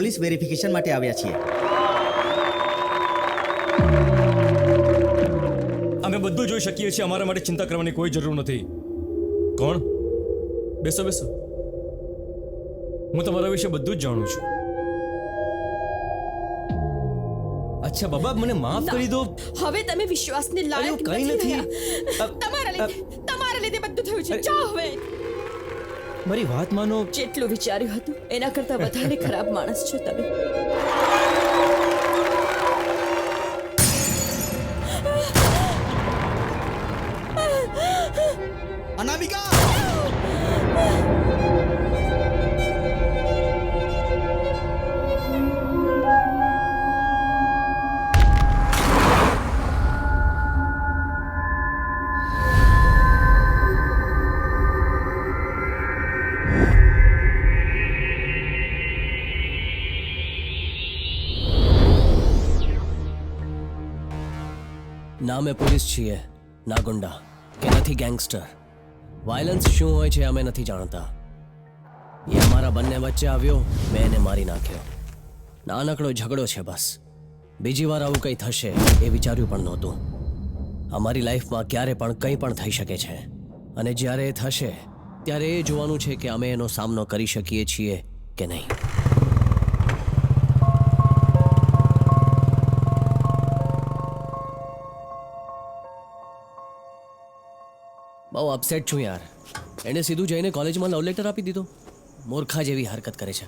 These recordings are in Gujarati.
પોલીસ વેરિફિકેશન માટે આવ્યા છીએ. અમે બધું જોઈ શકીએ છીએ. અમારા માટે ચિંતા કરવાની કોઈ જરૂર નથી. કોણ? બેસો બેસો. હું તમારા વિશે બધું જ જાણું છું. અચ્છા બાબા, મને માફ કરી દો. હવે તમે વિશ્વાસને લાયક અરે, કંઈ નથી. તમારા લીધે બધું થયું છે. જાઓ હવે. મારી વાત માનો. જેટલું વિચાર્યું હતું એના કરતા વધારે ખરાબ માણસ છો તમે. અનામિકા! ના અમે પોલીસ છીએ, ના ગુંડા કે નથી ગેંગસ્ટર. વાયલન્સ શું હોય છે અમે નથી જાણતા. એ અમારા બંને વચ્ચે આવ્યો, મેં એને મારી નાખ્યો. નાનકડો ઝઘડો છે બસ. બીજી વાર આવું કંઈ થશે એ વિચાર્યું પણ નહોતું. અમારી લાઈફમાં ક્યારે પણ કંઈ પણ થઈ શકે છે, અને જ્યારે એ થશે ત્યારે એ જોવાનું છે કે અમે એનો સામનો કરી શકીએ છીએ કે નહીં. બહુ અપસેટ છું યાર. એને સીધું જઈને કોલેજમાં લવ લેટર આપી દીધો. મૂર્ખા જેવી હરકત કરે છે.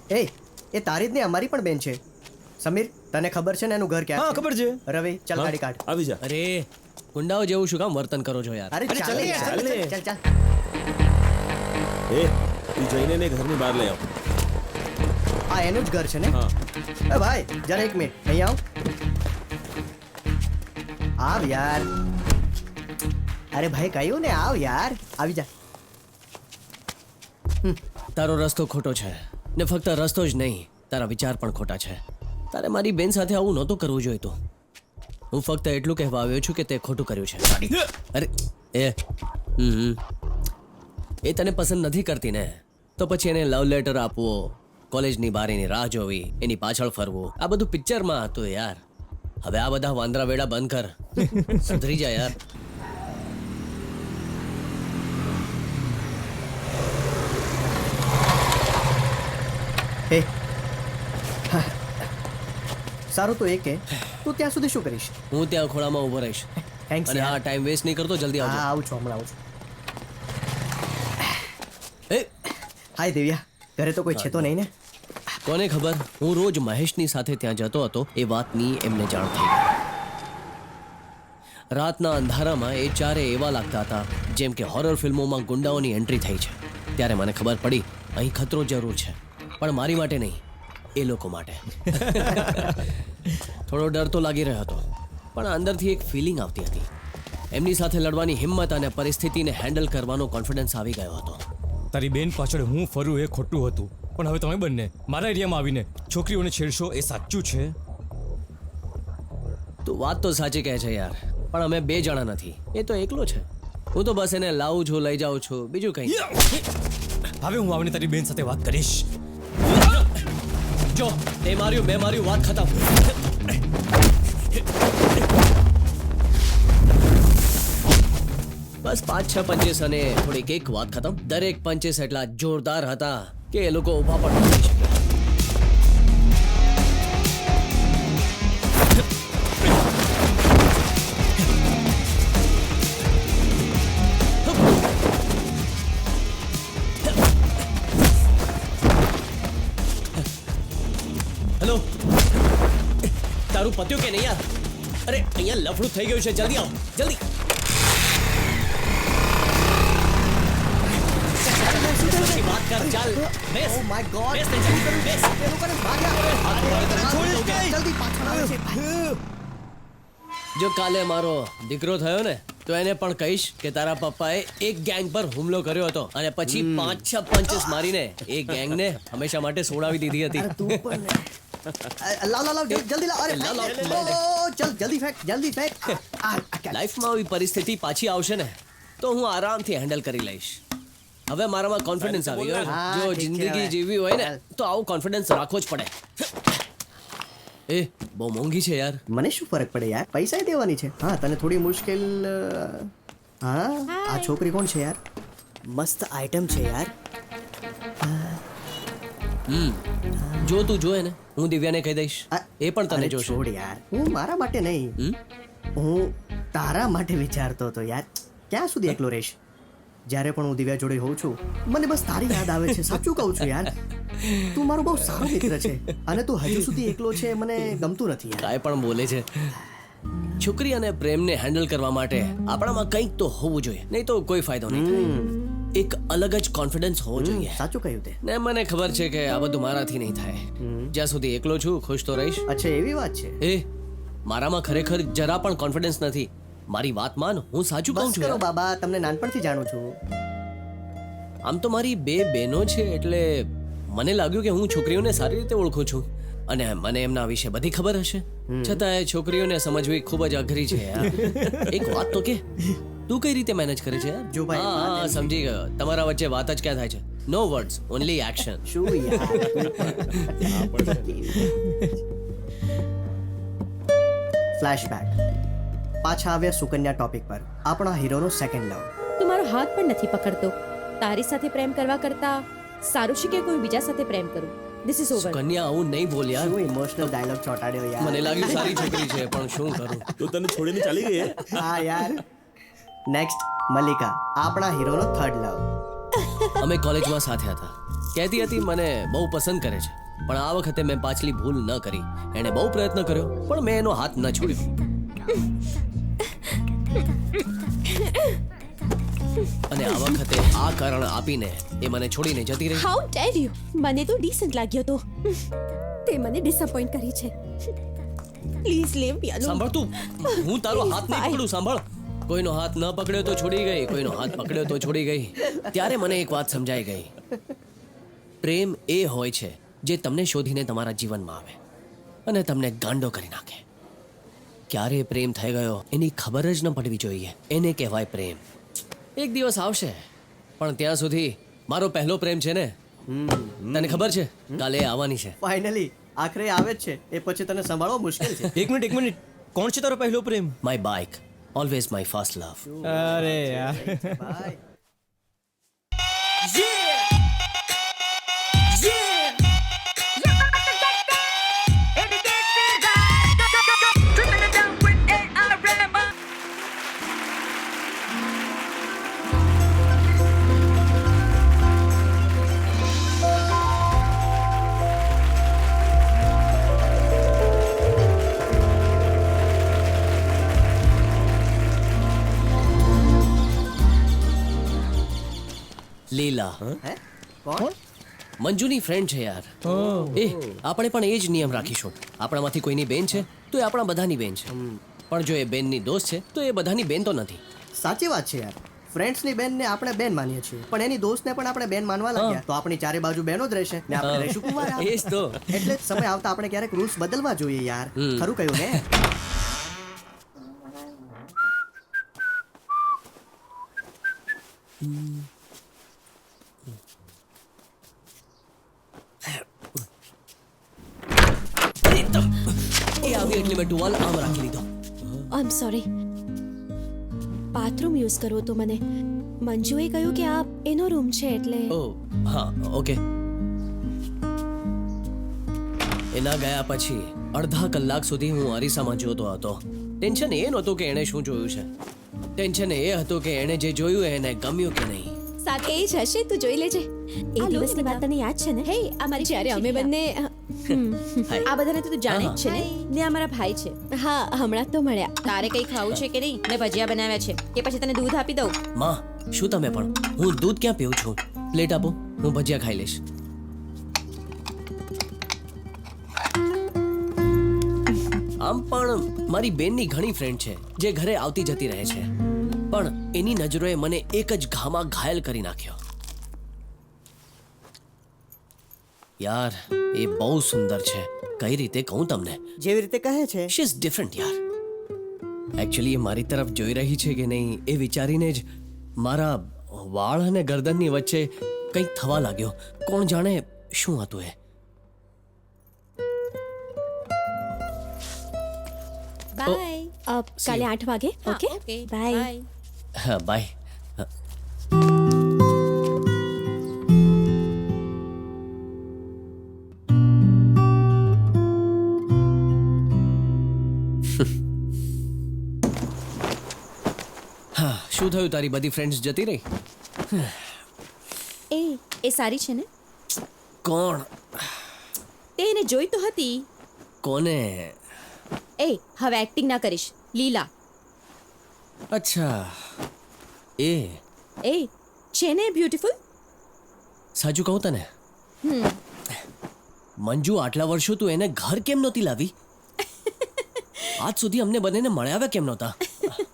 એ તારી જ ને અમારી પણ બેન છે. સમીર, તને ખબર છે ને એનું ઘર ક્યાં? હા, ખબર છે. રવિ, ચાલ ગાડી કાઢ. આવી જા. અરે ગુંડાઓ જેવું શું કામ વર્તન કરો છો યાર? અરે ચાલ ચાલ યાર, ને. ચાલ ચાલ. એ તું જઈને ને ઘરની બહાર લઈ આવ. આ એનું જ ઘર છે ને? હા. એ ભાઈ, જરા એક મિનિટ અહીં આવ. આવ યાર. અરે ભાઈ, કહ્યું ને આવ યાર. આવી જા. તારો રસ્તો ખોટો છે, ને ફક્ત રસ્તો જ નહીં, તારા વિચાર પણ ખોટા છે. તારે મારી બેન સાથે આવું નહોતું કરવું જોઈતું. હું ફક્ત એટલું કહેવા આવ્યો છું કે તે ખોટું કર્યું છે. અરે એ તને પસંદ નથી કરતી ને, તો પછી એને લવ લેટર આપવો, કોલેજની બારીની રાહ જોવી, એની પાછળ ફરવું, આ બધું પિક્ચરમાં હતું યાર. હવે આ બધા વાંદરા વેડા બંધ કર. સુધરી જા યાર. હે સારું, તો એ કે તું ત્યાં સુધી શું કરીશ? હું ત્યાં ખોળામાં ઊભો રહીશ. થેન્ક્સ અને યાર. હા, ટાઈમ વેસ્ટ નહીં કરતો, જલ્દી હા, આવજો. આવું છું, હમણાં આવું છું. એ હાય દેવ્યા, ઘરે તો કોઈ છે તો નહીં ને? કોને ખબર, હું રોજ મહેશની સાથે ત્યાં જતો હતો એ વાતની એમને જાણ થઈ ગઈ. રાતના અંધારામાં એ ચારે એવા લાગતા હતા જેમ કે હોરર ફિલ્મોમાં ગુંડાઓની એન્ટ્રી થઈ છે. ત્યારે મને ખબર પડી અહીં ખતરો જરૂર છે, પણ મારી માટે નહીં, એ લોકો માટે. થોડો ડર તો લાગી રહ્યો હતો, પણ અંદરથી એક ફિલિંગ આવતી હતી. એમની સાથે લડવાની હિંમત અને પરિસ્થિતિને હેન્ડલ કરવાનો કોન્ફિડન્સ આવી ગયો હતો. તારી બેન પાછળ હું ફરું એ ખોટું હતું, પણ હવે તમે બંને મારા એરિયામાં આવીને છોકરીઓને છેડશો એ સાચું છે? તું વાત તો સાચી કહે છે યાર, પણ અમે બે જણા નથી, એ તો એકલો છે. હું તો બસ એને લાવું છું, લઈ જાઉં છું, બીજું કંઈ. હવે હું આવીને તારી બેન સાથે વાત કરીશ. જો તે માર્યું, મેં માર્યું, વાત ખતમ. બસ 5-6 પંચેસ અને થોડીક એક વાત ખતમ. દરેક પંચેસ એટલા જોરદાર હતા કે એ લોકો ઊભા પણ નથી શક્યા. હેલો, તારું પત્યું કે નહીં યાર? અરે અહીંયા લફડું થઈ ગયું છે, જલ્દી આવો, જલ્દી. વાત કર, ચાલ બેસ. ઓ માય ગોડ, બેસ ને, બેસ. એ લોકોને ભાગ્યા. જલ્દી પાછળ આવે છે. જો કાલે મારો દીકરો થયો ને, તો એને પણ કહીશ કે તારા પપ્પાએ એક ગેંગ પર હુમલો કર્યો હતો અને પછી 5-6 પંચેસ મારીને એ ગેંગને હંમેશા માટે છોડાવી દીધી હતી. તું પણ ને. લાવ જલ્દી લાવ. અરે લાવ. ચલ જલ્દી ફેંક, જલ્દી ફેંક. લાઈફમાં આવી પરિસ્થિતિ પાછી આવશે ને, તો હું આરામથી હેન્ડલ કરી લઈશ. હવે મારામાં કોન્ફિડન્સ આવી ગયો. હા, જો ઠીક જિંદગી કહેવાય. જીવવી હોય ને, તો આવો કોન્ફિડન્સ રાખવો જ પડે. એ બહુ મોંઘી છે યાર. મને શું ફરક પડે યાર, પૈસા દેવાની છે. હા તને થોડી મુશ્કેલ. હા આ છોકરી કોણ છે યાર? મસ્ત આઈટમ છે યાર. જો તું જોએ ને, હું દિવ્યાને કહી દઈશ, આ- એ પણ તને અરે જોશે. છોડ યાર, હું મારા માટે નહીં, હું તારા માટે વિચારતો હતો યાર. ક્યાં સુધી એકલો રહીશ? જ્યારે પણ હું દિવ્યા જોડે હોઉં છું મને બસ તારી યાદ આવે છે. સાચું કહું છું યાર, તું મારો બહુ સારો મિત્ર છે અને તું હજુ સુધી એકલો છે મને ગમતું નથી યાર. કાંઈ પણ બોલે છે. છોકરી અને પ્રેમને હેન્ડલ કરવા માટે આપણામાં કંઈક તો હોવું જોઈએ, નહીં તો કોઈ ફાયદો નહીં થાય. એક અલગ જ કોન્ફિડન્સ હોવો જોઈએ. સાચું કહ્યું તે. ને મને ખબર છે કે આ બધું મારાથી નહીં થાય. જ્યાં સુધી એકલો છું ખુશ તો રહીશ. અચ્છા એવી વાત છે. એ મારામાં ખરેખર જરા પણ કોન્ફિડન્સ નથી. મારી વાત માન, હું સાચું કહું બસ છું કરો યાર. બાબા, તમને નાનપણથી જાણું છું. આમ તો મારી બે બહેનો છે એટલે મને લાગ્યું કે હું છોકરીઓને સારી રીતે ઓળખું છું અને મને એમના વિશે બધી ખબર હશે. છતાંય છોકરીઓને સમજવી ખૂબ જ અઘરી છે યાર. એક વાત તો કે તું કઈ રીતે મેનેજ કરે છે યાર? જો ભાઈ, હા, વાત હા, એમ સમજી ગયો. તમારા વચ્ચે વાત જ ક્યાં થાય છે? નો વર્ડ્સ, ઓનલી એક્શન. શું યાર. ફ્લેશબેક. પાછા આવ્યા સુકન્યા ટોપિક પર. આપણા હીરોનો સેકન્ડ લવ. તું મારો હાથ પણ નથી પકડતો. તારી સાથે પ્રેમ કરવા કરતા સારું છે કે કોઈ બીજા સાથે પ્રેમ કરું. This is over. કન્યા આવું નહીં બોલ યાર. શું ઇમોશનલ ડાયલોગ ચોટાડ્યો યાર. મને લાગ્યું સારી છોકરી છે પણ શું કરું. તો તને છોડીને ચાલી ગઈ હે? હા યાર. નેક્સ્ટ મલ્લિકા, આપણા હીરોનો થર્ડ લવ. અમે કોલેજમાં સાથે હતા. કહેતી હતી મને બહુ પસંદ કરે છે, પણ આ વખતે મેં પાછલી ભૂલ ન કરી. એણે બહુ પ્રયત્ન કર્યો પણ મેં એનો હાથ ન છોડ્યો. અને આ વખતે આ કારણ આપીને એ મને છોડીને જતી રહી. How der you. મને તો ડીસન્ટ લાગ્યો તો. તે મને ડિસઅપોઇન્ટ કરી છે. Please leave me alone. સાંભળ તું, હું તારો હાથ નહીં પકડું. સાંભળ, કોઈનો હાથ ન પકડ્યો તો છોડી ગઈ, કોઈનો હાથ પકડ્યો તો છોડી ગઈ. ત્યારે મને એક વાત સમજાઈ ગઈ. પ્રેમ એ હોય છે જે તમને શોધીને તમારા જીવનમાં આવે અને તમને ગાંડો કરી નાખે. ક્યારે પ્રેમ થઈ ગયો એની ખબર જ ન પડવી જોઈએ. એને કહેવાય પ્રેમ. એક દિવસ આવશે, પણ ત્યાં સુધી મારો પહેલો પ્રેમ છે ને, તને ખબર છે કાલે એ આવવાની છે. ફાઇનલી આખરે આવે જ છે. એ પછી તને સંભાળવો મુશ્કેલ છે. એક મિનિટ, કોણ છે તારો પહેલો પ્રેમ? My bike, always my first love. અરે યાર. બાય. લીલા હે કોણ? મંજુની ફ્રેન્ડ છે યાર. એ આપણે પણ એ જ નિયમ રાખીશું. આપણામાંથી કોઈની બેન છે તો એ આપણા બધાની બેન છે, પણ જો એ બેનની દોસ્ત છે તો એ બધાની બેન તો નથી. સાચી વાત છે યાર. ફ્રેન્ડ્સની બેનને આપણે બેન માનીએ છીએ, પણ એની દોસ્તને પણ આપણે બેન માનવા લાગ્યા તો આપણી ચારે બાજુ બેનો જ રહેશે ને આપણે રહીશું કુંવારા. એ જ તો. એટલે જ સમય આવતા આપણે ક્યારેક રૂલ્સ બદલવા જોઈએ યાર. ખરું કહ્યું ને? એ આવી એટલે મેં ટુવાલ આમ રાખી લીધો. આઈ એમ સોરી. બાથરૂમ યુઝ કરવો તો મને. મંજુએ કહ્યું કે આ એનો રૂમ છે એટલે. ઓ હા, ઓકે. એના ગયા પછી અડધા કલાક સુધી હું અરીસામાં જોતો હતો. ટેન્શન એ નહોતું કે એણે શું જોયું છે, ટેન્શન એ હતું કે એણે જે જોયું એને ગમ્યું કે નહીં. સાથે એ જ હશે, તું જોઈ લેજે. એ દિવસની વાત તને યાદ છે ને? હે અમારી જ્યારે અમે બંને હાય. આ બધાને તો તું જાણે જ છે ને. ને અમારા ભાઈ છે. હા હમણાં તો મળ્યા. તારે કઈ ખાવું છે કે નહીં? મેં ભજીયા બનાવ્યા છે કે પછી તને દૂધ આપી દઉં? માં, શું તમે પણ? હું દૂધ ક્યાં પીઉં છું? પ્લેટ આપો, હું ભજીયા ખાઈ લઈશ. આમ પણ મારી બેનની ઘણી ફ્રેન્ડ છે જે ઘરે આવતી જતી રહે છે, પણ એની નજરોએ મને એક જ ઘામાં ઘાયલ કરી નાખ્યો. યાર એ બહુ સુંદર છે. કઈ રીતે કહું તમને? જેવી રીતે કહે છે. શી ઇઝ ડિફરન્ટ યાર. એકચ્યુઅલી એ મારી તરફ જોઈ રહી છે કે નહીં એ વિચારીને જ મારા વાળ અને ગરદનની વચ્ચે કંઈક થવા લાગ્યો. કોણ જાણે શું હતું એ. બાય કાલે 8 વાગે ઓકે ઓકે બાય હા બાય. હા, શું થયું? તારી બધી ફ્રેન્ડ્સ જતી રહી? એ સારી છે ને? કોણ? તે એને જોઈ તો હતી. કોને? એ હવે એક્ટિંગ ના કરીશ. લીલા. અચ્છા, એ એ છે ને બ્યુટીફુલ? સાચું કહું તને, મંજુ આટલા વર્ષો તું એને ઘર કેમ નહોતી લાવી? આજ સુધી અમને બંનેને મળ્યા કેમ નહોતા?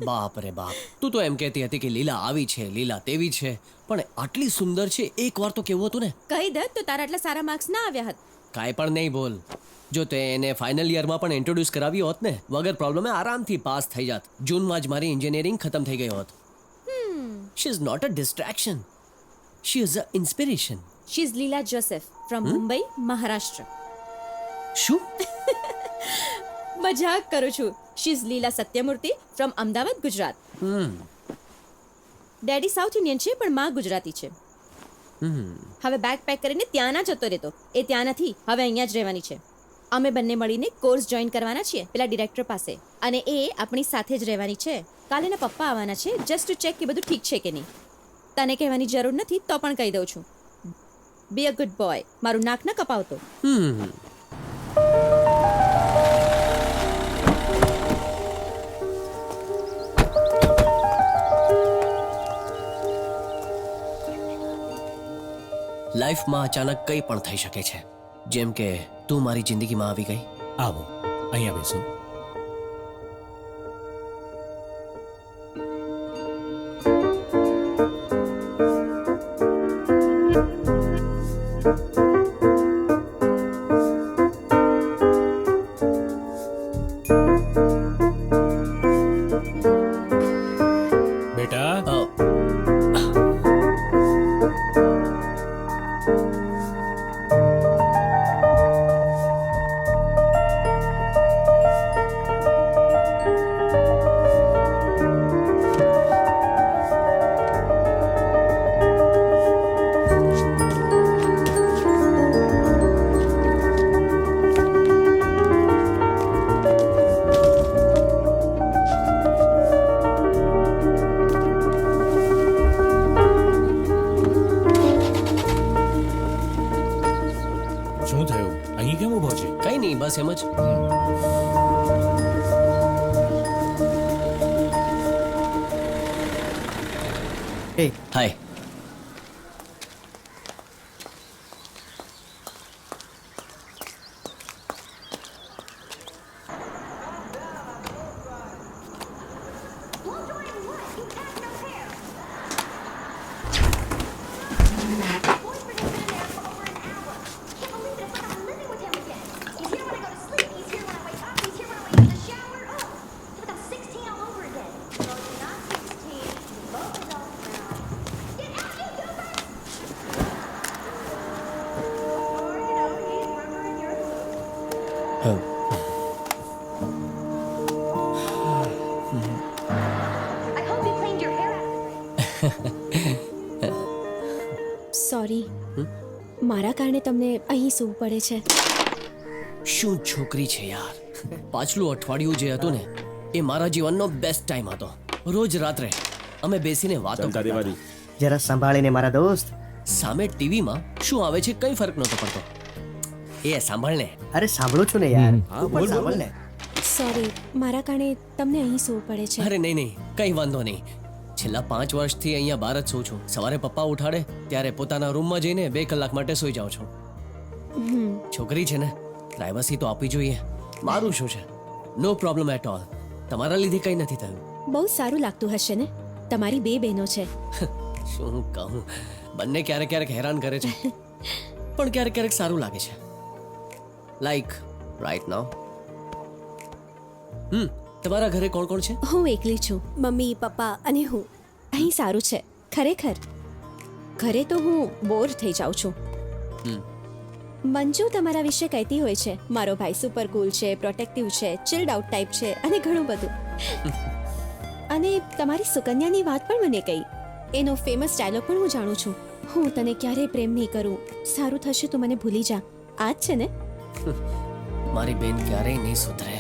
બાપ રે બાપ, તું તો એમ કહેતી હતી કે લીલા આવી છે, લીલા તેવી છે, પણ આટલી સુંદર છે એકવાર તો કેવું હતું ને. કહી દે તો તારા આટલા સારા માર્ક્સ ના આવ્યા હતા. કાંઈ પણ નહીં બોલ. જો તે એને ફાઇનલ યરમાં પણ ઇન્ટ્રોડ્યુસ કરાવી હોત ને, વગર પ્રોબ્લેમે આરામથી પાસ થઈ જાત. જૂનમાં જ મારી એન્જિનિયરિંગ ખતમ થઈ ગઈ હોત. She is not a distraction, she is a inspiration. She is Leela Joseph from Mumbai, Maharashtra. શું? મજાક કરું છું. She is Leela Sathyamurthy from Ahmedabad, Gujarat. Daddy South Indian છે પણ માં ગુજરાતી છે. હવે બેગ પેક કરીને ત્યાં ના જતો રહેતો. એ ત્યાં નથી, હવે અહીંયા જ રહેવાની છે. અમે બંને મળીને કોર્સ જોઈન કરવાના છીએ પેલા ડિરેક્ટર પાસે, અને એ આપણી સાથે જ રહેવાની છે. કાલે એના પપ્પા આવવાના છે જસ્ટ ટુ ચેક કે બધું ઠીક છે કે નહીં. તને કહેવાની જરૂર નથી તો પણ કહી દઉં છું. બી અ ગુડ બોય. મારું નાક ન કપાવતો. લાઈફમાં અચાનક કંઈ પણ થઈ શકે છે. જેમ કે તું મારી જિંદગીમાં આવી ગઈ. આવો અહીંયા બેસો. બેટા, શું થયું? અહીં કેમ ઊભો છે? કંઈ નહીં, બસ એમ જ. એ હાય. સોરી, મારા કારણે તમને અહીં સૂવું પડે છે. શું છોકરી છે યાર. પાછલું અઠવાડિયું જે હતું ને, એ મારા જીવનનો બેસ્ટ ટાઈમ હતો. રોજ રાત્રે અમે બેસીને વાતો ચમકા કરતા દેવાની. હતા. જરા સંભાળીને મારા દોસ્ત. સામે ટીવીમાં શું આવે છે કંઈ ફરક નહોતો પડતો. એ સાંભળને. અરે સાંભળું છું ને યાર. હા, તું બોલ, પણ બોલ. સાંભળ ને. સોરી, મારા કારણે તમને અહીં સૂવું પડે છે. અરે નહીં નહીં, કંઈ વાંધો નહીં. છેલ્લા 5 વર્ષથી અહીંયા બહાર જ સૂઉં છું. સવારે પપ્પા ઉઠાડે ત્યારે પોતાના રૂમમાં જઈને 2 કલાક માટે સૂઈ જાઉં છું. છોકરી છે ને, પ્રાઇવસી તો આપવી જોઈએ. મારું શું છે, નો પ્રોબ્લેમ એટ ઓલ. તમારા લીધે કંઈ નથી થયું. બહુ સારું લાગતું હશે ને? તમારી 2 બહેનો છે. શું કહું, બંને ક્યારેક ક્યારેક હેરાન કરે છે, પણ ક્યારેક ક્યારેક સારું લાગે છે. Like right now. તમારા ઘરે કોણ કોણ છે? હું એકલી છું, મમ્મી પપ્પા અને હું. અહીં સારું છે ખરેખર. ઘરે તો હું બોર થઈ જાઉં છું. મંજુ તમારા વિશે કહેતી હોય છે મારો ભાઈ સુપર કૂલ છે, પ્રોટેક્ટિવ છે, ચિલ્ડ આઉટ ટાઈપ છે અને ઘણું બધું. અને તમારી સુકન્યાની વાત પણ મને કહી. એનો ફેમસ ડાયલોગ પણ હું જાણું છું. હું તને ક્યારેય પ્રેમ નહીં કરું, સારું થશે તું મને ભૂલી જા. આ જ છે ને? મારી બેન ક્યારેય નહીં સુધરે.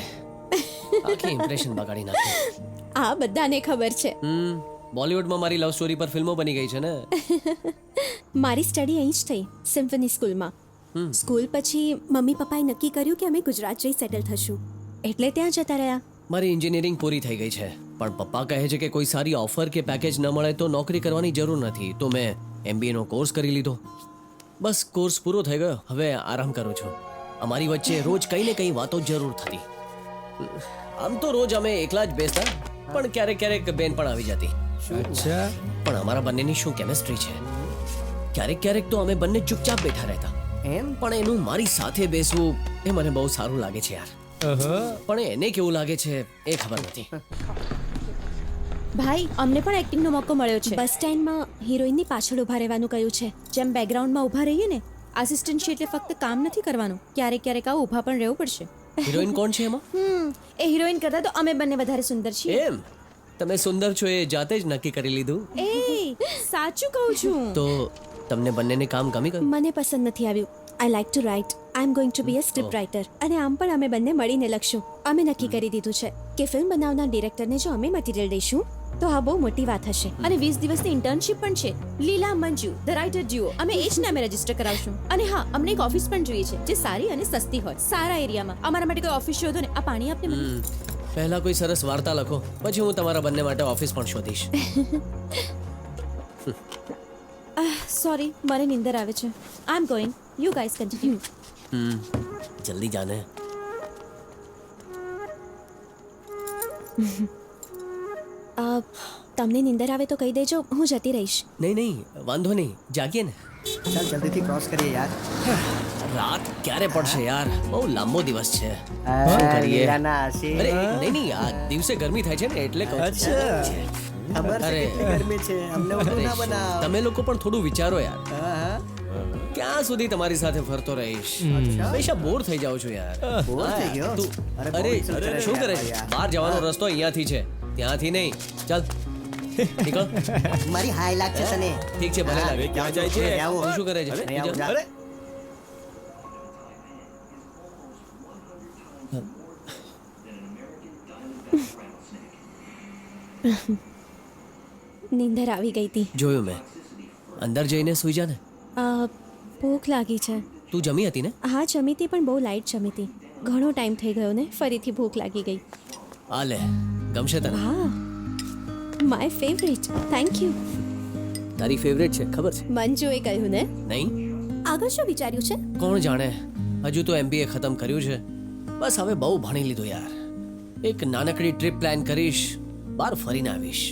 આખી ઇમ્પ્રેશન બગાડી નાખી. આ બધાને ખબર છે. બોલિવૂડમાં મારી લવ સ્ટોરી પર ફિલ્મો બની ગઈ છે ને. મારી સ્ટડી અહીં જ થઈ, સિમ્ફની સ્કૂલમાં. સ્કૂલ પછી મમ્મી પપ્પાએ નક્કી કર્યું કે અમે ગુજરાત જઈ સેટલ થશું, એટલે ત્યાં જતા રહ્યા. મારી એન્જિનિયરિંગ પૂરી થઈ ગઈ છે, પણ પપ્પા કહે છે કે કોઈ સારી ઓફર કે પેકેજ ન મળે તો નોકરી કરવાની જરૂર નથી. તો મેં MBA નો કોર્સ કરી લીધો. બસ કોર્સ પૂરો થઈ ગયો, હવે આરામ કરું છું. અમારી વચ્ચે રોજ કંઈ ને કંઈ વાતો જરૂર થતી. આમ તો રોજ અમે એકલા જ બેસતા, પણ ક્યારેક ક્યારેક બેન પણ આવી જતી. અચ્છા. પણ અમારા બંનેની શું કેમિસ્ટ્રી છે. ક્યારેક ક્યારેક તો અમે બંને ચૂપચાપ બેઠા રહેતા. એમ પણ એનું મારી સાથે બેસવું એ મને બહુ સારું લાગે છે યાર. પણ એને કેવું લાગે છે એ ખબર નથી. ભાઈ અમને પણ એક્ટિંગનો મોકો મળ્યો છે. બસ સ્ટેન્ડમાં હિરોઈનની પાછળ ઊભા રહેવાનું કહ્યું છે. જેમ બેકગ્રાઉન્ડમાં ઊભા રહીએ ને, આસિસ્ટન્ટ છે એટલે ફક્ત કામ નથી કરવાનું, ક્યારેક ક્યારેક આવું ઊભા પણ રહેવું પડશે. હિરોઈન કોણ છે એમાં? એ હિરોઈન કરતા તો અમે બંને વધારે સુંદર છીએ. એમ તમે સુંદર છો એ જાતે જ નક્કી કરી લીધું? એ સાચું કહું છું. તો તમને બંનેને કામ ગમી ગયું? મને પસંદ નથી આવ્યું. I like to write. I am going to be a script writer. અને આમ પણ અમે બંને મળીને લખશું. અમે નક્કી કરી દીધું છે કે ફિલ્મ બનાવનાર ડિરેક્ટરને જો અમે મટીરિયલ દઈશું તો આ બહુ મોટી વાત હશે. અને 20 દિવસની ઇન્ટર્નશિપ પણ છે. લીલા મંજુ ધ રાઇટર ડ્યુઓ, અમે એ જ નામે રજીસ્ટર કરાવશું. અને હા, અમને એક ઓફિસ પણ જોઈએ છે જે સારી અને સસ્તી હોય, સારા એરિયામાં. અમારા માટે કોઈ ઓફિસ શોધો ને. આ પાણી આપને મને. પહેલા કોઈ સરસ વાર્તા લખો, પછી હું તમારા બંને માટે ઓફિસ પણ શોધીશ. સોરી, મને નીંદર આવે છે. I am going. You guys continue. જલ્દી જાને. તમને નીંદર આવે તો કહી દેજો, હું જતી રહીશ. નહીં નહીં, વાંધો નહીં, જાગીએ ને. ચાલ જલ્દીથી ક્રોસ કરીએ યાર. રાત ક્યારે પડશે યાર? બહુ લાંબો દિવસ છે. શું શું કરીએ? લીલાના આશીષ. અરે નહીં નહીં, આ દિવસે ગરમી થાય છે ને એટલે કહું છું. ખબર છે અરે. કેટલી ગરમી છે, અમને ઊંધું ના બનાવ. તમે લોકો પણ થોડું વિચારો યાર. હા, હા. ક્યાં સુધી તમારી સાથે ફરતો રહીશ? હંમેશા બોર થઈ જાઉં છું યાર. બોર થઈ ગયો? તું અરે બહુ અરે insult કરે શું છે કરે યાર છે? ભાઈ આ. બહાર જવાનો રસ્તો અહીંયાથી છે, ત્યાંથી નહીં. ચાલ નીકળ. મારી હાય લાગશે તને. ઠીક છે, ભલે હા, લાગે. ક્યાં જાય છે? અહીંયા આવો. તું શું કરે છે? અહીંયા આવો, જા. અરે નીંદર આવી ગઈ હતી. જોયું મેં. અંદર જઈને સૂઈ જા ને. ભૂખ લાગી છે. તું જમી હતી ને? હા જમી હતી, પણ બહુ લાઇટ જમી હતી. ઘણો ટાઈમ થઈ ગયો ને, ફરીથી ભૂખ લાગી ગઈ. આ લે, ગમશે તને? હા, માય ફેવરેટ. Thank you. તારી ફેવરેટ છે ખબર છે? મંજુએ કહ્યું ને. નહીં, આગળ શું વિચાર્યું છે? કોણ જાણે. હજુ તો MBA ખતમ કર્યું છે. બસ હવે બહુ ભણી લીધું યાર. એક નાનકડી ટ્રીપ પ્લાન કરીશ, બહાર ફરીને આવીશ.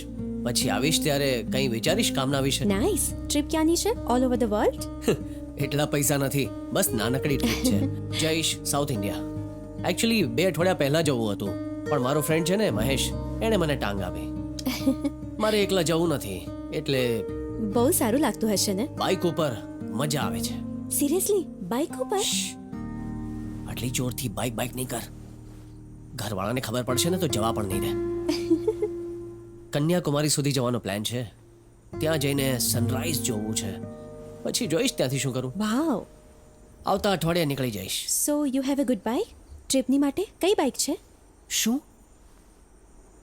પછી આવીશ ત્યારે કંઈ વિચારીશ કામના વિશે. નાઇસ. ટ્રીપ ક્યાંની છે? All over the world? એટલા પૈસા નથી, બસ નાનકડી ટ્રીપ છે. જઈશ સાઉથ ઇન્ડિયા. એકચ્યુઅલી 2 અઠવાડિયા પહેલા જવું હતું, પણ મારો ફ્રેન્ડ છે ને મહેશ, એણે મને ટાંગ આપી. મારે એકલા જવું નથી, એટલે બહુ સારું લાગતું હશે ને? બાઇક ઉપર મજા આવે છે. સિરિયસલી? બાઇક ઉપર? આટલી જોરથી બાઇક નહીં કર. ઘરવાળાને ખબર પડશે ને તો જવા પણ નહીં દે. કન્યાકુમારી સુધી જવાનો પ્લાન છે. ત્યાં જઈને સનરાઈઝ જોવું છે. પછી જોઈશ ત્યાંથી શું કરું. વાવ. આવતા અઠવાડિયે નીકળી જઈશ. So you have a good bike? ટ્રીપની માટે કઈ બાઇક છે? શું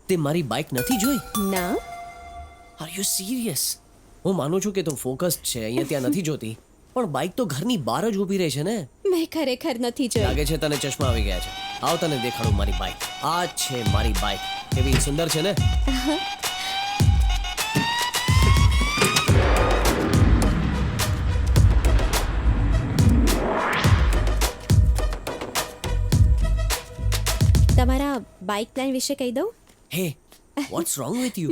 તે મારી બાઇક નથી જોઈ? ના. Are you serious? હું માનું છું કે તું ફોકસ્ડ છે, અહીંયા ત્યાં નથી જોતી, પણ બાઇક તો ઘરની બહાર જ ઊભી રહે છે ને. મેં ખરેખર નથી જોઈ. લાગે છે તને ચશ્મા આવી ગયા છે. આવ તને દેખાડું મારી બાઇક. આ જ છે મારી બાઇક. કેવી સુંદર છે ને? તમારા બાઇક પ્લાન વિશે કહી દઉં? હે, વોટ્સ રોંગ વિથ યુ?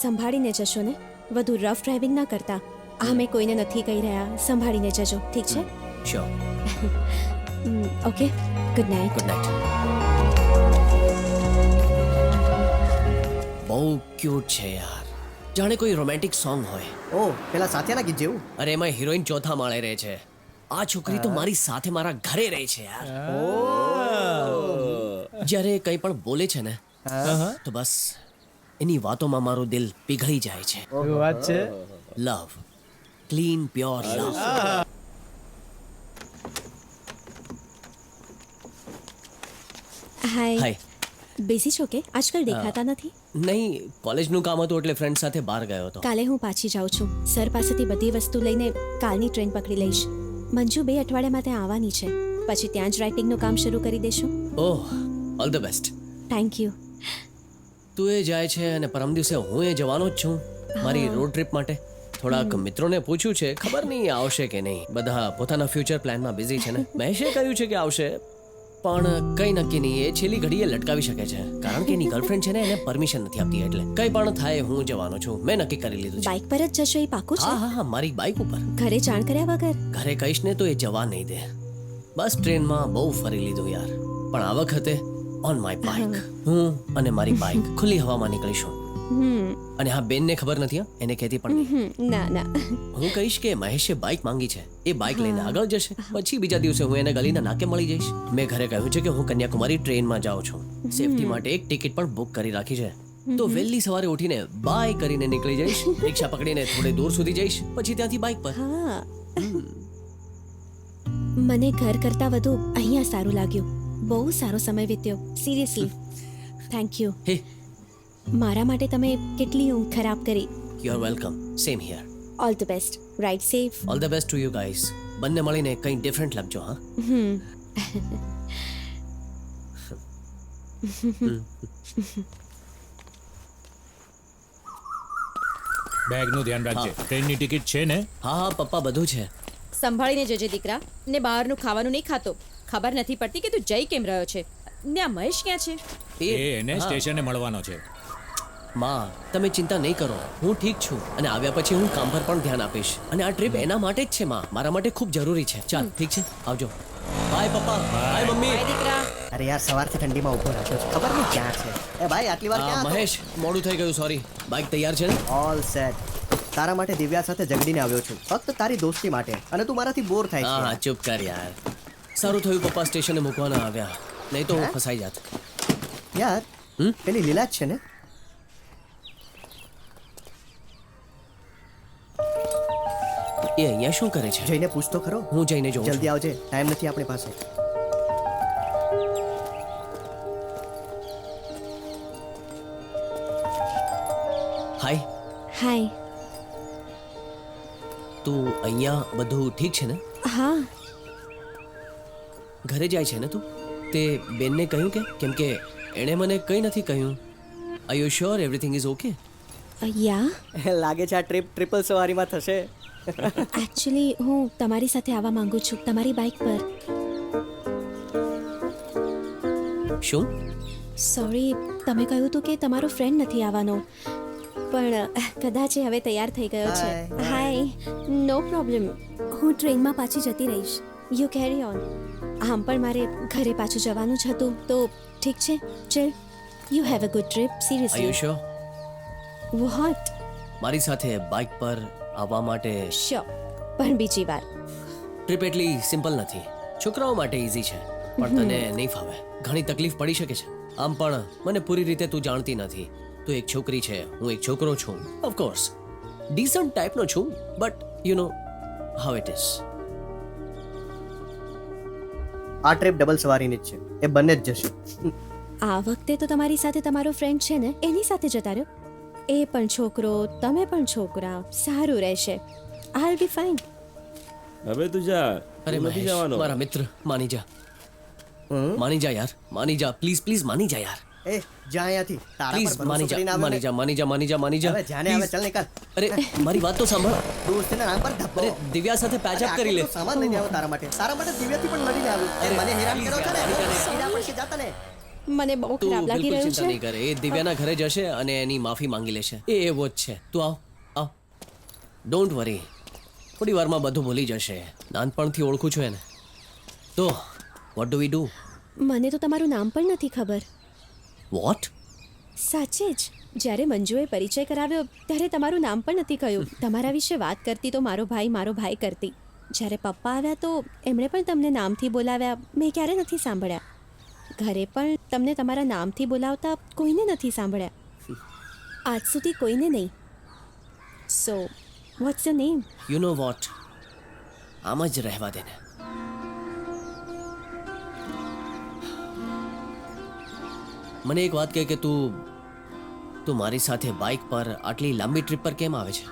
સંભાળીને જશો ને, વધુ રફ ડ્રાઇવિંગ ના કરતા. આ મેં કોઈને નથી કહી રહ્યા. સંભાળીને જજો, ઠીક છે? Sure. Okay, good night. Good night. બહુ ક્યુટ છે યાર. જાણે કોઈ રોમેન્ટિક સોંગ હોય. ઓ પેલા સાથિયાના ગીત જેવું. અરે એમાં હિરોઈન ચોથા માળે રહે છે. આ છોકરી તો મારી સાથે મારા ઘરે રહે છે યાર. જ્યારે એ કંઈ પણ બોલે છે ને તો બસ એની વાતોમાં મારું દિલ પીઘળી જાય છે. વાત છે. લવ, ક્લીન પ્યોર લવ. હાય હાય. બિઝી છો કે આજકાલ દેખાતા નથી? નહીં, કોલેજનું કામ હતું એટલે ફ્રેન્ડ સાથે બહાર ગયો હતો. કાલે હું પાછી જાઉં છું. સર પાસેથી બધી વસ્તુ લઈને કાલની ટ્રેન પકડી લઈશ. મંજુ 2 અઠવાડિયામાં ત્યાં આવવાની છે. પછી ત્યાં જ રાઇટિંગનું કામ શરૂ કરી દેશું. Oh, all the best. Thank you. તું એ જાય છે અને પરમ દિવસે હું એ જવાનો જ છું મારી રોડ ટ્રીપ માટે. થોડાક મિત્રોને પૂછ્યું છે, ખબર નહીં આવશે કે નહીં. બધા પોતાના ફ્યુચર પ્લાનમાં બિઝી છે ને. મહેશે કહ્યું છે કે આવશે, પણ કઈ નક્કી નહીં. એ છેલ્લી ઘડીએ લટકાવી શકે છે કારણ કે એની ગર્લફ્રેન્ડ છે ને એને પરમિશન નથી આપતી. એટલે કઈ પણ થાય હું જવાનો છું. મેં નક્કી કરી લીધું છે. બાઇક પર જ જશો એ પાકું છે? હા હા હા, મારી બાઇક ઉપર. ઘરે જાણ કર્યા વગર? ઘરે કહીશ ને તો એ જવા નહીં દે. બસ ટ્રેનમાં બહુ ફરી લીધું યાર, પણ આ વખતે ઓન માય બાઇક. હું અને મારી બાઇક ખુલ્લી હવામાં નીકળીશું. અને હા, બેનને ખબર નથી, હા, એને કહેતી પણ નહીં. ના ના. હું કહીશ કે મહેશે બાઇક માંગી છે, એ બાઇક લઈને આગળ જશે. પછી બીજા દિવસે હું એને ગલીના નાકે મળી જઈશ. મેં ઘરે કહ્યું છે કે હું કન્યાકુમારી ટ્રેનમાં જાઉં છું. સેફટી માટે એક ટિકિટ પણ બુક કરી રાખી છે. તો વહેલી સવારે ઉઠીને બાય કરીને નીકળી જઈશ. રિક્ષા પકડીને થોડે દૂર સુધી જઈશ, પછી ત્યાંથી બાઇક પર. હા, મને ઘર કરતાં વધુ અહીંયા સારું લાગ્યું. બહુ સારો સમય વીત્યો. Seriously thank you. હે, મારા માટે તમે કેટલી ઊંઘ ખરાબ કરી. You are welcome. Same here. All the best. Right safe. All the best to you guys. બંને મળીને કંઈ ડિફરન્ટ લખજો. હા, બેગનું ધ્યાન રાખજે. ટ્રેનની ટિકિટ છે ને? હા હા પપ્પા, બધું છે. સંભાળીને જજે દીકરા. ને બહારનું ખાવાનું નહીં ખાતો. ખબર નથી પડતી કે તું જઈ કેમ રહ્યો છે. ને આ મહેશ ક્યાં છે? એ એને હા. સ્ટેશને મળવાનો છે. માં, તમે ચિંતા નહીં કરો, હું ઠીક છું. અને આવ્યા પછી હું કામ પર પણ ધ્યાન આપીશ. અને આ ટ્રીપ એના માટે જ છે માં, મારા માટે ખૂબ જરૂરી છે. ચાલ ઠીક છે, આવજો. બાય પપ્પા. By mummy. હાય દીકરા. અરે યાર સવારથી ઠંડીમાં ઊભો રાખ્યો છે, ખબર નહીં ક્યાં છે. એ ભાઈ આટલી વાર ક્યાં હતો? મહેશ, મોડું થઈ ગયું, સોરી. બાઇક તૈયાર છે ને? All set. તારા માટે દિવ્યા સાથે ઝઘડીને આવ્યો છું, ફક્ત તારી દોસ્તી માટે. અને તું મારાથી બોર થાય હા હા, છે. ચૂપ કર યાર. સારું થયું પપ્પા સ્ટેશને મૂકવાના આવ્યા, નહીં તો હું ફસાઈ જાત. યાર હમ? પેલી લીલા જ છે ને? એ અહીંયા શું કરે છે? જઈને પૂછ તો ખરો. હું જઈને જોઉં છું. જલ્દી આવજે, ટાઈમ નથી આપણી પાસે. હાય. હાય. તું અહીંયા બધું ઠીક છે ને? હા, ઘરે જાય છે ને તું? તે બેનને કહ્યું કે? કેમ કે એણે મને કંઈ નથી કહ્યું. Are you sure everything is okay? Yeah લાગે છે આ ટ્રીપ ટ્રિપલ સવારીમાં થશે. એકચ્યુઅલી હું તમારી સાથે આવવા માંગુ છું, તમારી બાઇક પર. શું? સોરી, તમે કહ્યું હતું કે તમારો ફ્રેન્ડ નથી આવવાનો, પણ કદાચ એ હવે તૈયાર થઈ ગયો છે. Hi. હાય. નો પ્રોબ્લેમ. હું ટ્રેનમાં પાછી જતી રહીશ. You carry on. આમ પણ મારે ઘરે પાછું જવાનું જ હતું, તો ઠીક છે. ચલ, you have a good trip. Are you seriously. Sure? What? મારી સાથે બાઇક પર આવવા માટે? શ્યોર, પણ બીજી વાર. ટ્રીપ એટલી સિમ્પલ નથી. છોકરાઓ માટે ઇઝી છે, પણ તને નહીં ફાવે. ઘણી તકલીફ પડી શકે છે. આમ પણ મને પૂરી રીતે તું જાણતી નથી. તું એક છોકરી છે, હું એક છોકરો છું. ઓફકોર્સ ડિસન્ટ ટાઈપનો છું, but you know how it is. આ ટ્રીપ ડબલ સવારીની જ છે, એ બંને જ જશે. આ વખતે તો તમારી સાથે તમારો ફ્રેન્ડ છે ને, એની સાથે જતા રહ્યો. એ પણ છોકરો, તમે પણ છોકરા. સારું રહેશે. આઈ બી ફાઇન. હવે તું જા. અરે તું નથી મહેશ, જવાનો. મારા મિત્ર, માની જા. માની જા યાર, માની જા, પ્લીઝ પ્લીઝ માની જા યાર. એ જા અહીંયાથી. તારા પ્લીઝ પર માની ભરોસો કરીને જા, આવ્યો માની ને. જા, માની જા, માની જા, માની જા. હવે જાને હવે Please. ચાલ નીકળ. અરે મારી વાત તો સાંભળ. દોસ્તના નામ પર ધબ્બો. અરે દિવ્યા સાથે પેચ અપ કરી લે. આટલો સામાન લઈને આવ્યો તારા માટે. તારા માટે દિવ્યાથી પણ લડીને આવ્યો. અરે, મને હેરાન please કર્યો છે ને. યાર, સીધા પડશે, જાતા ને. મને બહુ તું ખરાબ લાગી બિલકુલ રહ્યું ચિંતા નહીં છે. કરે. એ દિવ્યાના ઘરે જશે અને એની માફી માંગી લેશે. એ એવો જ છે. તું આવ, આવ. ડોન્ટ વરી, થોડી વારમાં બધું ભૂલી જશે. નાનપણથી ઓળખું છું એને. તો વોટ ડુ વી ડુ? મને તો તમારું નામ પણ નથી ખબર. વોટ? સાચે જ જ્યારે મંજુએ પરિચય કરાવ્યો ત્યારે તમારું નામ પણ નથી કહ્યું. તમારા વિશે વાત કરતી તો મારો ભાઈ કરતી. જ્યારે પપ્પા આવ્યા તો એમણે પણ તમને નામથી બોલાવ્યા. મેં ક્યારે નથી સાંભળ્યા. ઘરે પણ તમને તમારા નામથી બોલાવતા કોઈને નથી સાંભળ્યા. આજ સુધી કોઈને નહીં. So what's your name? You know what, આમ જ રહેવા દે ને. મને એક વાત કહે કે તું મારી સાથે બાઇક પર આટલી લાંબી ટ્રીપ પર કેમ આવે છે?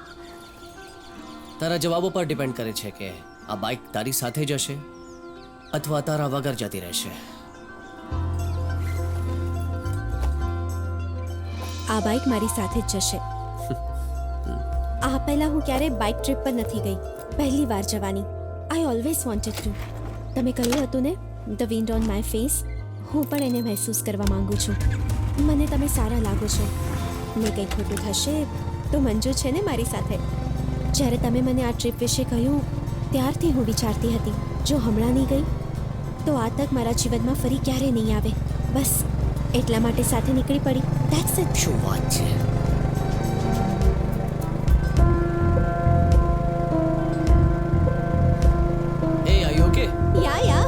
તારા જવાબો પર ડિપેન્ડ કરે છે કે આ બાઇક તારી સાથે જશે અથવા તારા વગર જતી રહેશે. આ બાઇક મારી સાથે જ જશે. આ પહેલા હું ક્યારેય બાઇક ટ્રીપ પર નથી ગઈ. પહેલી વાર જવાની. I always wanted to. તમે કહ્યું હતું ને, the wind on my face. હું પણ એને મહેસૂસ કરવા માંગુ છું. મને તમે સારા લાગો છો. ને કંઈ ખોટું થશે તો મંજુ છે ને મારી સાથે. જ્યારે તમે મને આ ટ્રીપ વિશે કહ્યું ત્યારથી હું વિચારતી હતી, જો હમણાં નહીં ગઈ તો આ તક મારા જીવનમાં ફરી ક્યારે નહીં આવે. બસ એટલા માટે સાથે નીકળી પડી. That's it. શું વાત છે? એ are you okay? Yeah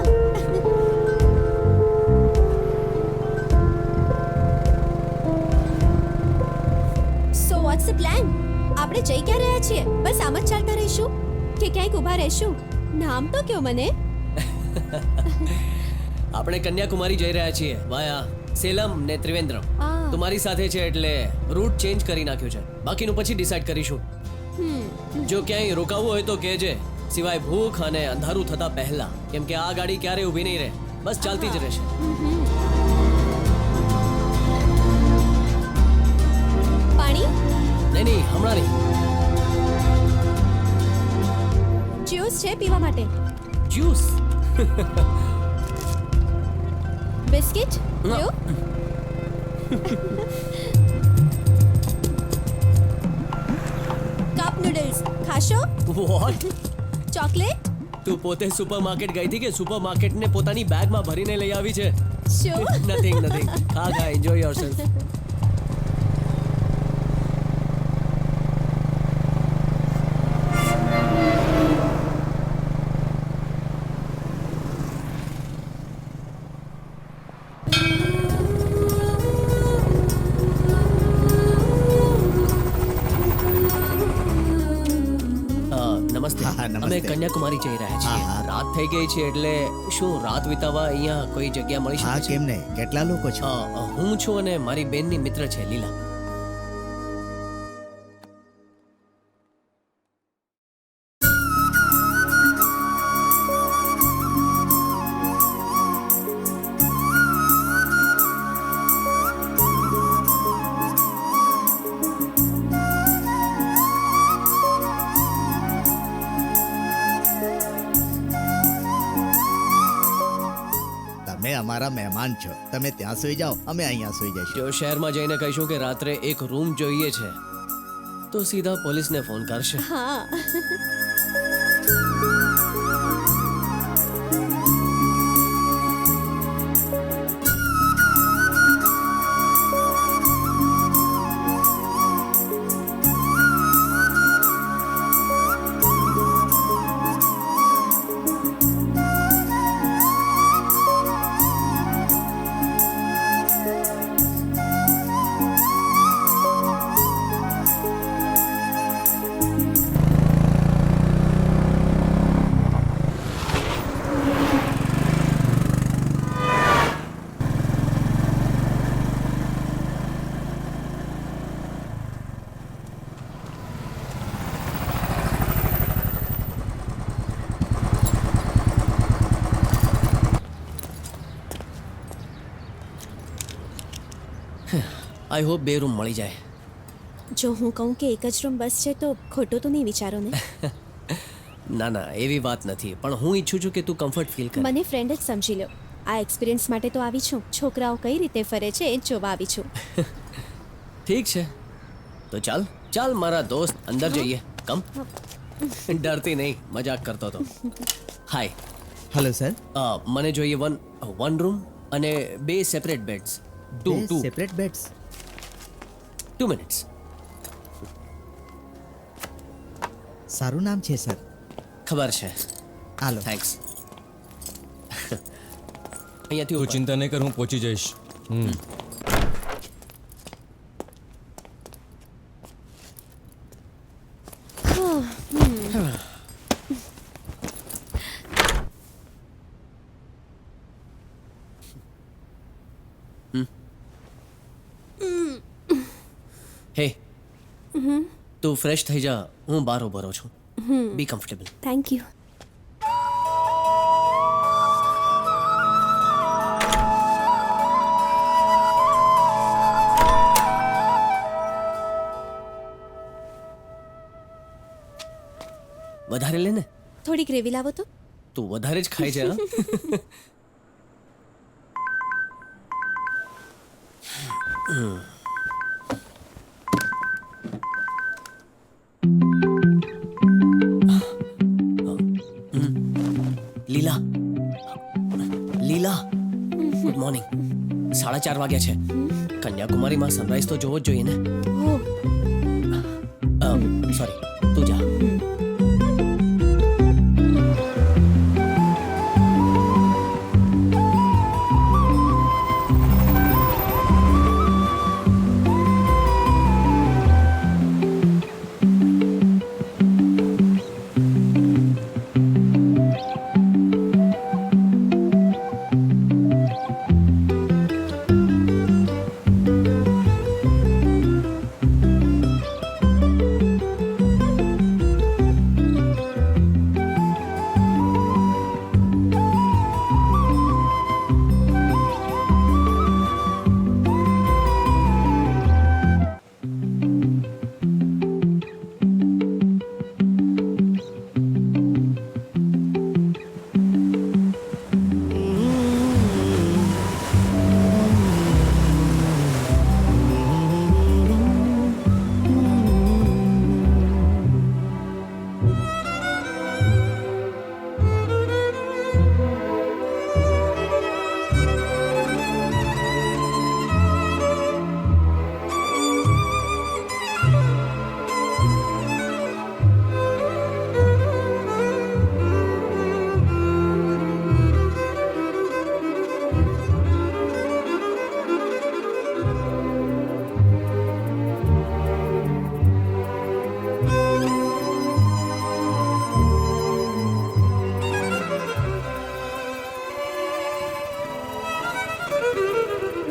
so what's the plan? આપણે જઈ ક્યાં રહ્યા છીએ? બસ આમ જ ચાલતા રહીશું કે ક્યાંક ઊભા રહીશું? નામ તો કયો મને. આપણે કન્યાકુમારી જઈ રહ્યા છીએ વાયા સેલમ ને ત્રિવેન્દ્રમ. તું મારી સાથે છે એટલે રૂટ ચેન્જ કરી નાખ્યો છે. બાકીનું પછી ડિસાઈડ કરીશું. જો ક્યાંય રોકાવું હોય તો કહેજે, સિવાય ભૂખ અને અંધારું થતા પહેલા, કેમ કે આ ગાડી ક્યારે ઊભી નહીં રહે, બસ ચાલતી જ રહેશે. પાણી? નહીં હમણાં નહીં. જ્યુસ છે પીવા માટે? જ્યુસ? બિસ્કિટ? લ્યો. કપ નૂડલ્સ ખાશો? વોટ? ચોકલેટ? તું પોતે સુપરમાર્કેટ ગઈ હતી કે સુપરમાર્કેટને પોતાની બેગમાં ભરીને લઈ આવી છે? શું? નથિંગ. ખા એન્જોય યોરસેલ્ફ. નમસ્તે. અમે કન્યાકુમારી જઈ રહ્યા છીએ. રાત થઈ ગઈ છે એટલે શું રાત વિતાવવા અહીંયા કોઈ જગ્યા મળી શકે છે? કેમ ને? કેટલા લોકો છે? હું છું અને મારી બેનની મિત્ર છે લીલા. તમે અમારા મહેમાન છો. તમે ત્યાં સુઈ જાઓ, અમે અહીંયા સુઈ જઈશું. જો શહેરમાં જઈને કહીશું કે રાત્રે એક રૂમ જોઈએ છે તો સીધા પોલીસને ફોન કરશે. હા. આઈ હોપ 2 રૂમ મળી જાય. જો હું કહું કે એક જ રૂમ બસ છે તો ખોટું તો નહીં વિચારો ને? ના એવી વાત નથી, પણ હું ઈચ્છું છું કે તું કમ્ફર્ટ ફીલ કર. મને ફ્રેન્ડ જ સમજી લો. આ એક્સપિરિયન્સ માટે તો આવી છું. છોકરાઓ કઈ રીતે ફરે છે એ જ જોવા આવી છું. ઠીક છે તો ચાલ મારા દોસ્ત, અંદર જઈએ. કમ. ડરતી નહીં, મજાક કરતો હતો. હાય. Hello sir. મને જોઈએ વન રૂમ અને 2 separate beds. Two separate beds. 2 minutes. સારું નામ છે સર. ખબર છે. હાલો. થેન્ક્સ. અહીંયાથી તું ઉપર. ચિંતા નહીં કર, હું પહોંચી જઈશ. હે, તું ફ્રેશ થઈ જા, હું બહાર ઉભો રહું છું. બી કમ્ફર્ટેબલ. Thank you. વધારે લે ને, થોડી ગ્રેવી લાવો તો. તું વધારે જ ખાઈ છે. હા? લીલા, લીલા, ગુડ મોર્નિંગ. 4:30 વાગ્યા છે. કન્યાકુમારીમાં સનરાઈઝ તો જોવો જ જોઈએ ને. ઓહ, સોરી, તું જા.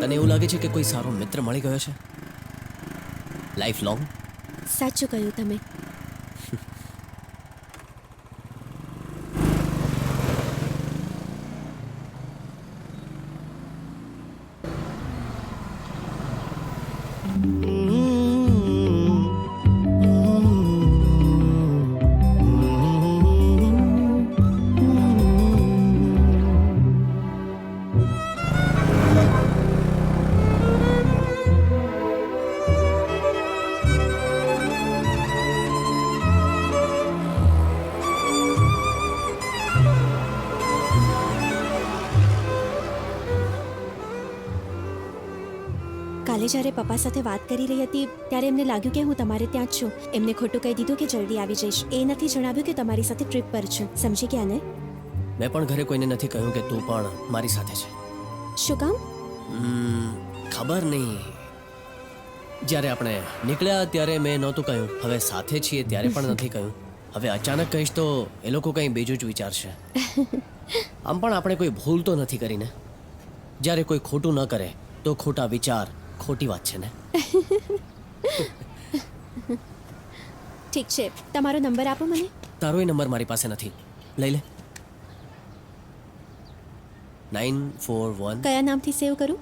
તને એવું લાગે છે કે કોઈ સારો મિત્ર મળી ગયો છે? Life long? સાચું કહ્યું તમે. કાલે જ્યારે પપ્પા સાથે વાત કરી રહી હતી ત્યારે એમને લાગ્યું કે હું તમારે ત્યાં જ છું. એમને ખોટું કહી દીધું કે જલ્દી આવી જઈશ. એ નથી જણાવ્યું કે તમારી સાથે ટ્રીપ પર છું. સમજી ગયા ને? મેં પણ ઘરે કોઈને નથી કહ્યું કે તું પણ મારી સાથે છે. શું કામ? ખબર નહીં. જ્યારે આપણે નીકળ્યા ત્યારે મેં નહોતું કહ્યું, હવે સાથે છીએ ત્યારે પણ નથી કહ્યું. હવે અચાનક કહીશ તો એ લોકો કંઈ બીજું જ વિચારશે. આમ પણ આપણે કોઈ ભૂલ તો નથી કરીને. જ્યારે કોઈ ખોટું ન કરે તો ખોટા વિચાર ખોટી વાત છે ને. ઠીક છે, તમારો નંબર આપો મને. તારોય નંબર મારી પાસે નથી, લઈ લે. 941. કયા નામથી સેવ કરું?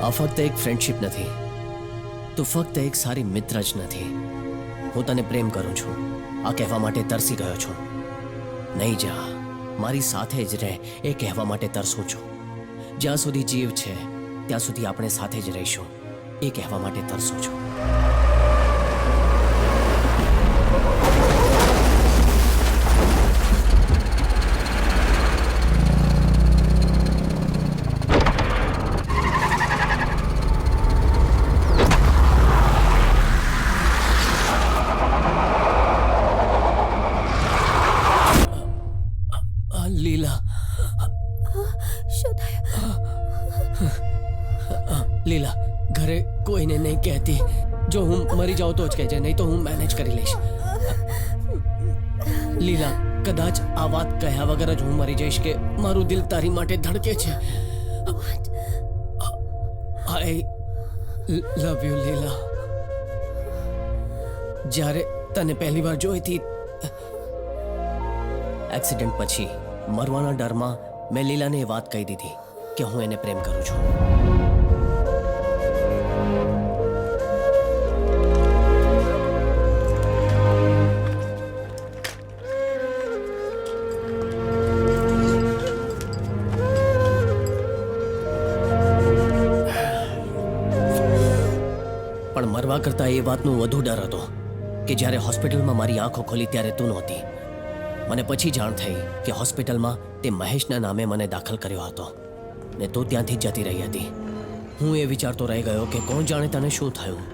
આ ફક્ત એક ફ્રેન્ડશિપ નથી, તું ફક્ત એક સારી મિત્ર જ નથી. હું તને પ્રેમ કરું છું, આ કહેવા માટે તરસી ગયો છું. નહીં જા, મારી સાથે જ રહે એ કહેવા માટે તરસું છું. જ્યાં સુધી જીવ છે ત્યાં સુધી આપણે સાથે જ રહીશું એ કહેવા માટે તરસું છું. લીલા, શું થયું? લીલા, ઘરે કોઈને નહીં કહેતી. જો હું મરી જાઉં તો જ કહેજે, નહીં તો હું મેનેજ કરી લઈશ. લીલા, કદાચ આ વાત કહ્યા વગર જ હું મરી જઈશ કે મારું દિલ તારી માટે ધડકે છે. આઈ લવ યુ લીલા. જ્યારે તને પહેલી વાર જોઈતી એક્સિડન્ટ પછી મરવાના ડરમાં મેં લીલાને એ વાત કહી દીધી કે હું એને પ્રેમ કરું છું. પણ મરવા કરતા એ વાતનો વધુ ડર હતો કે જ્યારે હોસ્પિટલમાં મારી આંખો ખોલી ત્યારે તું નહોતી. મને પછી જાણ થઈ કે હોસ્પિટલમાં તે મહેશના નામે મને દાખલ કર્યો હતો ને તું ત્યાંથી જતી રહી હતી. હું એ વિચારતો રહી ગયો કે કોણ જાણે તને શું થયું.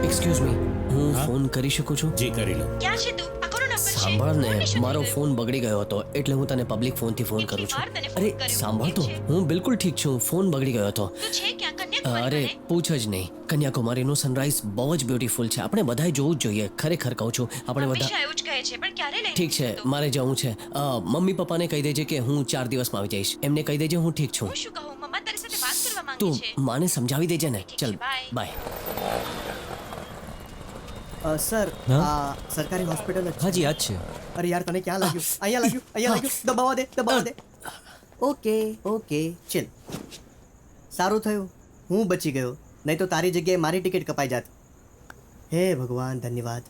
એક્સક્યુઝ મી, હું ફોન કરી શકું છું? જી કરી લો. ક્યાં છે તું? આ કોનો નંબર છે? સાંભળ ને, કોને શું મારો થયું? ફોન બગડી ગયો હતો એટલે હું તને પબ્લિક ફોનથી ફોન કરું કેટલી વાર છું. તને ફોન અરે કર્યો? સાંભળ તો, કેમ છે? હું બિલકુલ ઠીક છું. ફોન બગડી ગયો હતો. તું છે ક્યાં? કન્યાકુમારી અરે મને? પૂછ જ નહીં. કન્યાકુમારીનું સનરાઈઝ બહુ જ બ્યુટીફુલ છે. આપણે બધાએ જોવું જ જોઈએ. ખરેખર કહું છું, આપણે બધા. હંમેશા એવું જ કહે છે પણ ક્યારે લઈને ઠીક છે, જતો? મારે જવું છે. મમ્મી પપ્પાને કહી દેજે કે હું 4 દિવસમાં આવી જઈશ. એમને કહી દેજે હું ઠીક છું. હું શું કહું? મમ્મા તારી સાથે વાત કરવા માંગે તું છે. માને સમજાવી દેજે ને. ઠીક ચલ છે, bye. બાય. સર હા? આ સરકારી હોસ્પિટલ જ છે. હાજી યાદ છે. અરે યાર તને ક્યાં લાગ્યું? અહીંયા લાગ્યું, અહીંયા લાગ્યું. દબાવા દે, દબાવા દે. ઓકે ઓકે, ચલ. સારું થયું હું બચી ગયો, નહીં તો તારી જગ્યાએ મારી ટિકિટ કપાઈ જાત. હે ભગવાન, ધન્યવાદ.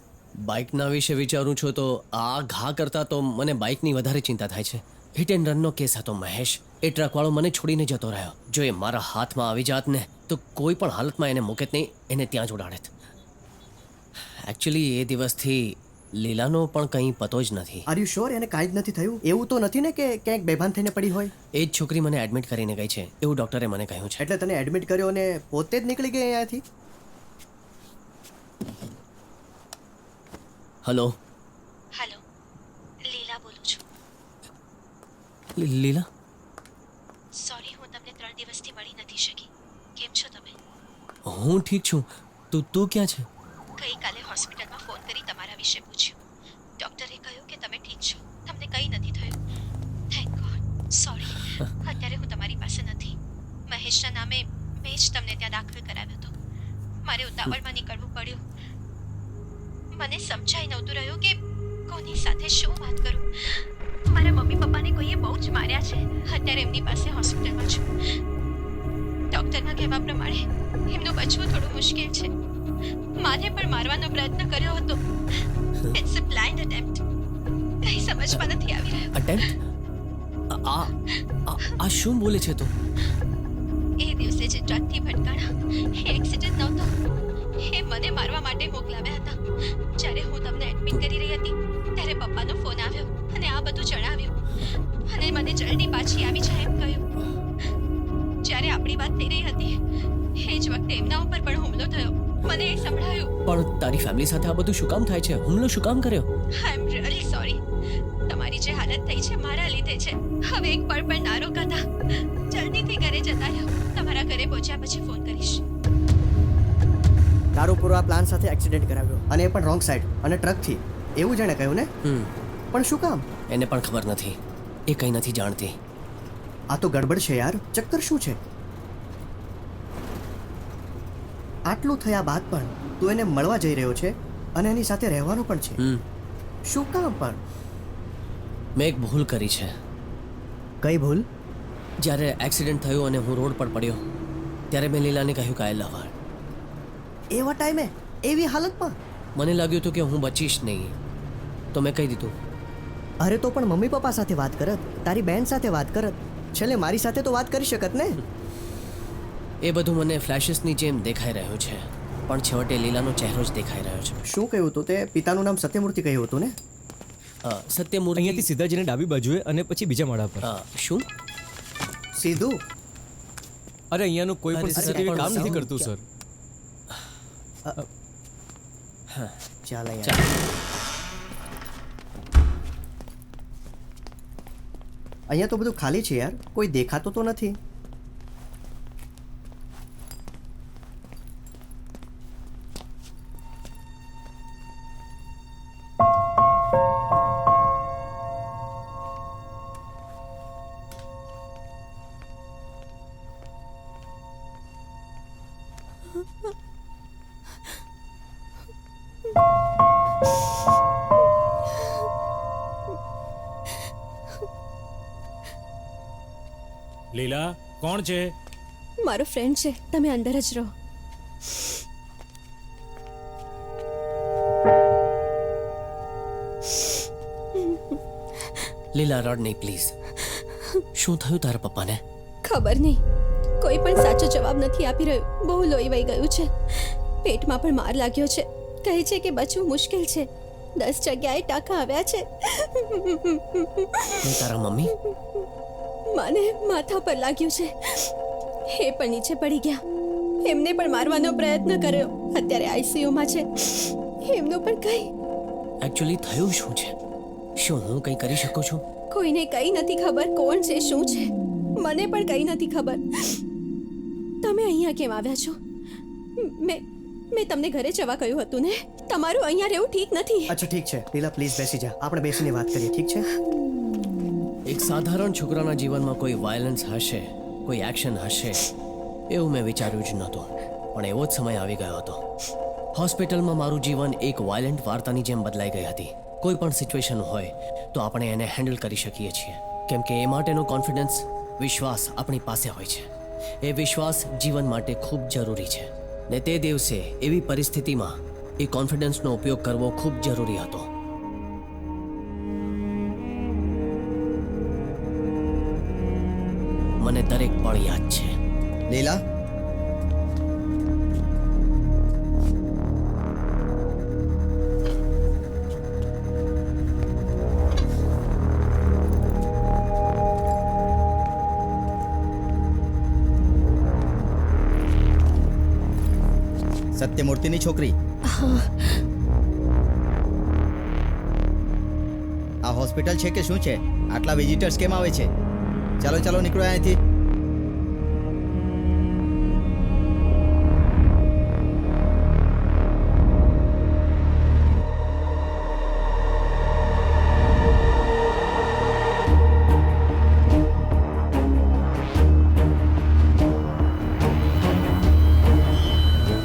બાઇકના વિશે વિચારું છું તો આ ઘા કરતા તો મને બાઇકની વધારે ચિંતા થાય છે. હિટ એન્ડ રનનો કેસ હતો મહેશ. એ ટ્રકવાળો મને છોડીને જતો રહ્યો. જો એ મારા હાથમાં આવી જાત ને તો કોઈ પણ હાલતમાં એને મૂકેત નહીં, એને ત્યાં જ ઉડાડેત. એકચ્યુઅલી એ દિવસથી લીલાનો પણ કંઈ પતો જ નથી. આર યુ શ્યોર એને કાંઈ જ નથી થયું? એવું તો નથી ને કે ક્યાંક બેભાન થઈને પડી હોય? એ જ છોકરી મને એડમિટ કરીને ગઈ છે એવું ડૉક્ટરે મને કહ્યું છે. એટલે તને એડમિટ કર્યો અને પોતે જ નીકળી ગઈ અહીંયાથી? હલો હેલો, લીલા બોલું છું. લીલા, સોરી, હું તમને 3 દિવસથી મળી નથી શકી. કેમ છો તમે? હું ઠીક છું. તું ક્યાં છે? ગઈકાલે હોસ્પિટલમાં ફોન કરી તમારા વિશે પૂછ્યું. ડોક્ટરે કહ્યું કે તમે ઠીક છો, તમને કંઈ નથી થયું. Thank God. સોરી, અત્યારે હું તમારી પાસે નથી. મહેશના નામે મેં જ તમને ત્યાં દાખલ કરાવ્યો હતો. મારે ઉતાવળમાં નીકળવું પડ્યું. મને સમજાઈ નહોતું રહ્યું કે કોની સાથે શું વાત કરું. મારા મમ્મી પપ્પાને કોઈએ બહુ જ માર્યા છે. અત્યારે એમની પાસે હોસ્પિટલમાં છું. ડોક્ટરના કહેવા પ્રમાણે એમનું બચવું થોડું મુશ્કેલ છે. માને પણ મારવાનો પ્રયત્ન કર્યો હતો. It's a blind attempt. કંઈ સમજમાં નથી આવી રહ્યું. અટેમ્પ્ટ? આ શું બોલે છે તું? એ દિવસે જે ટ્રકથી ભટકાણા એ એક્સિડન્ટ નહોતો. એ મને મારવા માટે મોકલાવ્યા હતા. જ્યારે હું તમને એડમિટ કરી રહી હતી ત્યારે પપ્પાનો ફોન આવ્યો અને આ બધું જણાવ્યું અને મને જલ્દી પાછી આવી જાય એમ કહ્યું. જ્યારે આપણી વાત થઈ રહી હતી એ જ વખતે એમના ઉપર પણ હુમલો થયો. મને એ સંભળાયું. પણ તારી ફેમિલી સાથે આ બધું શું કામ થાય છે? હુમલો શું કામ કર્યો? આઈ એમ રિયલી સોરી. તમારી જે હાલત થઈ છે મારા લીધે છે. હવે એક પળ પણ ના રોકાતા. જલ્દીથી ઘરે જતા રહો. તમારા ઘરે પહોંચ્યા પછી ફોન કરીશ. તારો પૂરા પ્લાન સાથે એક્સિડન્ટ કરાવ્યો અને એ પણ રોંગ સાઈડ અને ટ્રકથી. એવું જેણે કહ્યું ને? પણ શું કામ? એને પણ ખબર નથી. એ કંઈ નથી જાણતી. આ તો ગડબડ છે યાર. ચક્કર શું છે? આટલું થયા બાદ પણ તું એને મળવા જઈ રહ્યો છે અને એની સાથે રહેવાનું પણ છે. શું કામ પણ? મેં એક ભૂલ કરી છે. કઈ ભૂલ? જ્યારે એક્સિડન્ટ થયો અને હું રોડ પર પડ્યો ત્યારે મેં લીલાને કહ્યું કે આઈ લવ હર. એવા ટાઈમે એવી હાલતમાં? મને લાગ્યું હતું કે હું બચીશ નહીં, તો મેં કહી દીધું. અરે તો પણ મમ્મી પપ્પા સાથે વાત કરત, તારી બેન સાથે વાત કરત, છેલ્લે મારી સાથે તો વાત કરી શકત ને. એ બધું મને ફ્લેશિસની જેમ દેખાઈ રહ્યું છે, પણ છેવટે લીલાનો ચહેરો જ દેખાઈ રહ્યો છે. શું કહ્યું હતું તે? પિતાનું નામ સત્યમૂર્તિ કહ્યું હતું ને? સત્યમૂર્તિ. અહીંયાથી સીધા જઈને ડાબી બાજુએ અને પછી બીજા માળા પર. શું? સીધું? અરે અહીંયાનું કોઈ પણ અરે, સીસીટીવી કામ પણ નથી કરતું સર. ચાલ યાર. ચાલ. અહીંયા તો બધું ખાલી છે યાર, કોઈ દેખાતો તો નથી. લીલા કોણ છે? મારો ફ્રેન્ડ છે, તમે અંદર જ રહો. લીલા રડ નહીં પ્લીઝ. શું થયું તારા પપ્પાને? ખબર નહીં, કોઈ પણ સાચો જવાબ નથી આપી રહ્યું. બહુ લોહી વહી ગયું છે, પેટમાં પણ માર લાગ્યો છે. કહે છે કે બચવું મુશ્કેલ છે. 10 જગ્યાએ ટાંકા આવ્યા છે. ને તારા મમ્મી? મને માથા પર લાગ્યું છે, એ પણ નીચે પડી ગયા. એમને પણ મારવાનો પ્રયત્ન કર્યો, અત્યારે આઈસીયુમાં છે. એમનું પણ કંઈ. એકચ્યુઅલી થયું શું છે? શું હું કંઈ કરી શકું છું? કોઈને કંઈ નથી ખબર કોણ છે શું છે. મને પણ કંઈ નથી ખબર. તમે અહીંયા કેમ આવ્યા છો? મેં તમને ઘરે જવા કહ્યું હતું ને. તમારું અહીંયા રહેવું ઠીક નથી. અચ્છા ઠીક છે લીલા, પ્લીઝ બેસી જા, આપણે બેસીને વાત કરીએ, ઠીક છે? એક સાધારણ છોકરાના જીવનમાં કોઈ વાયલન્સ હશે, કોઈ એક્શન હશે, એવું મેં વિચાર્યું જ નહોતું. પણ એવો જ સમય આવી ગયો હતો. હોસ્પિટલમાં મારું જીવન એક વાયલન્ટ વાર્તાની જેમ બદલાઈ ગઈ હતી. કોઈ પણ સિચ્યુએશન હોય તો આપણે એને હેન્ડલ કરી શકીએ છીએ, કેમ કે એ માટેનો કોન્ફિડન્સ, વિશ્વાસ આપણી પાસે હોય છે. એ વિશ્વાસ જીવન માટે ખૂબ જરૂરી છે. ને તે દિવસે એવી પરિસ્થિતિમાં એ કોન્ફિડન્સનો ઉપયોગ કરવો ખૂબ જરૂરી હતો. મને દરેક પળ યાદ છે. લીલા, સત્યમૂર્તિની છોકરી. આ હોસ્પિટલ છે કે શું છે? આટલા વિઝિટર્સ કેમ આવે છે? ચાલો ચાલો નીકળો અહીંથી.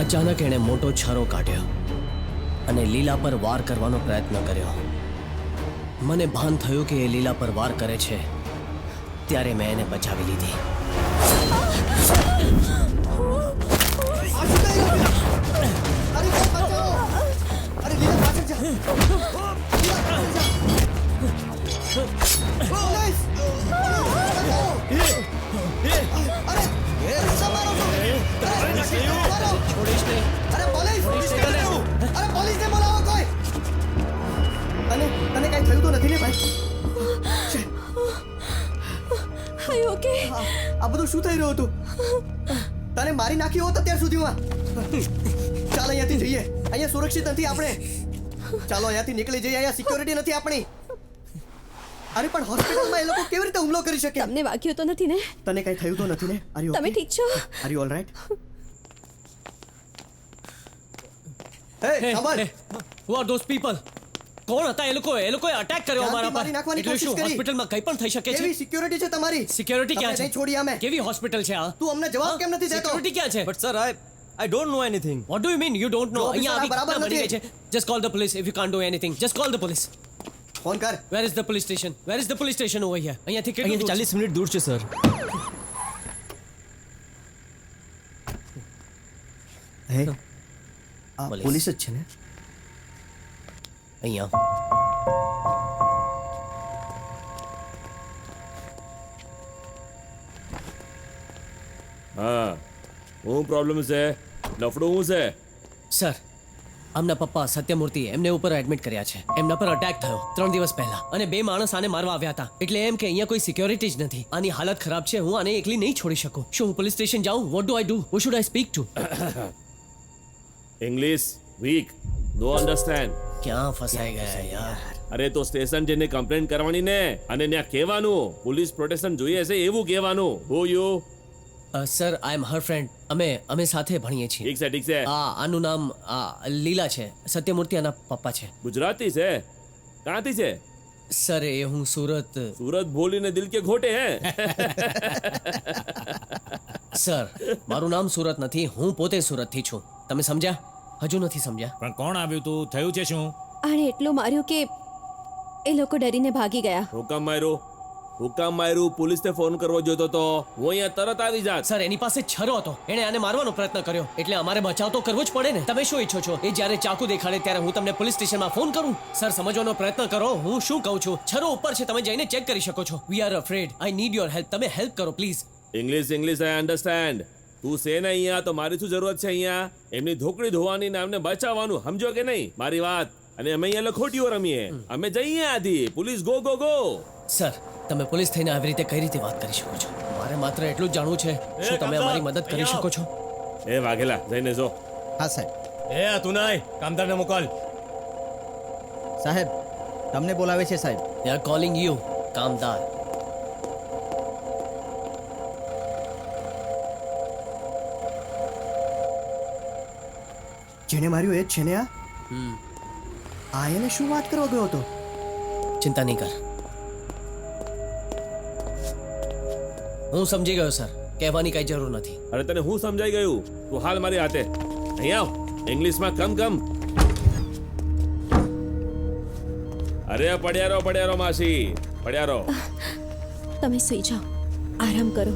અચાનક એણે મોટો છરો કાઢ્યો અને લીલા પર વાર કરવાનો પ્રયત્ન કર્યો. મને ભાન થયું કે એ લીલા પર વાર કરે છે, ત્યારે મેં એને બચાવી લીધી. તને કઈ થયું તો નથી ને ભાઈ? આઈ ઓકે? આ બધું શું થઈ રહ્યું હતું? તને મારી નાખ્યો હોત અત્યાર સુધીમાં. ચાલ અહીંયાથી જઈએ, અહીંયા સુરક્ષિત નથી આપણે. ચાલો અહીંયાથી નીકળી જઈએ, અહીંયા સિક્યોરિટી નથી આપણી. અરે પણ હોસ્પિટલમાં એ લોકો કેવી રીતે હુમલો કરી શકે? તમને વાગ્યું તો નથી ને? તને કઈ થયું તો નથી ને? આર યુ તમે ઠીક છો? Are you all right? હે સાંભળ, Who are those people? કોણ હતા એ લોકોએ અટેક કર્યો જાનથી અમારા મારી પર નાખવાની એટલે શું કોશિશ કરી. હોસ્પિટલમાં કંઈ પણ થઈ શકે છે કેવી સિક્યોરિટી છે તમારી? સિક્યોરિટી ક્યાં તમને છે નહીં છોડીએ અમે. કેવી હોસ્પિટલ છે આ તું અમને જવાબ કેમ નથી દેતો? સિક્યોરિટી ક્યાં છે but sir I don't know anything. What do you mean you don't know જો અહીંયા આવી બરાબર ઘટના બની નથી. ગઈ છે just call the police if you can't do anything just call the police phone કર. Where is the police station where is the police station over here અહીંયાથી કેટલું અહીંયાથી દૂર 40 મિનિટ દૂર છે સર. હે આ પોલીસ. પોલીસ જ છે ને? અહીંયા હા હું પ્રોબ્લેમ છે લફડું હું છે સર આમના પપ્પા સત્યમૂર્તિ એમને ઉપર એડમિટ કર્યા છે એમના પર અટેક થયો 3 દિવસ પહેલા અને 2 માણસ આને મારવા આવ્યા હતા એટલે એમ કે અહીંયા કોઈ સિક્યોરિટી જ નથી આની હાલત ખરાબ છે હું આને એકલી નહીં છોડી શકું શું હું પોલીસ સ્ટેશન જાઉં what do I do who should I speak to English weak no understand ક્યાં ફસાઈ ગયા યાર અરે તો સ્ટેશન જઈને કમ્પ્લેન કરવાની ને અને ત્યાં કહેવાનું પોલીસ પ્રોટેક્શન જોઈએ છે એવું કહેવાનું who you sir I am her friend અમે સાથે ભણીએ છીએ ઠીક છે આનું નામ લીલા છે સત્યમૂર્તિ આના પપ્પા છે ગુજરાતી છે ક્યાંથી છે સર એ હું સુરત सूरत बोली ने दिल के घोटे हैं સર મારું નામ સુરત નથી હું પોતે સુરતથી છું તમે સમજ્યા હજુ નથી સમજ્યા પણ કોણ આવ્યું તું થયું છે શું આણે એટલું માર્યું કે એ લોકો ડરીને ભાગી ગયા. હુકામ માર્યું પોલીસ ને ફોન કરવો જોઈતો તો હું અહીંયા તરત આવી જાત સર એની પાસે છરો હતો એણે આને મારવાનો પ્રયત્ન કર્યો એટલે અમારે બચાવ તો કરવો જ પડે ને તમે શું ઈચ્છો છો એ જ્યારે ચાકુ દેખાડે ત્યારે હું તમને પોલીસ સ્ટેશનમાં ફોન કરું સર સમજવાનો પ્રયત્ન કરો હું શું કહું છું છરો ઉપર છે તમે જઈને ચેક કરી શકો છો we are afraid I need your help તમે હેલ્પ કરો પ્લીઝ ઇંગ્લિશ આઈ અન્ડરસ્ટેન્ડ તું છે ને અહીંયા તો મારી શું જરૂરત છે અહીંયા એમની ધોકડી ધોવાની ને અમને બચાવવાનું સમજો કે નહીં મારી વાત અને અમે અહીંયા લખોટીઓ રમીએ અમે જઈએ આધી police go go go sir તમે પોલીસ થઈને આવી રીતે કઈ રીતે વાત કરી શકો છો મારે માત્ર એટલું જ જાણવું છે શું તમે અમારી મદદ કરી શકો છો એ વાઘેલા જઈને જો હા સાહેબ એ આ તું નાય કામદારને મોકલ. સાહેબ તમને બોલાવે છે સાહેબ દે આર કોલિંગ યુ કામદાર જેને માર્યું એ જ છે ને આ એને શું વાત કરવા ગયો હતો? ચિંતા નહીં કર હું સમજી ગયો સર કહેવાની કઈ જરૂર નથી અરે તને હું સમજાઈ ગયું તું હાલ મારી હાથે અહીંયા આવ ઇંગ્લિશમાં કમ અરે પડ્યા રહો માસી પડ્યા રહો તમે સૂઈ જાઓ, આરામ કરો.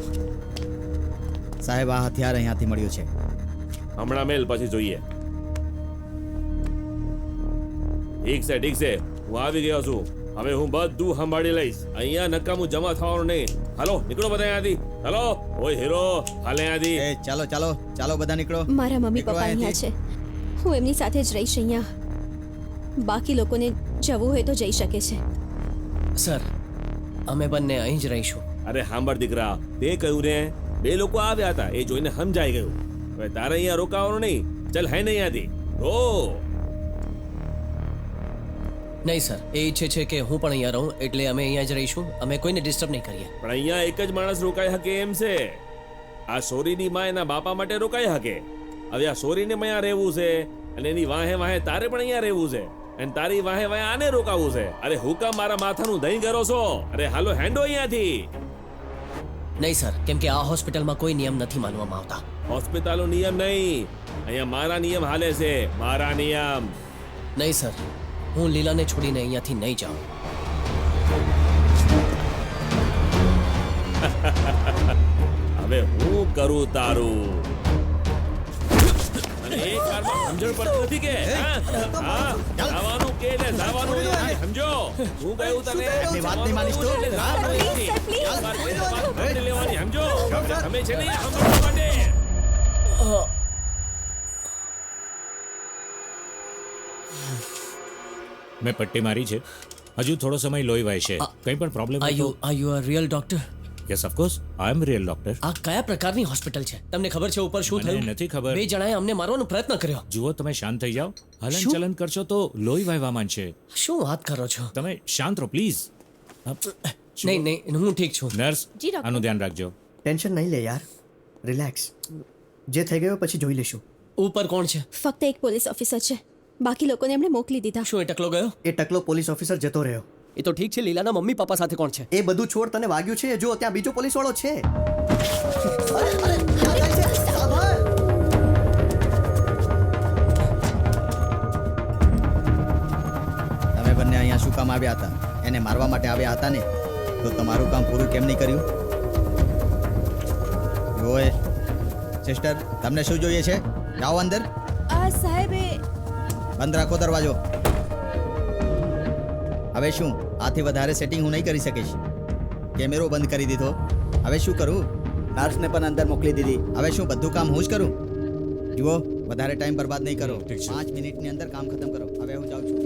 સાહેબ આ હથિયાર અહીંયાથી મળ્યું છે હમણાં મેલ પછી જોઈએ ઠીક છે હું આવી ગયો છું હવે હું બધું સંભાળી લઈશ અહીંયા નકામું જમા થવાનું નહીં હાલો નીકળો બધા અહીંયાથી હાલો ઓય હીરો હાલે અહીંયાથી એ ચાલો બધા નીકળો મારા મમ્મી નીકળો પપ્પા અહીંયા છે. હું એમની સાથે જ રહીશ અહીંયા. બાકી લોકોને જવું હોય તો જઈ શકે છે. સર અમે બંને અહીં જ રહીશું અરે સાંભળ દીકરા તે કહ્યું ને 2 લોકો આવ્યા હતા એ જોઈને સમજાઈ ગયું હવે તારે અહીંયા રોકાવાનું નહીં ચલ હે ને અહીંયાથી રો નહીં સર એ ઈચ્છે છે કે હું પણ અહીંયા રહું એટલે અમે અહીંયા જ રહીશું અમે કોઈને ડિસ્ટર્બ નહીં કરીએ પણ અહીંયા એક જ માણસ રોકાઈ શકે એમ છે આ સોરીની માં એના બાપા માટે રોકાઈ શકે હવે આ સોરીને અહીંયા રહેવું છે અને એની વાહે વાહે તારે પણ અહીંયા રહેવું છે અને તારી વાહે વાહે આને રોકાવું છે અરે હુકમ મારા માથાનું દહીં કરો છો અરે હાલો હેન્ડો અહીંયાથી નહીં સર કેમ કે આ હોસ્પિટલમાં કોઈ નિયમ નથી માનવામાં આવતા હોસ્પિટલો નિયમ નહીં અહીંયા મારા નિયમ હાલે છે મારા નિયમ નહીં સર હું લીલાને છોડીને અહીંયાથી નહીં જાઉં હવે હું કરું તારું અને એક વારમાં સમજણ પડતી નથી કે હા જવાનું કે ને જવાનું નહીં સમજો હું કહ્યું તને એની વાત નહીં માનીશ તું? એટલે જવાનું Please, નથી. sir, please. એક વાર કોઈને વાત નથી લેવાની સમજો તમે છે ને સમજવા માટે મેં પટ્ટી મારી છે હજુ થોડો સમય લોહી વહેશે કંઈ પણ problem are you a real doctor yes of course I am real doctor આ કયા પ્રકારની હોસ્પિટલ છે તમને ખબર છે ઉપર શું મને થયું નથી ખબર. 2 જણાએ અમને મારવાનો પ્રયત્ન કર્યો જુઓ તમે શાંત થઈ જાઓ હલન શું? ચલન કરશો તો લોહી વહેવા માંડશે શું વાત કરો છો તમે શાંત રહો પ્લીઝ નહીં હું ઠીક છું નર્સ જી, ડૉક્ટર. આનું ધ્યાન રાખજો ટેન્શન નહીં લે યાર, રિલેક્સ. જે થઈ ગયું પછી જોઈ લેશું. ઉપર કોણ છે ફક્ત એક પોલીસ ઓફિસર છે. બાકી લોકોને એમણે મોકલી દીધા. શું એ ટકલો ગયો? એ ટકલો પોલીસ ઓફિસર જતો રહ્યો. એ તો ઠીક છે, લીલાના મમ્મી પપ્પા સાથે કોણ છે? એ બધું છોડ, તને વાગ્યું છે જો ત્યાં બીજો પોલીસ વાળો છે. અરે, અરે, ક્યાં જાય છે? સાંભળ. તમે બંને અહીંયા શું કામ આવ્યા હતા? એને મારવા માટે આવ્યા હતા ને? તો તમારું કામ પૂરું કેમ નહીં કર્યું? ઓય સિસ્ટર, તમને શું જોઈએ છે? જાઓ અંદર. સાહેબ બંધ રાખો દરવાજો. હવે શું, આથી વધારે સેટિંગ હું નહીં કરી શકીશ. કેમેરો બંધ કરી દીધો. હવે શું કરું? નર્સને પણ અંદર મોકલી દીધી. હવે શું બધું કામ હું જ કરું? જુઓ, વધારે ટાઈમ બરબાદ નહીં કરો. 5 મિનિટની અંદર કામ ખતમ કરો. હવે હું જાઉં છું.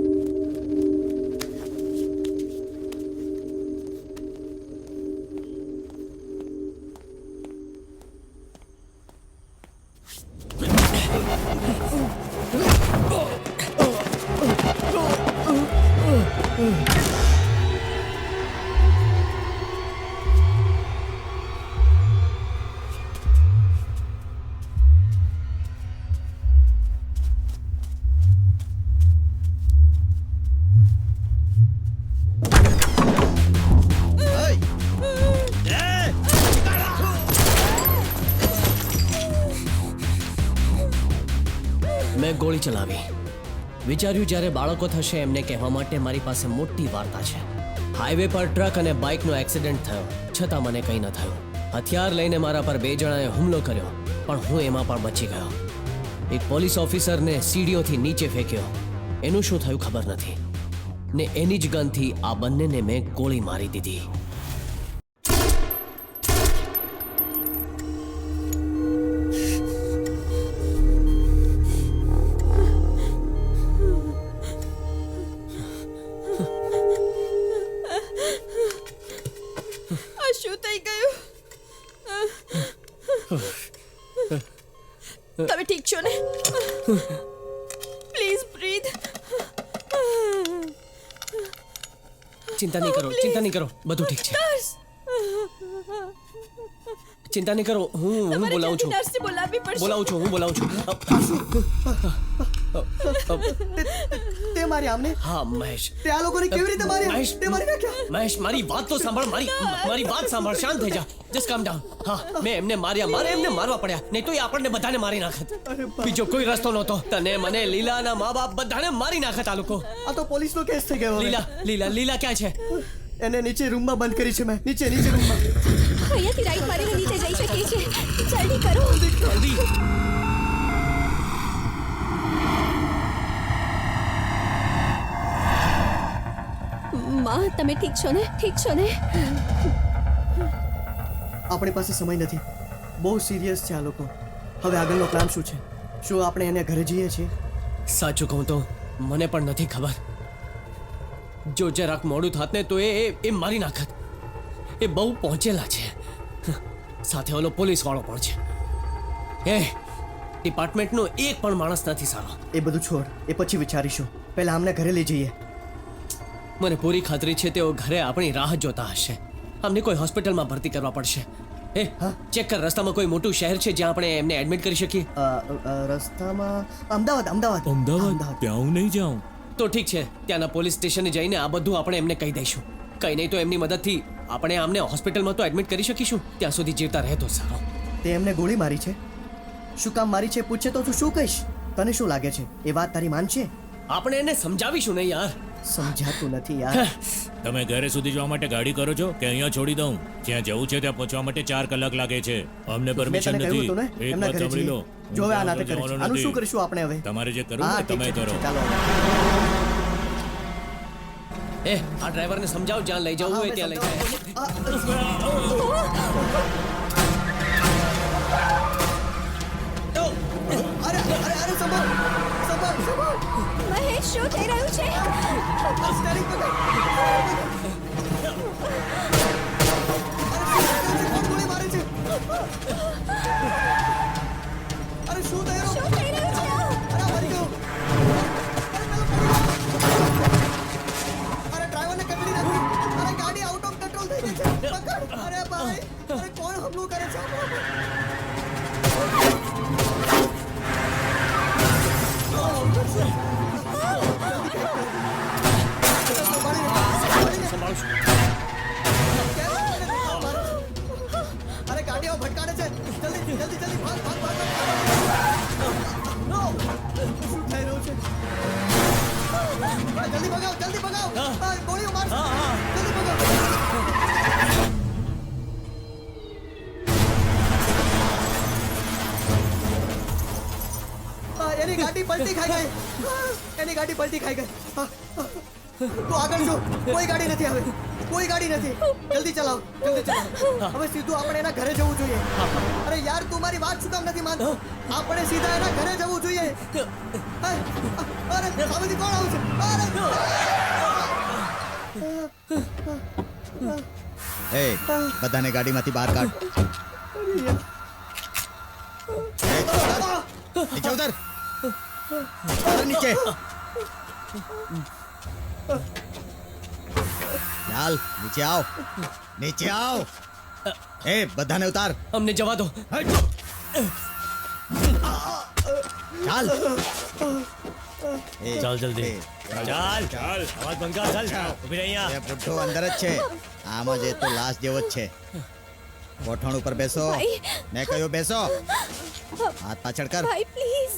મેં ગોળી ચલાવી. વિચાર્યું જ્યારે બાળકો થશે એમને કહેવા માટે મારી પાસે મોટી વાર્તા છે. હાઈવે પર ટ્રક અને બાઇકનો એક્સિડન્ટ થયો, છતાં મને કંઈ ન થયું. હથિયાર લઈને મારા પર 2 જણાએ હુમલો કર્યો, પણ હું એમાં પણ બચી ગયો. એક પોલીસ ઓફિસરને સીડીઓથી નીચે ફેંક્યો. એનું શું થયું ખબર નથી, ને એની જ ગનથી આ બંનેને મેં ગોળી મારી દીધી. આ શું થઈ ગયું? તમે ઠીક છો ને? Please breathe. ચિંતા નહીં કરો, ચિંતા નહીં કરો, બધું ઠીક છે. ચિંતા નહીં કરો, હું બોલાવું છું. નર્સને બોલાવવી પડશે. બોલાવું છું, હું બોલાવું છું. તે મારી આમને. હા મહેશ, તે આ લોકોને કેવી રીતે માર્યા? મહેશ, તે મારી નાખ્યા. મહેશ, મારી વાત તો સાંભળ. મારી વાત સાંભળ. શાંત થઈ જા. જસ્ટ કામ ડાઉન. હા, મેં એમને માર્યા. મારે એમને મારવા પડ્યા, નહીં તો એ આપણને બધાને મારી નાખત. બીજો કોઈ રસ્તો નહોતો. તને, મને, લીલાના મા બાપ બધાને મારી નાખત આ લોકો. આ તો પોલીસનો કેસ થઈ ગયો. હવે. લીલા ક્યાં છે? એને નીચે રૂમમાં બંધ કરી છે મેં. નીચે રૂમમાં. અહીંયાથી રાઈટ મારીને નીચે જઈ શકીએ છીએ. જલ્દી કરો. જલ્દી. માં, તમે ઠીક છો ને? ઠીક છો ને? આપણી પાસે સમય નથી. બહુ સિરિયસ છે આ લોકો. હવે આગળનો પ્લાન શું છે? શું આપણે એને ઘરે જઈએ છીએ? સાચું કહું તો મને પણ નથી ખબર. જો જરાક મોડું થાત ને તો એ મારી નાખત. એ બહુ પહોંચેલા છે. સાથે ઓલો પોલીસ વાળો પણ છે. એ ડિપાર્ટમેન્ટનો એક પણ માણસ નથી સારો. એ બધું છોડ, એ પછી વિચારીશું. પહેલા આમને ઘરે લઈ જઈએ. મને પૂરી ખાતરી છે તેઓ ઘરે આપણી રાહ જોતા હશે. અમને કોઈ હોસ્પિટલમાં ભરતી કરવા પડશે. ચેક કર, રસ્તામાં કોઈ મોટું શહેર છે જ્યાં આપણે એમને એડમિટ કરી શકીએ? રસ્તામાં અમદાવાદ. ત્યાં હું નહીં જાઉં. તો ઠીક છે, ત્યાંના પોલીસ સ્ટેશને જઈને આ બધું આપણે એમને કહી દઈશું. કંઈ નહીં તો એમની મદદથી આપણે આમને હોસ્પિટલમાં તો એડમિટ કરી શકીશું. ત્યાં સુધી જીવતા રહે તો સારો. તે એમને ગોળી મારી છે. શું કામ મારી છે પૂછે તો તું શું કહીશ? તને શું લાગે છે એ વાત તારી માનશે? આપણે એને સમજાવીશું ને યાર. સમજાતું નથી યાર. તમે ઘરે સુધી જવા માટે ગાડી કરો છો કે અહીંયા છોડી દઉં? જ્યાં જવું છે ત્યાં પહોંચવા માટે 4 કલાક લાગે છે. અમને મેં પરમિશન તને કહ્યું હતું ને નથી. એક એમના વાત ઘરે સાંભળી લો. જઈએ. જો હવે આ નાટક કરે છે. આનું શું કરીશું આપણે હવે? તમારે જે કરવું હા, હોય ઠીક તમે છે, કરો. ચાલો. આ ડ્રાઈવરને સમજાવ, જ્યાં લઈ જવું હોય ત્યાં લઈ જાય. અરે સંભાળ. મહેશ, શું થઈ રહ્યું છે? સ્ટેરિંગ પકડ. ગોળી મારે છે. અરે શું થઈ રહ્યું? શું થઈ રહ્યું છે? અરે મરી ગયો. અરે ડ્રાઈવરને કકડી નાખી. અરે ગાડી આઉટ ઓફ કંટ્રોલ થઈ ગઈ છે. પકડ. અરે ભાઈ, અરે કોણ હમલો કરે છે? જલ્દી ભગાવ આ, ગોળીઓ માર હા, હા. જલ્દી ભગાવ એની ગાડી પલટી ખાઈ ગઈ એની ગાડી પલટી ખાઈ ગઈ તું આગળ જો કોઈ ગાડી નથી આવે કોઈ ગાડી નથી જલ્દી ચલાવ હવે સીધું આપણે એના ઘરે જવું જોઈએ અરે યાર તું મારી વાત શું કામ નથી માનતો આપણે સીધા એના ઘરે જવું જોઈએ અરે સામેથી કોણ આવશે એ બધાને ગાડીમાંથી બહાર કાઢ એ, નીચે ઉતર ઉતર નીચે ચાલ નીચે આવ એ બધાને ઉતાર અમને જવા દો ચાલ એ, ચાલ જલ્દી એ, ચાલ ચાલ અવાજ બંધ કર ચાલ ઊભી રહી એ અહીંયા બુઢ્ઢો અંદર જ છે આમાં જ એ તો લાશ જેવો જ છે ગોઠણ ઉપર બેસો ભાઈ. મેં કહ્યું બેસો હાથ પાછળ કર ભાઈ પ્લીઝ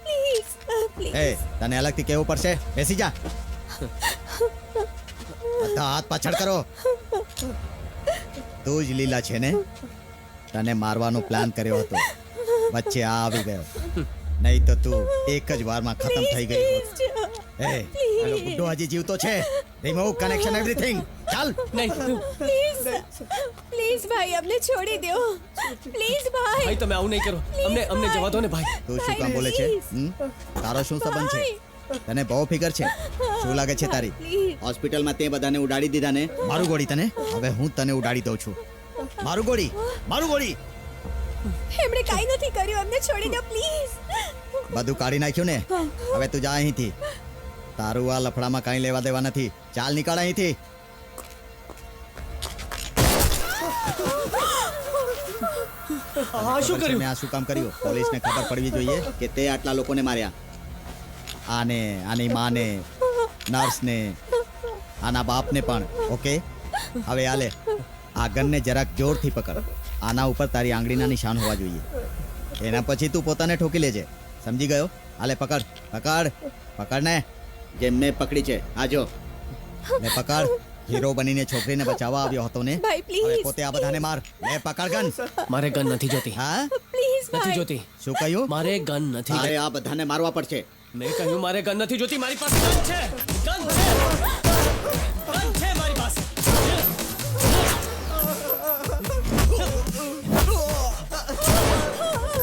પ્લીઝ પ્લીઝ એ તને અલગથી કહેવું પડશે બેસી જા બધા હાથ પાછળ કરો તું જ લીલા છે ને તને મારવાનો પ્લાન કર્યો હતો વચ્ચે આ આવી ગયો નહીં તો તું એક જ વારમાં ખતમ થઈ ગઈ હોત. એ પેલો બુઢ્ધો હજી જીવતો છે રિમૂવ કનેક્શન એવરીથિંગ ચાલ નહીં પ્લીઝ પ્લીઝ ભાઈ અમને છોડી દો પ્લીઝ ભાઈ ભાઈ તમે આવું નહીં કરો અમને જવા દો ને ભાઈ તું શું કામ બોલે છે હમ? તારો શું સંબંધ છે તને બહુ ફિકર છે શું લાગે છે તારી પ્લીઝ હોસ્પિટલમાં તે બધાને ઉડાડી દીધા ને મારું ગોળી તને હવે હું તને ઉડાડી દઉં છું મારું ગોળી એમણે કાઈ નથી કર્યું અમને છોડી દો પ્લીઝ બધું કાઢી નાખ્યું ને હવે તું જા અહીંથી તારું આ લફડામાં કાંઈ લેવા દેવા નથી ચાલ નીકળ અહીંથી આ શું કર્યું મેં આ શું કામ કર્યું પોલીસને ખબર પડવી જોઈએ કે તે આટલા લોકોને માર્યા આને આની માને નર્સને આના બાપને પણ ઓકે હવે આલે આ ગનને જરાક જોરથી પકડ આના ઉપર તારી આંગળીના નિશાન હોવા જોઈએ એના પછી તું પોતાને ઠોકી લેજે સમજી ગયો આલે પકડ ને જેમ મેં પકડી છે આજો ને પકડ હીરો બનીને છોકરીને બચાવવા આવ્યો હતો ને ભાઈ, please. હવે પોતે આ બધાને માર લે પકડ ગન મારે ગન નથી જોતી હા પ્લીઝ નથી જોતી શું કહ્યું મારે ગન નથી તારે આ બધાને મારવા પડશે મેં કહ્યું મારે ગન નથી જોતી મારી પાસે ગન છે મારી પાસે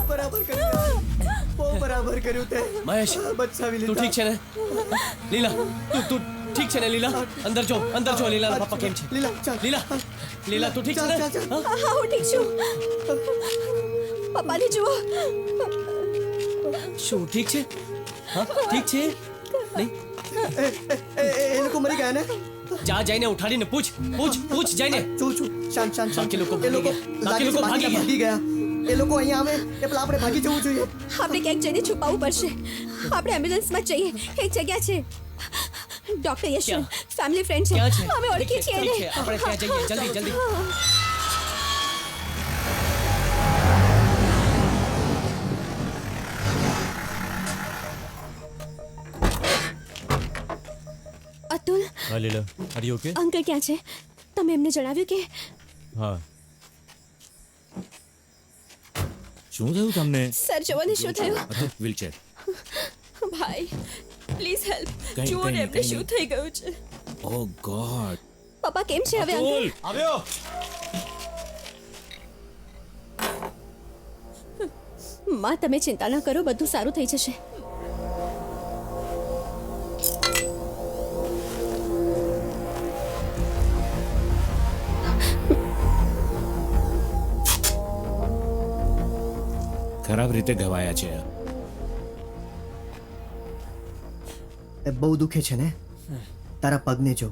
બરાબર કર્યું બહુ બરાબર કર્યું તે મહેશ બચાવી તું ઠીક છે ને લીલા તું ઠીક છે ને લીલા અંદર જો લીલા પપ્પા કેમ છે લીલા ચાલ લીલા તું ઠીક છે ને ચાલ, ચાલ, ચાલ. હા? હા હું ઠીક છું પપ્પાને જુઓ શું ઠીક છે હા ઠીક છે નહીં એ લોકો મરી ગયા ને જા જઈને ઉઠાડીને પૂછ જઈને છું શાંત બાકી લોકો એ લોકો બાકી લોકો ભાગી ગયા. ભાગી ગયા એ લોકો અહીંયા આવે એ પેલા આપણે ભાગી જવું જોઈએ આપણે ક્યાંક જઈને છુપાવવું પડશે આપણે એમ્બ્યુલન્સમાં જઈએ એક જગ્યા છે ડોક્ટર યશવંત ક્યાં? ફેમિલી ફ્રેન્ડ ક્યાં છે છે અમે ઓળખીએ છીએ ઠીક છે, એને આપણે ત્યાં જઈએ જલ્દી અતુલ હા લીલા આર યુ ઓકે અંકલ ક્યાં છે તમે એમને જણાવ્યું કે હા શું થયું તમને સર જોવો ને શું થયું વ્હીલચેર ભાઈ પ્લીઝ હેલ્પ કંઈ- જુઓ ને કંઈ- એમને કંઈ શું થઈ ગયું છે ઓ ગોડ પપ્પા કેમ છે હવે અંકલ આવ્યો માં તમે ચિંતા ન કરો બધું સારું થઈ જશે ખરાબ રીતે ઘવાયા છે એ બહુ દુખે છે ને તારા પગને જો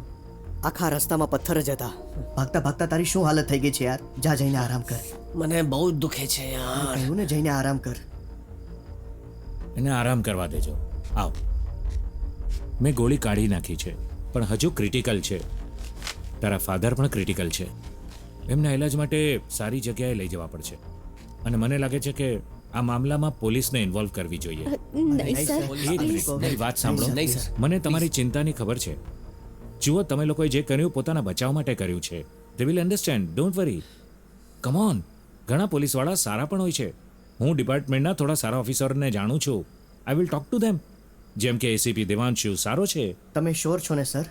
આખા રસ્તામાં પથ્થર જ હતા ભાગતા ભાગતા તારી શું હાલત થઈ ગઈ છે યાર જા જઈને આરામ કર મને બહુ દુખે છે યાર કહ્યું ને જઈને આરામ કર એને આરામ કરવા દેજો આવ મેં ગોળી કાઢી નાખી છે પણ હજુ ક્રિટિકલ છે તારા ફાધર પણ ક્રિટિકલ છે એમના ઇલાજ માટે સારી જગ્યાએ લઈ જવા પડશે અને મને લાગે છે કે આ મામલામાં પોલીસને ઇન્વોલ્વ કરવી જોઈએ. નહીં સર એક મિનિટ, મારી વાત સાંભળો. નહીં, સર. મને તમારી ચિંતાની ખબર છે. જુઓ, તમે લોકોએ જે કર્યું પોતાના બચાવ માટે કર્યું છે. They will understand, don't worry. Come on, ઘણા પોલીસવાળા સારા પણ હોય છે. હું ડિપાર્ટમેન્ટના થોડા સારા ઓફિસરને જાણું છું. I will talk to them. જેમ કે એસીપી દેવાંશુ સારો છે. તમે શ્યોર છો ને સર?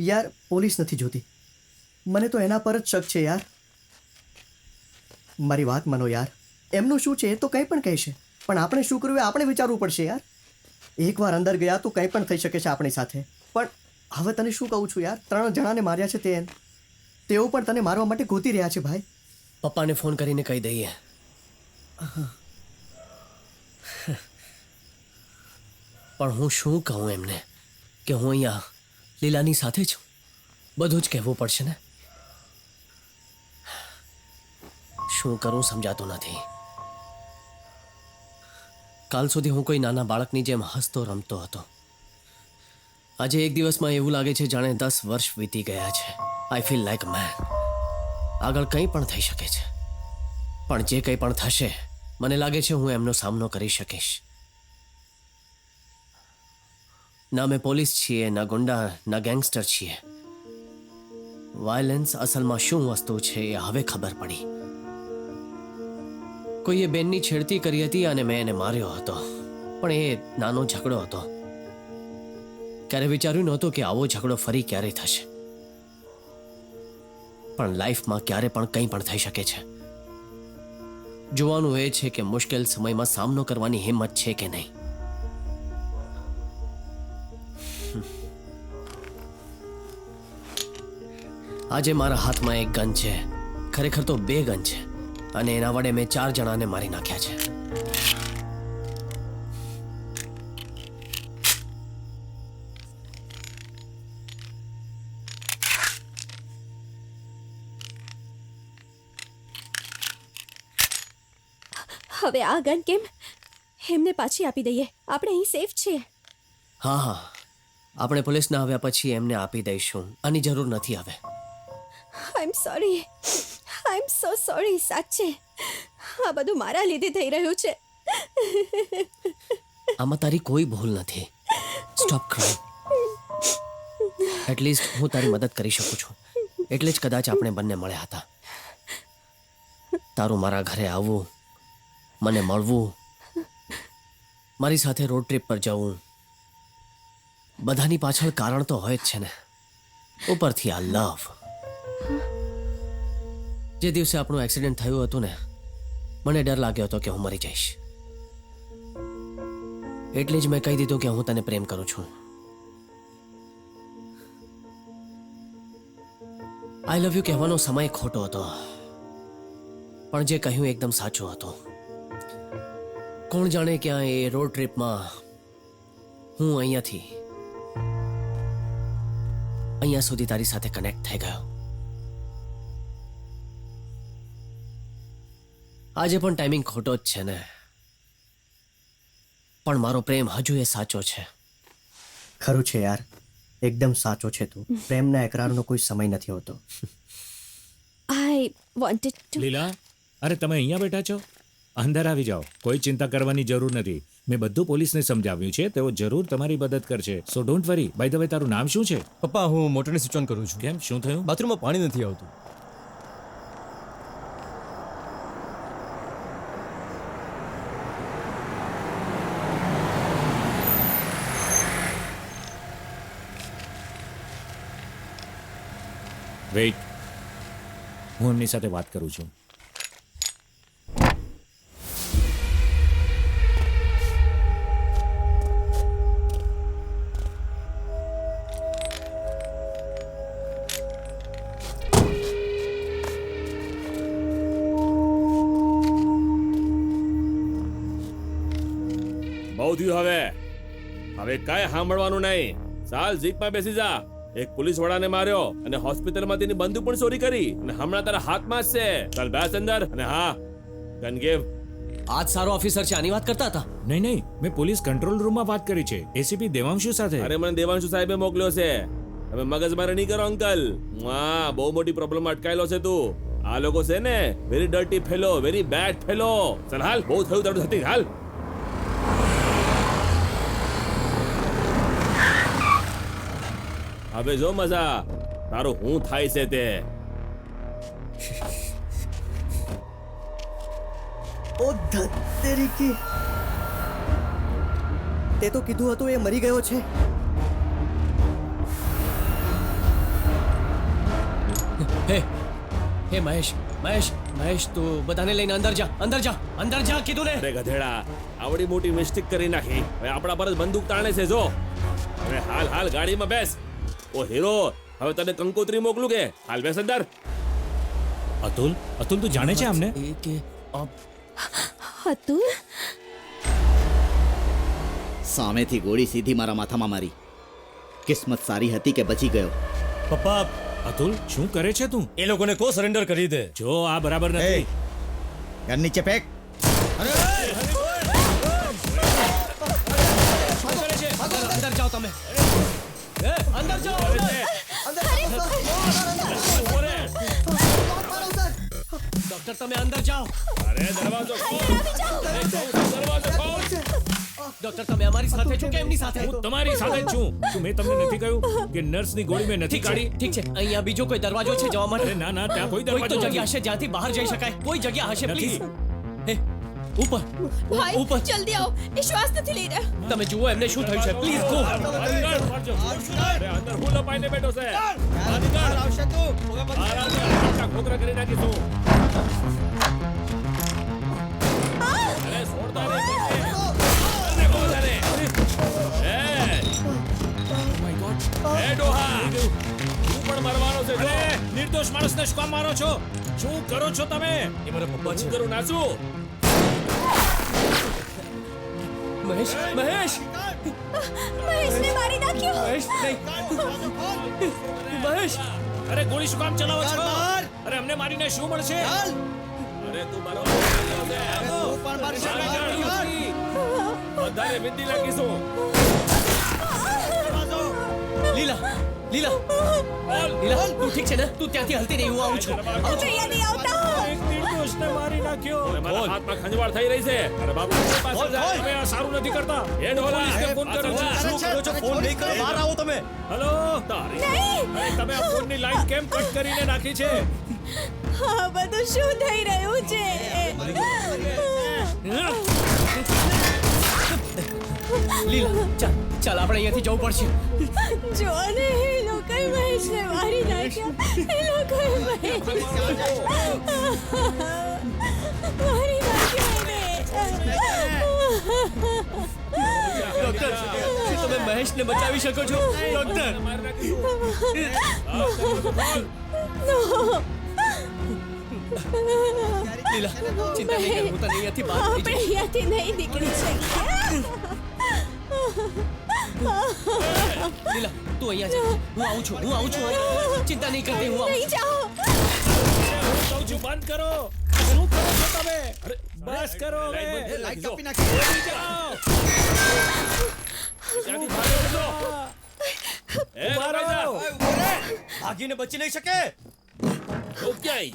યાર પોલીસ નથી જોતી, મને તો એના પર જ શક છે યાર. મારી વાત માનો યાર, એમનું શું છે એ તો કંઈ પણ કહેશે, પણ આપણે શું કરવું એ આપણે વિચારવું પડશે યાર. એકવાર અંદર ગયા તો કંઈ પણ થઈ શકે છે આપણી સાથે. પણ હવે તને શું કહું છું યાર, 3 જણાને માર્યા છે તેઓ પણ તને મારવા માટે ગોતી રહ્યા છે ભાઈ. પપ્પાને ફોન કરીને કહી દઈએ. પણ હું શું કહું એમને કે હું અહીંયા લીલાની સાથે છું? બધું જ કહેવું પડશે ને. શું કરું સમજાતું નથી. કાલ સુધી હું કોઈ નાના બાળકની જેમ હસતો રમતો હતો. આજે એક દિવસમાં એવું લાગે છે જાણે 10 વર્ષ વીતી ગયા છે. I feel like a man. આગળ કંઈ પણ થઈ શકે છે, પણ જે કંઈ પણ થશે મને લાગે છે હું એમનો સામનો કરી શકીશ. ના મેં પોલીસ છીએ, ના ગુંડા, ના ગેંગસ્ટર છીએ. વાયલન્સ અસલમાં શું વસ્તુ છે એ હવે ખબર પડી. કોઈએ બેનની છેડતી કરી હતી અને મેં એને માર્યો હતો, પણ એ નાનો ઝઘડો હતો. ક્યારે વિચાર્યું નહોતું કે આવો ઝઘડો ફરી ક્યારે થશે. પણ લાઈફમાં ક્યારે પણ કંઈ પણ થઈ શકે છે. જોવાનું એ છે કે મુશ્કેલ સમયમાં સામનો કરવાની હિંમત છે કે નહીં. આજે મારા હાથમાં એક ગન છે, ખરેખર તો 2 ગન છે, અને એના વડે મેં 4 જણાને મારી નાખ્યા છે. હવે આ ગન કેમ એમને પાછી આપી દઈએ? આપણે અહીં સેફ છીએ. હા હા, આપણે પોલીસના આવ્યા પછી એમને આપી દઈશું. આની જરૂર નથી હવે. I am sorry, I am so sorry. સાચે આ બધું મારા લીધે થઈ રહ્યું છે. આમાં તારી કોઈ ભૂલ નથી. Stop crying. એટલીસ્ટ હું તારી મદદ કરી શકું છું. એટલે જ કદાચ આપણે બંને મળ્યા હતા. તારું મારા ઘરે આવવું, મને મળવું, મારી સાથે રોડ ટ્રીપ પર જવું, બધાની પાછળ કારણ તો હોય જ છે ને. ઉપરથી આ લવ. જે દિવસે આપણું એક્સિડન્ટ થયું હતું ને, મને ડર લાગ્યો હતો કે હું મરી જઈશ. એટલે જ મેં કહી દીધું કે હું તને પ્રેમ કરું છું. આઈ લવ યુ કહેવાનો સમય ખોટો હતો, પણ જે કહ્યું એકદમ સાચું હતું. કોણ જાણે ક્યાં એ રોડ ટ્રીપમાં હું અહીંયા સુધી તારી સાથે કનેક્ટ થઈ ગયો. આજે પણ ટાઈમિંગ ખોટો જ છે ને, પણ મારો પ્રેમ હજુ એ સાચો છે. ખરું છે યાર, એકદમ સાચો છે તું. પ્રેમના એકરારનો કોઈ સમય નથી હોતો. I wanted to. લીલા, અરે તમે અહીંયા બેઠા છો? અંદર આવી જાઓ. કોઈ ચિંતા કરવાની જરૂર નથી. મેં બધું પોલીસને સમજાવ્યું છે, તેઓ જરૂર તમારી મદદ કરશે. So don't worry. By the way, તારું નામ શું છે? પપ્પા, હું મોટરને સ્વિચ ઓન કરું છું. કેમ, શું થયું? બાથરૂમમાં પાણી નથી આવતું. વેઇટ, હું એમની સાથે વાત કરું છું. બહુ થયું હવે કાંઈ સાંભળવાનું નહીં. ચાલ જીપમાં બેસી જા. એક પોલીસ વાળાને માર્યો અને હોસ્પિટલમાં તેની બંદૂક પણ ચોરી કરી, અને હમણાં તારા હાથમાં જ છે. ચાલ બેસ અંદર, અને હા, ગન ગેવ. આજ સારો ઓફિસર છે, આની વાત કરતા હતા. નહીં નહીં, મેં પોલીસ કંટ્રોલ રૂમમાં વાત કરી છે, એસીપી દેવાંશુ સાથે. અરે મને દેવાંશુ સાહેબે મોકલ્યો છે. તમે મગજમારી નહીં કરો અંકલ. હા, બહુ મોટી પ્રોબ્લેમ અટકાયેલો છે તું. આ લોકો છે ને very dirty fellow, very bad fellow. ચાલ હાલ, બહુ થયું તારું થતી હાલ. હવે જો મજા તારું હું થાય છે તે. ઓ ધત્તેરીકી, તે તો કીધું હતું એ મરી ગયો છે. હે હે મહેશ મહેશ મહેશ તું બધાને લઈને અંદર જા અંદર જા અંદર જા કીધું ને. અરે ગધેડા, આવડી મોટી મિસ્ટેક કરી નાખી. હવે આપણા પર જ બંદૂક તાણે છે. જો હવે હાલ હાલ ગાડીમાં બેસ. ઓ હીરો, હવે તને કંકોત્રી મોકલું કે? હાલ બેસ અંદર. અતુલ, અતુલ તું જાણે છે અમને? એ કે હતું સામેથી ગોળી સીધી મારા માથામાં મારી. કિસ્મત સારી હતી કે બચી ગયો. પપ્પા, અતુલ શું કરે છે તું? એ લોકોને કો સરેન્ડર કરી દે. જો આ બરાબર નથી. ઘર નીચે ફેંક. અંદર જાઓ તમે. અંદર જાઓ. ડોક્ટર તમે અંદર જાઓ. અરે દરવાજો ખોલ. દરવાજો ખોલ. ડોક્ટર તમે અમારી સાથે છો કે એમની સાથે? હું તમારી સાથે જ છું. શું મેં તમને નથી કહ્યું કે નર્સની ગોળી મેં નથી ઠીક છે કાઢી? ઠીક છે અહીંયા બીજો કોઈ દરવાજો છે જવા અરે માટે? ના ના, ત્યાં કોઈ કોઈ તો દરવાજો જગ્યા નથી. હશે જ્યાંથી બહાર જઈ શકાય. કોઈ જગ્યા હશે નથી. પ્લીઝ. હે ઉપર ભાઈ ઉપર જલ્દી આવો, એ શ્વાસ નથી લઈ રહ્યા. તમે જુઓ એમને શું થયું છે. Please go. અંદર મારજો. અરે અંદર હું લપાઈને બેઠો છે. આવશે તું. આરામ કર, આટલા ખોખરા કરી નાખીશું. અરે છોડતા નહીં કોઈને. અરે બોલ અરે. એ ડોહા, તું પણ મરવાનો છે. જો. અરે નિર્દોષ માણસને શું કામ મારો છો? શું કરો છો તમે? એ મારા પપ્પા છે. શું કરું નાસું? મહેશ મહેશ મહેશને મારી નાખ્યો. મહેશ નહીં. મહેશ અરે ગોળી શું કામ ચલાવો છો? અરે અમને મારીને શું મળશે? અરે તું મારો વધારે બિંદી લાગીશું. લીલા લીલા લીલા તું ઠીક છે ને? તું ત્યાંથી હલતી નહીં. હું આવું છું. અહીંયા નહીં આવતા. એક નિર્દોષને મારી નાખ્યો. હવે મારા હાથમાં ખંજવાળ થઈ રહી છે. અરે બાપા, મારી પાસે જા. તમે આ સારું નથી કરતા. એ ડોલા, પોલીસને ફોન કરો. શું કરો છો? ફોન નહીં કરો. બહાર આવો તમે. હેલો, અરે તમે આ ફોનની લાઈન કેમ કટ કરીને નાખી છે? આ બધું શું થઈ રહ્યું છે? લીલા ચાલ ચાલ આપણે અહીંયાથી જવું પડશે. જો ને, એ લોકોએ મહેશને મારી નાખ્યો. એ લોકોએ મહેશને મારી નાખ્યો એને. ડોક્ટર શું તમે મહેશને બચાવી શકો છો? ડોક્ટર લીલા ચિંતા નહીં કર. હું તને અહીંયાથી બહાર લઈ આપણે અહીંયાથી નહીં નીકળી શકીએ. લીલા તું અહીંયા જા. હું આવું છું. હું આવું છું. ચિંતા નહીં કરતી. હું આવું નહીં જાઓ. હું કહું છું બંધ કરો. શું કરો છો તમે? અરે બસ કરો હવે. લાઈટ કાપી નાખી. જાઓ. ત્યાંથી ભાગી જજો. એ મારો. ભાગીને બચી નહીં શકે. તો ક્યાંય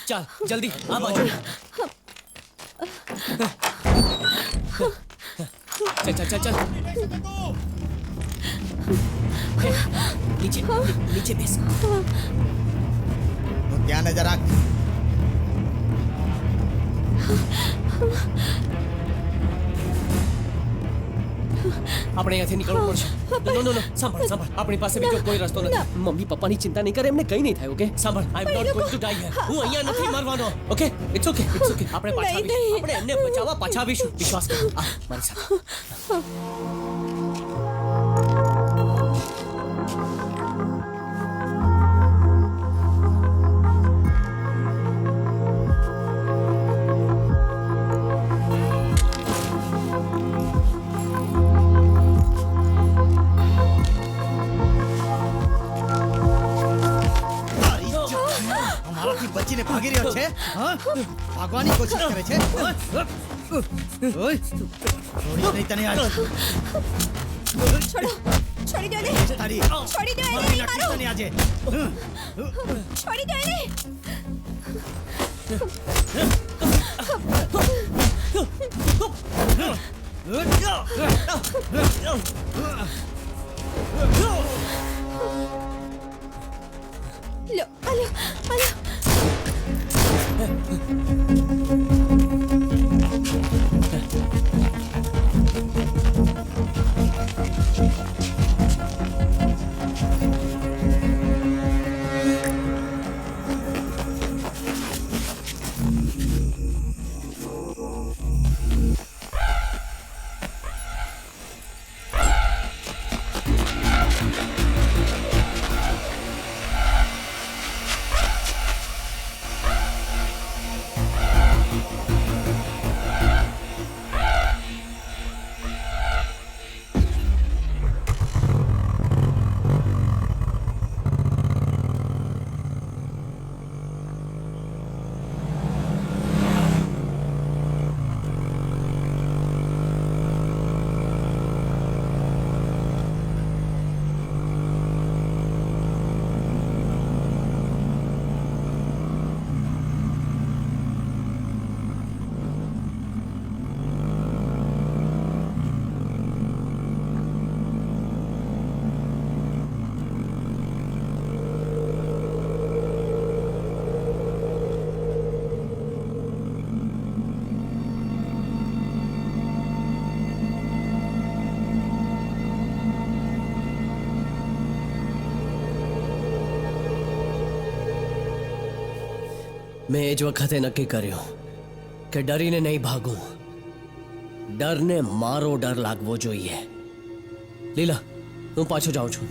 ચાલ જલ્દી આ બાજુ. ચાલ ચાલ ચાલ ચાલ. નીચે નીચે બેસ. તું ત્યાં નજર રાખ. આપણે અહીંયાથી નીકળવું પડશે. નો નો નો સાંભળ સાંભળ. આપણી પાસે બીજો કોઈ રસ્તો નથી. મમ્મી પપ્પાની ચિંતા નહીં કરે. એમને કંઈ નહીં થાય. ઓકે સાંભળ. I am not going to die here. હું અહીંયા નથી મરવાનો. Okay it's okay it's okay. આપણે પાછા આવીશું. આપણે એમને બચાવવા પાછા આવીશું. વિશ્વાસ કર. આ મારી સાથે. અમારાથી બચીને ભાગી રહ્યો છે. હા, ભાગવાની કોશિશ કરે છે. ઓય, છોડ્યો નહીં તને આજ. છોડી દો ને તારી છોડી દો એને મારી નહીં નાખીશ મારો તને આજે છોડી દો એને લો આલો આલો મેં એ જ વખતે નક્કી કર્યું કે ડરીને નહીં ભાગું, ડરને મારો ડર લાગવો જોઈએ. લીલા, હું પાછો જાઉં છું.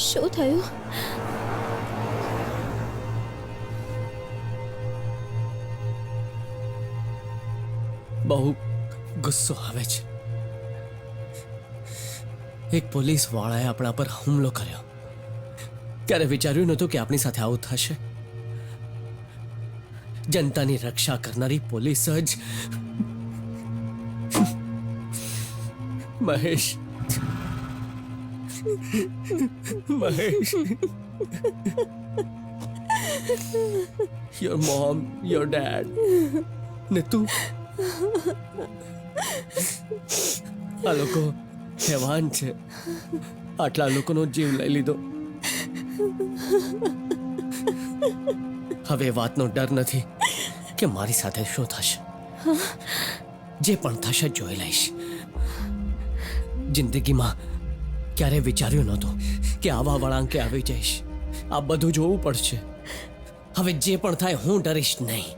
શું થયું બહુ ગુસ્સો આવે છે. એક પોલીસ વાળાએ આપણા પર હુમલો કર્યો. ક્યારે વિચાર્યું નહોતું કે આપણી સાથે આવું થશે. જનતાની રક્ષા કરનારી પોલીસ જ Mahesh your mom, your dad ને તું. આ લોકો હેવાન છે. આટલા લોકોનો જીવ લઈ લીધો. હવે એ વાતનો ડર નથી કે મારી સાથે શું થશે. જે પણ થશે જોઈ લઈશ. જિંદગીમાં ક્યારે વિચાર્યું નહોતું કે આવા વળાંકે આવી જઈશ. આ બધું જોવું પડશે. હવે જે પણ થાય હું ડરીશ નહીં.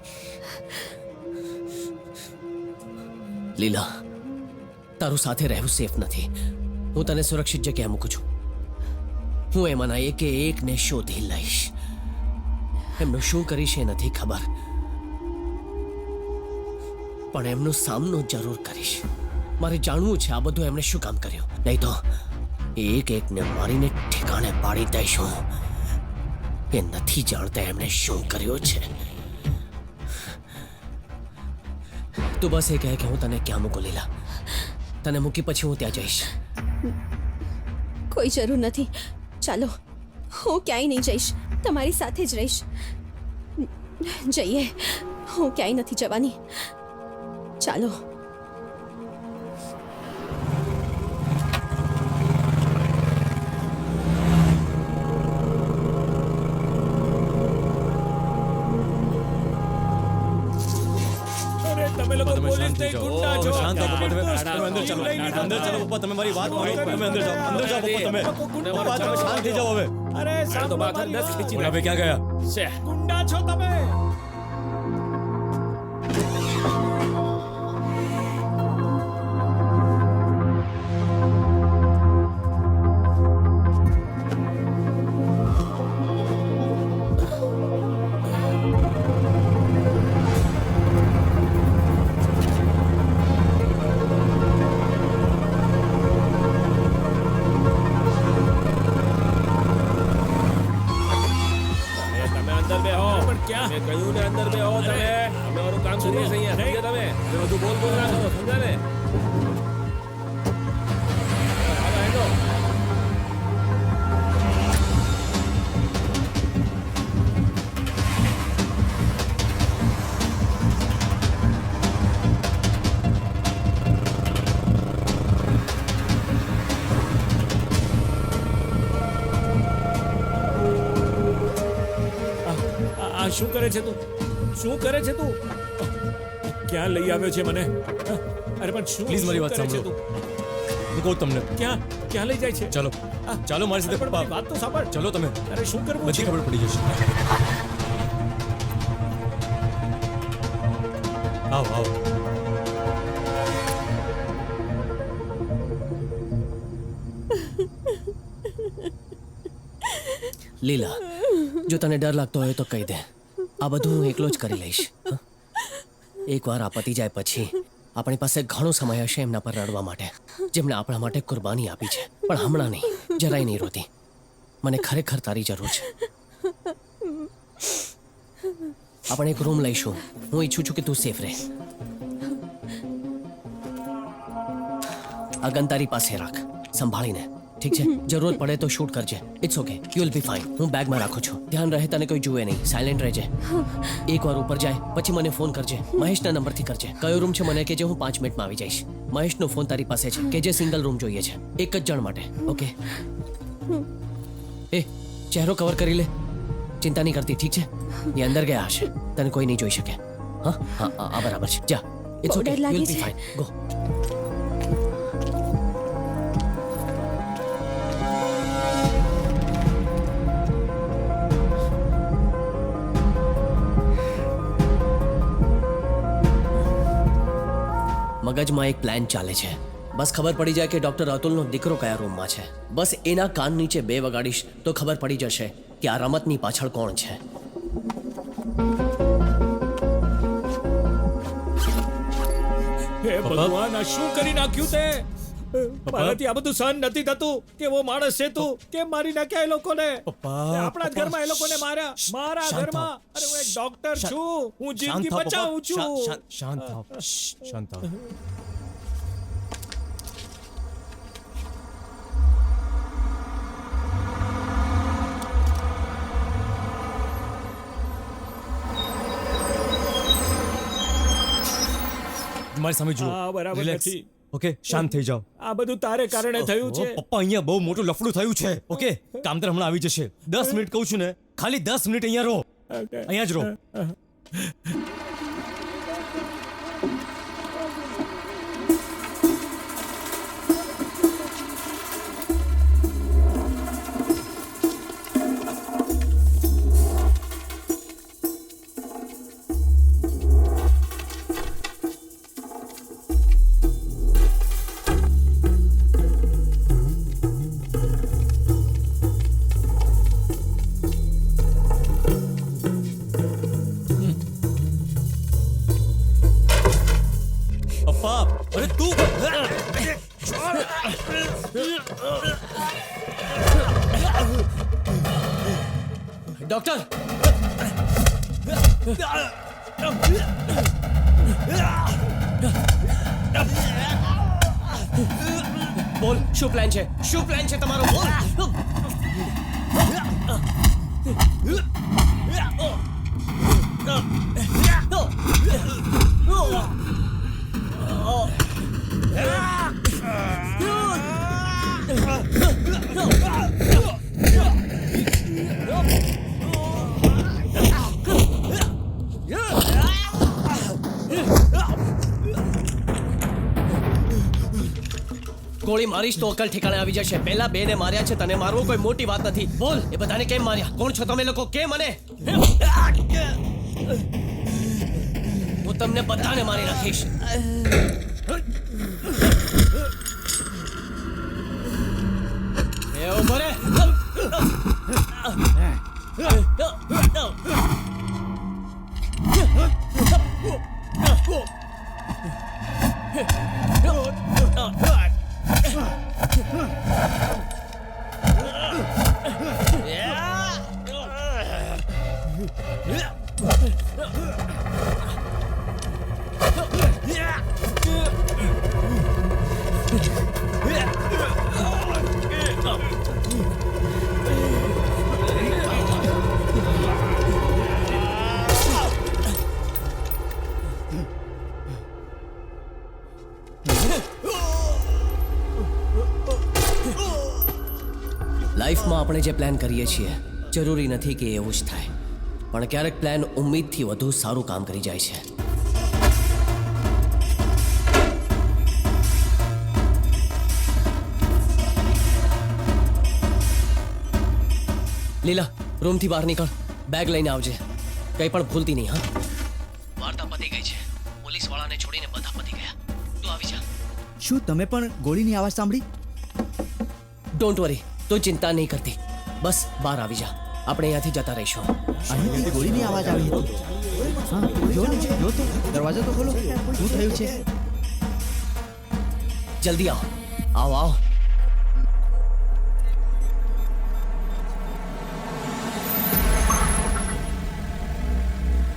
લીલા, તારું સાથે રહેવું સેફ નથી. હું તને સુરક્ષિત જગ્યાએ મૂકું છું. હું એમાંના એકે એકને શોધી લઈશ. એમનું શું કરીશ એ નથી ખબર, પણ એમનો સામનો જરૂર કરીશ. મારે જાણવું છે આ બધું એમણે શું કામ કર્યું. નહીં તો એક એકને મારીને ઠેકાણે પાડી દઈશ હું. એ નથી જાણતા એમણે શું કર્યું છે. તું બસ એ કહે કે હું તને ક્યાં મૂકું. લીલા, તને મૂકી પછી હું ત્યાં જઈશ. કોઈ જરૂર નથી. ચાલો, હું ક્યાંય નહીં જઈશ. તમારી સાથે જ રહીશ. જઈએ. હું ક્યાંય નથી જવાની. ચાલો. તમે લોકો પોલીસ નહીં, ગુંડા છો. શાંત થો પપ્પા, તમે અંદર ચાલો. અંદર ચાલો પપ્પા, તમે મારી વાત માનો. તમે અંદર જાઓ પપ્પા. તમે પપ્પા, તમે શાંત થઈ જાઓ હવે. અરે તો બાથન 10 ખીચી ઓલા બે ક્યાં ગયા? છે. ગુંડા છો તમે. મેં કહ્યું ને અંદર બેહો તમે. સિરિયસ અહીંયા સમજ્યા તમે બધું બોલ બોલ ના કરો સમજ્યા ને હાલો, હેડો. આ શું કરે છે તું શું કરે છે તું ક્યાં લઈ આવ્યો છે મને અરે પણ શું Please મારી શું વાત કરે છે સાંભળો. તું? હું કહું તમને ક્યાં લઈ જાય છે ચાલો ચાલો મારી સાથે પણ મારી વાત તો સાંભળ ચલો તમે અરે શું કરવું બધી છે ખબર પડી જશે આવો આવો લીલા જો તને ડર લાગતો હોય તો કહી દે આ બધું હું એકલો જ કરી લઈશ હં? એકવાર આ પતી જાય પછી આપણી પાસે ઘણો સમય હશે એમના પર રડવા માટે જેમણે આપણા માટે કુરબાની આપી છે પણ હમણાં નહીં જરાય નહીં રોતી મને ખરેખર તારી જરૂર છે આપણે એક રૂમ લઈશું હું ઈચ્છું છું કે તું સેફ રહે આ ગન તારી પાસે રાખ સંભાળીને ઠીક છે જરૂરત પડે તો શૂટ કરજે it's okay you will be fine હું બેગમાં રાખું છું ધ્યાન રહે તને કોઈ જુએ નહીં સાયલેન્ટ રહેજે એકવાર ઉપર જાય પછી મને ફોન કરજે મહેશના નંબરથી કરજે કયો રૂમ છે મને કે જે હું 5 મિનિટમાં આવી જઈશ મહેશનો ફોન તારી પાસે છે કે જે સિંગલ રૂમ જોઈએ છે એક જ જણ માટે ઓકે એ ચહેરો કવર કરી લે ચિંતા નહીં કરતી ઠીક છે એ અંદર ગયા હશે તને કોઈ નહીં જોઈ શકે હા હા આ બરાબર છે જા ઇટ્સ ઓકે ડર યુ લાગે વિલ બી છે. ફાઇન ગો મગજમાં એક પ્લાન ચાલે છે બસ ખબર પડી જાય કે ડોક્ટર અતુલનો દીકરો કયા રૂમમાં છે બસ એના કાન નીચે 2 વગાડીશ તો ખબર પડી જશે કે આ રમતની પાછળ કોણ છે હે ભગવાન આ શું કરી નાખ્યું તે મારાથી આ બધું સહન નથી થતું કેવો માણસ છે તું કેમ મારી નાખ્યા એ લોકોને પપ્પા, આપણા જ ઘરમાં એ લોકોને માર્યા મારા શાંત ઘરમાં થાઓ. અરે હું એક ડોક્ટર છું હું શાંત જિંદગી થાઓ, પપ્પા. બચાવું છું શાંત થાઓ શાંત થાઓ મારી સામે જુઓ હા, બરાબર Relax. નથી. ઓકે શાંત થઈ જાઓ આ બધું તારે કારણે થયું છે ઓહો, પપ્પા અહીંયા બહુ મોટું લફડું થયું છે ઓકે કામતર હમણાં આવી જશે 10 મિનિટ કહું છું ને ખાલી 10 મિનિટ અહીંયા રહો અહીંયા જ રહો પપ્પા અરે તું ડોક્ટર બોલ શું પ્લાન છે તમારો બોલ ગોળી મારીશ તો અકલ ઠેકાણે આવી જશે પહેલા 2 ને માર્યા છે તને મારવો કોઈ મોટી વાત નથી બોલ એ બધાને કેમ માર્યા કોણ છો તમે લોકો કે મને હું તમને બધાને મારી નાખીશ એ ઉભો રે લાઈફમાં આપણે જે પ્લાન કરીએ છીએ જરૂરી નથી કે એવું જ થાય, પણ ક્યારેક પ્લાન ઉમ્મીદથી વધુ સારું કામ કરી જાય છે. લીલા, રૂમથી બહાર નીકળ, બેગ લઈને આવજે, કંઈ પણ ભૂલતી નહીં. હા, વાર્તા પતી ગઈ છે. પોલીસ વાળાને છોડીને બધા પતી ગયા. તું આવી જા. શું તમે પણ ગોળીની અવાજ સાંભળી? ડોન્ટ વરી, તું ચિંતા નહીં કરતી. બસ બહાર આવી જા, આપણે અહીંયાથી જતા રહીશું. અહીંથી ગોળીની અવાજ આવી હતી. હા, જો ને, જો તો દરવાજો તો ખોલો. શું થયું છે? જલ્દી આવો, આવો આવો.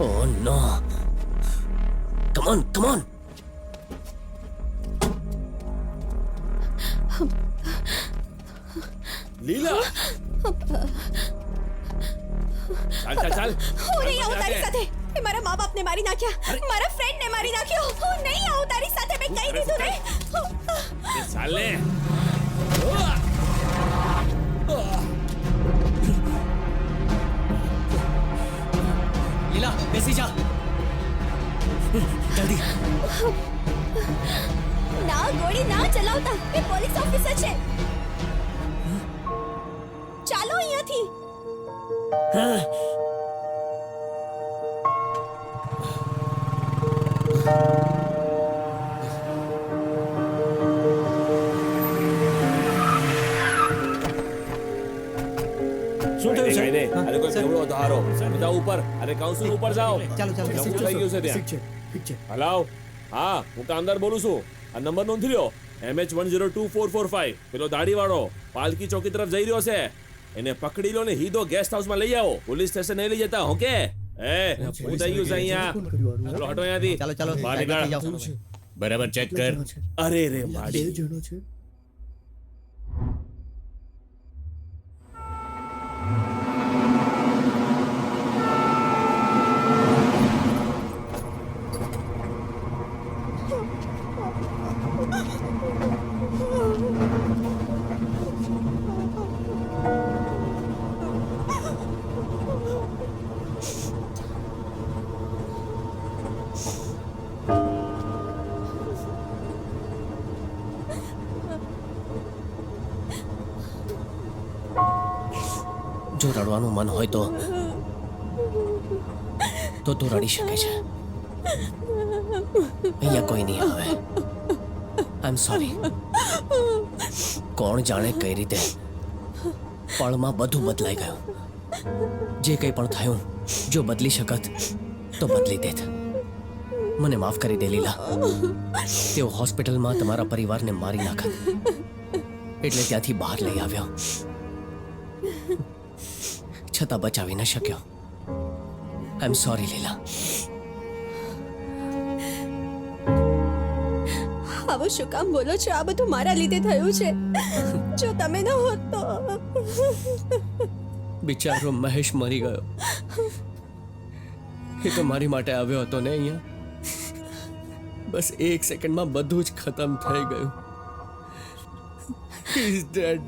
Oh no. Come on, come on. લીલા ચાલ ચાલ ચાલ. હું નહીં આવું તારી સાથે. એ મારા મા બાપને મારી નાખ્યા, મારા ફ્રેન્ડને મારી નાખ્યો. હું નહીં આવું તારી સાથે, મેં કહી દીધું ને. એ ચાલ ને. લીલા, બેસી જા. જલ્દી. ના, ગોળી ના ચલાવતા. એ પોલીસ ઓફિસર છે. ચાલો અહીંયાથી. શું થયું કઈ નહીં. છે? અરે કોઈ બેવડો ધારો. બધા ઉપર. અરે કાઉન્સિલ ઉપર જાઓ. ચાલો ચાલો શું થઈ ગયું છે ત્યાં? ઠીક છે. હલાવ. હા, હું તો અંદર બોલું છું. આ નંબર નોંધી લ્યો. MH102445. પેલો દાઢીવાળો પાલકી ચોકી તરફ જઈ રહ્યો છે. એને પકડી લો ને હીધો ગેસ્ટ હાઉસમાં લઈ આવો. પોલીસ સ્ટેશન નહીં લઈ જતા. ઓકે? હું થઈ ગયું છે અહીંયા. ચલો હટો અહીંયાથી. ચાલો ચાલો બહાર નીકળ. જાઓ. બરાબર ચેક કર. અરે રે બે માડી. જણો છે. જો રડવાનું મન હોય તો તું રડી શકે છે. અહીંયા કોઈ નહીં આવે. આઈ એમ સોરી. કોણ જાણે કઈ રીતે પળમાં બધું બદલાઈ ગયું. જે કંઈ પણ થયું, જો બદલી શકત તો બદલી દેત. મને માફ કરી દે લીલા. તેઓ હોસ્પિટલમાં તમારા પરિવારને મારી નાખત એટલે ત્યાંથી બહાર લઈ આવ્યો, છતાં બચાવી ન શક્યો. આઈ એમ સોરી લીલા. આવું શું કામ બોલો છો? આ બધું મારા લીધે થયું છે. જો તમે ન હોત તો. બિચારો મહેશ મરી ગયો. એ તો મારી માટે આવ્યો હતો ને અહીંયા. બસ એક સેકન્ડમાં બધું જ ખતમ થઈ ગયું. He is dead.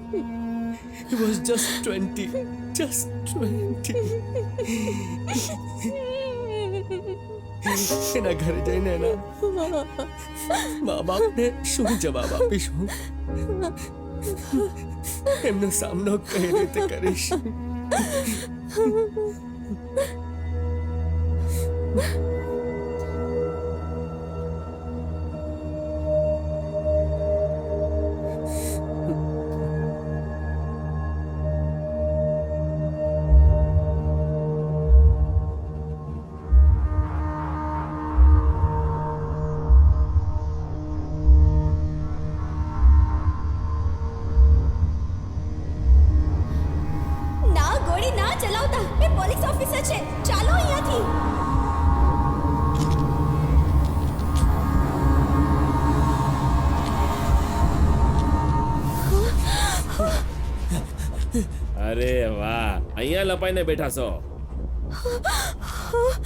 He was just 20. Just 20. એના ઘરે જઈને એના મા બાપને શું જવાબ આપીશું? એમનો સામનો કઈ રીતે કરીશ? ના, ગોળી ના ચલાવતા. એ પોલીસ ઓફિસર છે. ચાલો અહીંયાથી. અરે વાહ, અહીંયા લપાઈને બેઠા છો.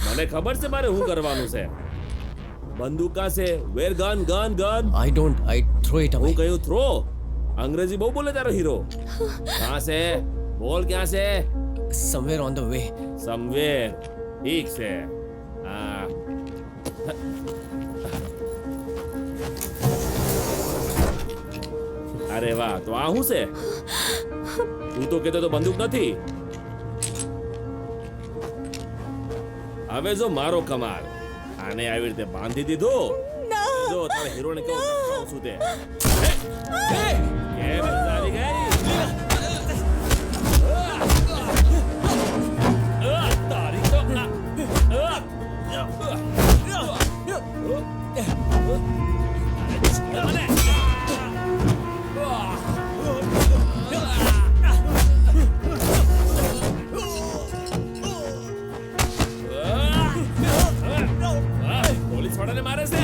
મને ખબર છે મારે શું કરવાનું છે. બંદૂક કા છે? Where gun gun gun. I throw it હું away. કહ્યું થ્રો. अंग्रेजी बहु बोले तारो हीरो कहाँ से बोल क्या से somewhere on the way. Somewhere ठीक से हाँ अरे वाह तो आ હું છે તું તો કહેતો તો બંદૂક નથી હવે જો મારો કમાલ આને આવી રીતે બાંધી દીધો જો તારે હીરોને કહું શું તે કેમ મજા આવી ગઈ તારી તો પોલીસ વાળાને મારે છે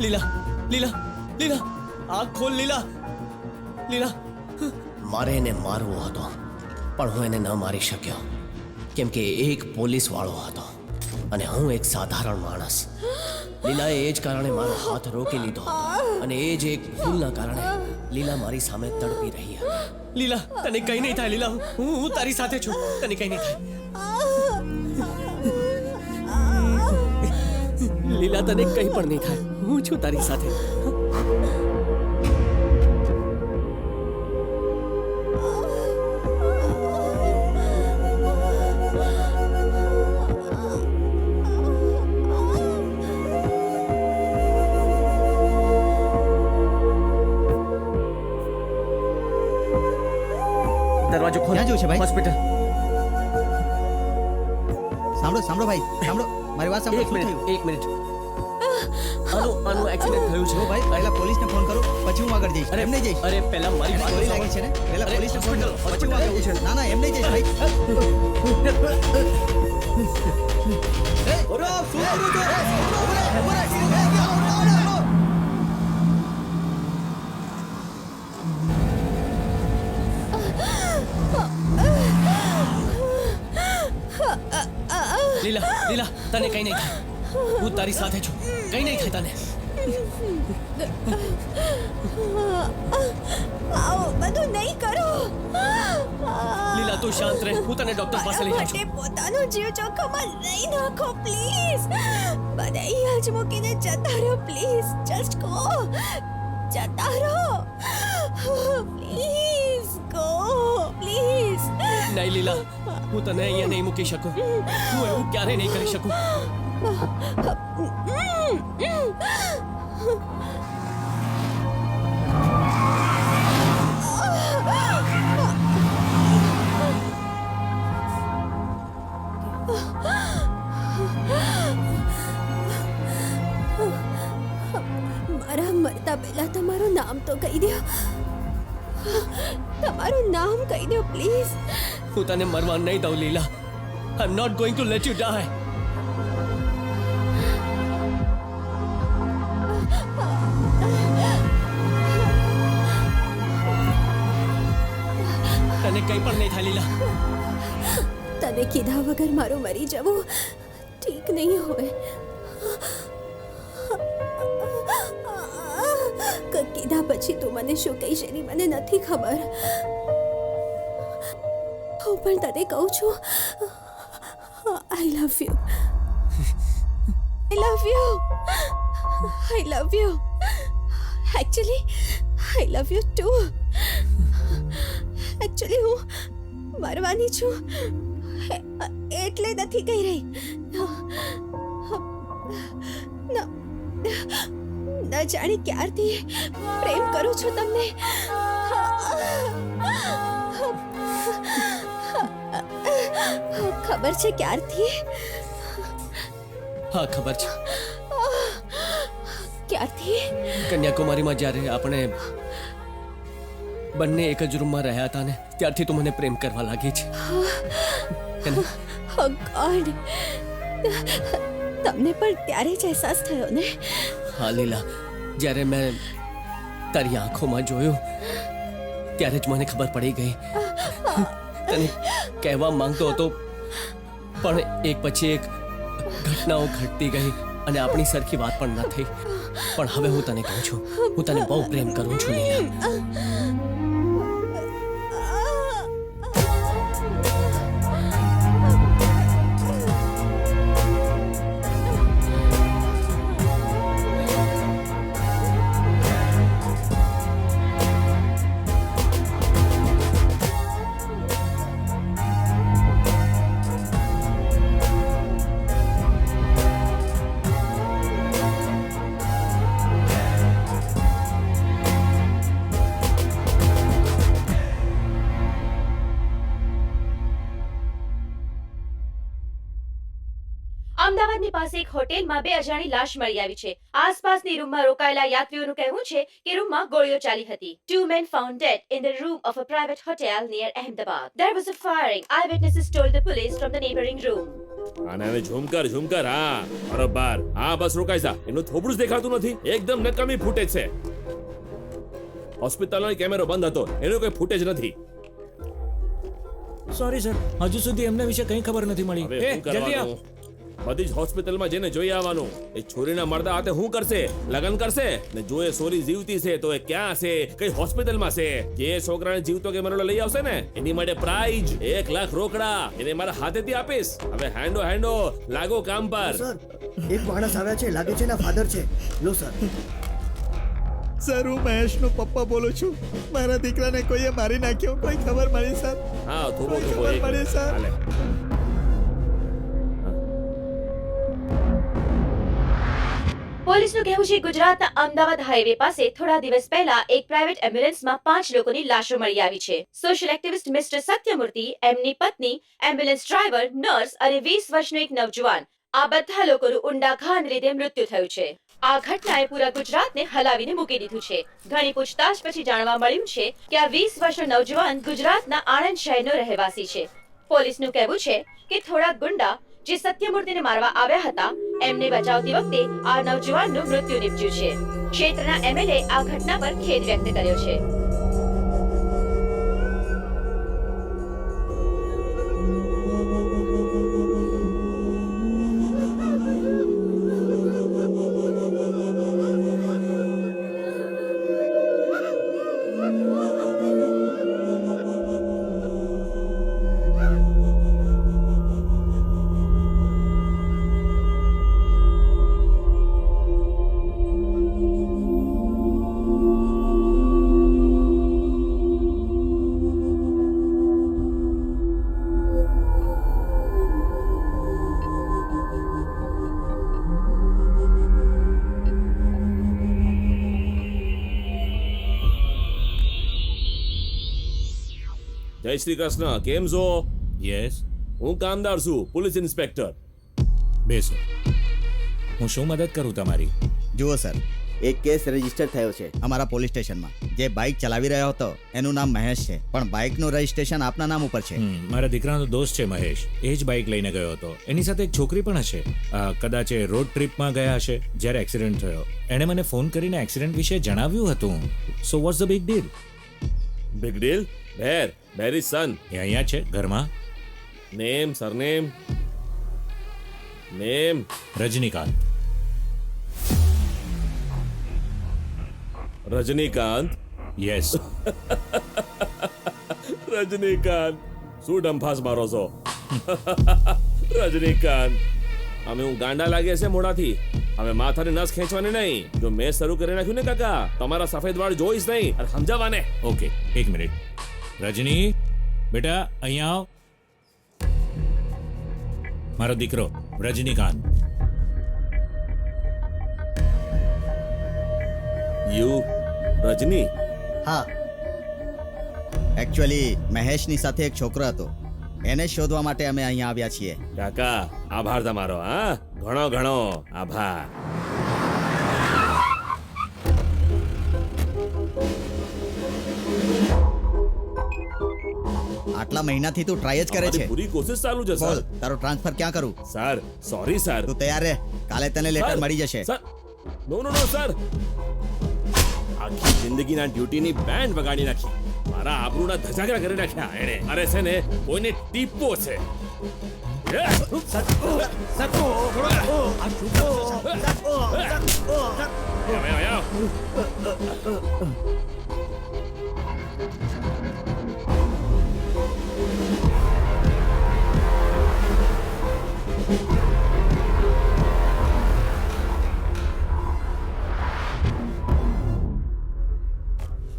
લીલા લીલા લીલા આંખ ખોલ લીલા લીલા. મારે એને મારવો હતો પણ હું એને ન મારી શક્યો કેમ કે એ એક પોલીસ વાળો હતો અને હું એક સાધારણ માણસ. લીલાએ એ જ કારણે મારો હાથ રોકી લીધો હતો અને એ જ એક ભૂલના કારણે લીલા મારી સામે તડપી રહી હતી. લીલા તને કઈ નહીં થાય લીલા, હું તારી સાથે છું, તને કઈ નહીં થાય. લીલા તને કઈ પણ નહીં થાય, હું છું તારી સાથે. દરવાજો ખોલ. ક્યાં જવું છે ભાઈ? હોસ્પિટલ. સાંભળો સાંભળો ભાઈ સાંભળો, મારી વાત સાંભળો. શું થયું? એક મિનિટ. આનું એક્સિડન્ટ થયું છે. જો ભાઈ પહેલા પોલીસને ફોન કરો પછી હું આગળ જઈશ. અરે એમ નહીં જઈશ. અરે પહેલા મારી એને વાત ગોળી સાંભળ. લાગી છે ને, પહેલા અરે, પોલીસને ફોન કરો પછી હું હોસ્પિટલ આગળ જઈશ. ના ના એમ નહીં જઈશ ભાઈ. એ, ઉભો રહો, શું કરું છો? ઉભો રહો, ઉભો રહો, સીધું થઈ ગયો. ઉભો રહો, ઉભો રહો. લીલા લીલા તને કઈ નહીં થાય, હું તારી સાથે છું, કઈ નહીં થાય તને. આવો બધું નહીં કરો. લીલા તું શાંત રહે, હું તને ડોક્ટર પાસે લઈ જાઉં છું. માટે પોતાનો જીવ જોખમમાં નહીં નાખો પ્લીઝ. મને અહીંયા જ મૂકીને જતા રહો પ્લીઝ. Just go. જતા રહો પ્લીઝ. Go please. નહીં લીલા, હું તને અહીંયા નહીં મૂકી શકું, હું એવું ક્યારેય નહીં કરી શકું. મારા મરતા પહેલા તમારું નામ તો કહી દો. તમારું નામ કહી દો પ્લીઝ. હું તને મરવા નહીં દઉં Leela. I am not going to let you die. તને કંઈ પણ નહીં થાય લીલા. તને કીધા વગર મારું મરી જવું ઠીક નહીં હોય. કીધા પછી તું મને શું કહીશ એની મને નથી ખબર. હું પણ તને કહું છું, I love you. I love you. I love you. Actually I love you too. Actually હું મરવાની છું એટલે નથી કહી રહી. ન જાણે ક્યારથી પ્રેમ કરું છું તમને. ખબર છે ક્યારથી? હા ખબર છે. ક્યારથી? કન્યાકુમારીમાં જ્યારે આપણે બંને એક જ રૂમમાં રહ્યા હતા ને ત્યારથી તું મને પ્રેમ કરવા લાગી છે. Oh God. તમને પણ ત્યારે જ અહેસાસ થયો ને? હા લીલા, જ્યારે મેં તારી આંખોમાં જોયું ત્યારે જ મને ખબર પડી ગઈ. તને કહેવા માંગતો હતો પણ એક પછી એક ઘટનાઓ ઘટતી ગઈ અને આપણી સરખી વાત પણ ન થઈ. પણ હવે હું તને કહું છું, હું તને બહુ પ્રેમ કરું છું લીલા. અમદાવાદની પાસે એક હોટેલમાં 2 અજાણી લાશ મળી આવી છે. આસપાસની રૂમમાં રોકાયેલા યાત્રીઓનું કહેવું છે કે રૂમમાં ગોળીઓ ચાલી હતી. 2 men found dead in the room of a private hotel near Ahmedabad. There was a firing. Eyewitnesses told the police from the neighboring room. આને હવે ઝુમકર હા બરોબર. હા બસ રોકાઈ જા. એનું થોબડું જ દેખાતું નથી. એકદમ નકામી ફૂટેજ છે. હોસ્પિટલનો કેમેરો બંધ હતો, એનો કોઈ ફૂટેજ નથી. સોરી સર, હજુ સુધી એમના વિશે કંઈ ખબર નથી મળી. હવે એ, શું જલ્દી આવ. કરવાનું? બધી જ હોસ્પિટલમાં જઈને જોઈ આવવાનું. એ છોરીના મરદા હાથે શું કરશે? લગન કરશે ને જો એ સોરી જીવતી છે તો એ ક્યાં છે, કઈ હોસ્પિટલમાં છે? જે છોકરાને જીવતો કે મરેલો લઈ આવશે ને એની માટે પ્રાઇઝ 1 લાખ રોકડા એને મારા હાથેથી આપીશ. હવે હેન્ડો લાગો કામ પર. સર, એક માણસ આવ્યા છે, લાગે છે એના ફાધર છે. લો સર. સર, હું મહેશનો પપ્પા બોલું છું. મારા દીકરાને કોઈએ મારી નાખ્યો, કોઈ ખબર મળી સર? હા થોબો ખબર પડી, સર. હાલે. પોલીસનું કહેવું છે ગુજરાતના અમદાવાદ હાઈવે પાસે થોડા દિવસ પહેલા એક પ્રાઇવેટ એમ્બ્યુલન્સમાં 5 લોકોની લાશો મળી આવી છે. સોશિયલ એક્ટિવિસ્ટ મિસ્ટર સત્યમૂર્તિ, એમની પત્ની, એમ્બ્યુલન્સ ડ્રાઈવર, નર્સ અને 20 વર્ષનો એક નવજુવાન, આ બધા લોકોનું ઊંડા ઘાને લીધે મૃત્યુ થયું છે. આ ઘટનાએ પૂરા ગુજરાતને હલાવીને મૂકી દીધું છે. ઘણી પૂછતાછ પછી જાણવા મળ્યું છે કે આ 20 વર્ષનો નવજુવાન ગુજરાતના આણંદ શહેરનો રહેવાસી છે. પોલીસનું કહેવું છે કે થોડા ગુંડા જે સત્યમૂર્તિને મારવા આવ્યા હતા એમને બચાવતી વખતે આ નવજુવાનનું મૃત્યુ નિપજ્યું છે. ક્ષેત્રના એમએલએ આ ઘટના પર ખેદ વ્યક્ત કર્યો છે. જય શ્રી કૃષ્ણ. કેમ છો? યસ, હું કામદાર છું, પોલીસ ઇન્સ્પેક્ટર. બેસો. હું શું મદદ કરું તમારી? જુઓ સર, એક કેસ રજીસ્ટર થયો છે અમારા પોલીસ સ્ટેશનમાં. જે બાઇક ચલાવી રહ્યો હતો એનું નામ મહેશ છે, પણ બાઇકનું રજીસ્ટ્રેશન આપના નામ ઉપર છે. મારા દીકરાનો દોસ્ત છે મહેશ, એ જ બાઇક લઈને ગયો હતો. એની સાથે એક છોકરી પણ હશે. કદાચ એ રોડ ટ્રીપમાં ગયા હશે જ્યારે એક્સિડન્ટ થયો. એણે મને ફોન કરીને એક્સિડન્ટ વિશે જણાવ્યું હતું. So what's the big deal? Big deal? Where is son? એ અહીંયા છે ઘરમાં. Name, surname? Name? Rajinikanth. Rajinikanth? Yes. Rajinikanth, શું ડંફાસ મારો છો? રજનીકાંત, અમે હું ગાંડા લાગ્યા છે મોઢાથી. હવે માથાની નસ ખેંચવાની નહીં. જો મેં શરૂ કરી નાખ્યું ને કાકા, તમારા સફેદ વાળ જોઈશ નહીં અને સમજાવવાને. ઓકે, એક મિનિટ. રજની, બેટા અહીંયા આવ. મારો દીકરો રજનીકાંત. યુ રજની? હા, એકચ્યુઅલી મહેશની સાથે એક છોકરો હતો, એને શોધવા માટે અમે અહીંયા આવ્યા છીએ. કાકા, આભાર તમારો. હા, ઘણો ઘણો આભાર. આટલા મહિનાથી તું ટ્રાય જ કરે છે અમારી પૂરી કોશિશ ચાલુ છે બોલ સર તારો ટ્રાન્સફર ક્યાં કરું સર સોરી સર તું તૈયાર રહે કાલે તને લેટર મળી જશે સર નો નો નો સર આખી જિંદગીના ડ્યુટીની બેન્ડ વગાડી નાખી મારા આબરૂના ધજાગરા કરી નાખ્યા એણે અરે છે ને કોઈને ટીપો છે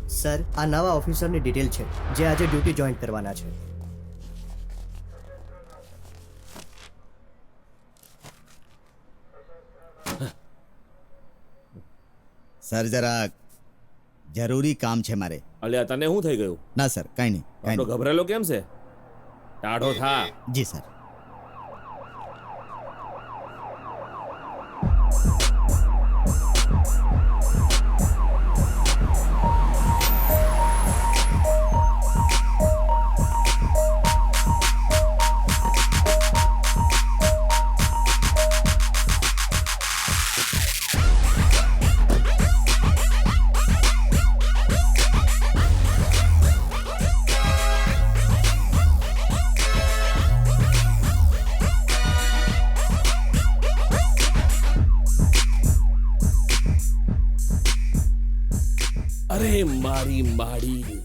સર આ નવા ઓફિસરની ડિટેલ છે જે આજે ડ્યુટી જોઈન કરવાના છે સર જરા જરૂરી કામ છે મારે અલ્યા તને શું થઈ ગયું ના સર કાંઈ નહીં કાંઈ આટલો ગભરાયેલો કેમ છે ટાઢો થા નહીં જી સર અરે મારી માડી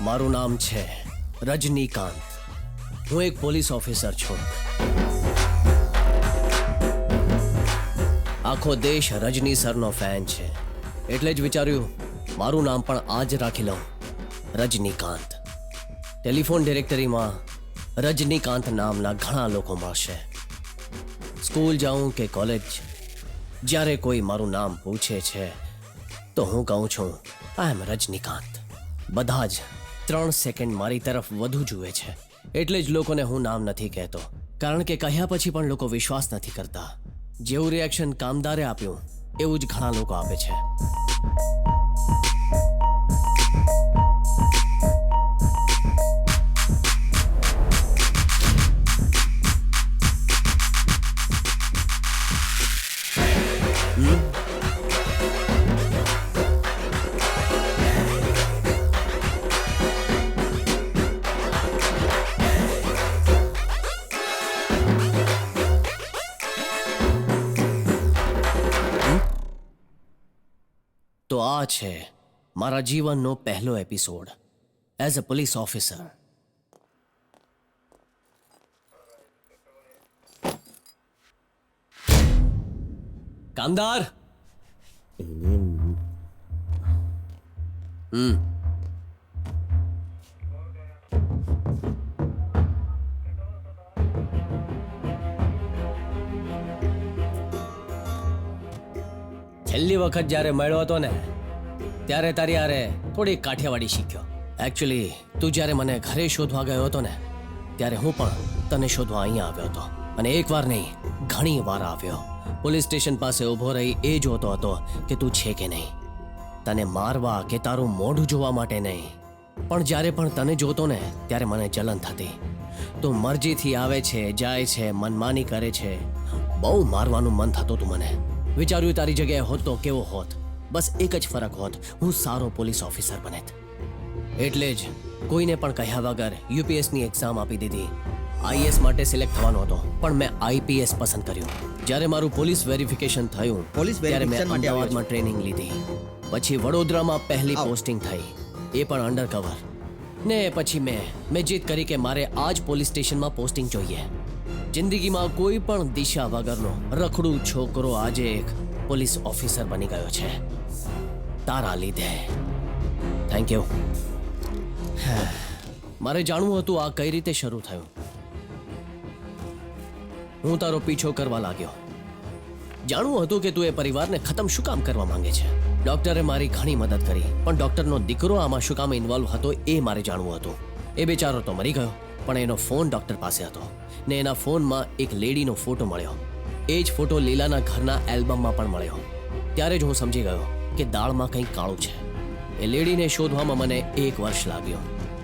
મારું નામ છે રજનીકાંત હું એક પોલીસ ઓફિસર છું આખો દેશ રજની સરનો ફેન છે એટલે જ વિચાર્યું મારું નામ પણ આ જ રાખી લઉં રજનીકાંત ટેલિફોન ડિરેક્ટરીમાં રજનીકાંત નામના ઘણા લોકો મળશે સ્કૂલ જાઉં કે કોલેજ જ્યારે કોઈ મારું નામ પૂછે છે તો હું કહું છું આઈ એમ રજનીકાંત બધા જ 3 સેકન્ડ મારી તરફ વધુ જુએ છે એટલે જ લોકોને હું નામ નથી કહેતો કારણ કે કહ્યા પછી પણ લોકો વિશ્વાસ નથી કરતા જેવું રિએક્શન કામદારે આપ્યું એવું જ ઘણા લોકો આપે છે તો આ છે મારા જીવનનો પહેલો episode as a police officer કામદાર છેલ્લી વખત જ્યારે મળ્યો હતો ને ત્યારે તારી આરે થોડી કાઠિયાવાડી શીખ્યો એકચ્યુઅલી તું જ્યારે મને ઘરે શોધવા ગયો હતો ને ત્યારે હું પણ તને શોધવા અહીંયા આવ્યો હતો અને એકવાર નહીં ઘણી વાર આવ્યો પોલીસ સ્ટેશન પાસે ઊભો રહી એ જોતો હતો કે તું છે કે નહીં તને મારવા કે તારું મોઢું જોવા માટે નહીં પણ જ્યારે પણ તને જોતો ને ત્યારે મને જલન થતી તું મરજીથી આવે છે જાય છે મનમાની કરે છે બહુ મારવાનું મન થતું તું મને વિચાર્યું તારી જગ્યાએ હોત તો કેવો હોત બસ એક જ ફરક હોત હું સારો પોલીસ ઓફિસર બનેત એટલે જ કોઈને પણ કહ્યા વગર યુપીએસની એક્ઝામ આપી દીધી આઈએસ માટે સિલેક્ટ થવાનો હતો પણ મેં આઈપીએસ પસંદ કર્યું જ્યારે મારું પોલીસ વેરિફિકેશન થયું પોલીસ ત્યારે મેં વેરિફિકેશન માટે આવ્યો અમદાવાદમાં ટ્રેનિંગ લીધી પછી વડોદરામાં પહેલી પોસ્ટિંગ થઈ એ પણ અંડર કવર ને પછી મેં જીદ કરી કે મારે આ જ પોલીસ સ્ટેશનમાં પોસ્ટિંગ જોઈએ જિંદગીમાં કોઈ પણ દિશા વગરનો રખડું છોકરો આજે એક પોલીસ ઓફિસર બની ગયો છે તારા લીધે થેન્ક યુ મારે જાણવું હતું આ કઈ રીતે શરૂ થયું હું તારો પીછો કરવા લાગ્યો જાણવું હતું કે તું એ પરિવારને ખતમ શું કામ કરવા માંગે છે ડોક્ટરે મારી ઘણી મદદ કરી પણ ડોક્ટરનો દીકરો આમાં શું કામ ઇન્વોલ્વ હતો એ મારે જાણવું હતું એ બેચારો તો મરી ગયો પણ એનો ફોન ડોક્ટર પાસે હતો ને એના ફોનમાં એક લેડીનો ફોટો મળ્યો એ જ ફોટો લીલાના ઘરના એલ્બમમાં પણ મળ્યો ત્યારે જ હું સમજી ગયો કે દાળમાં કંઈક કાળું છે એ લેડીને શોધવામાં મને 1 વર્ષ લાગ્યો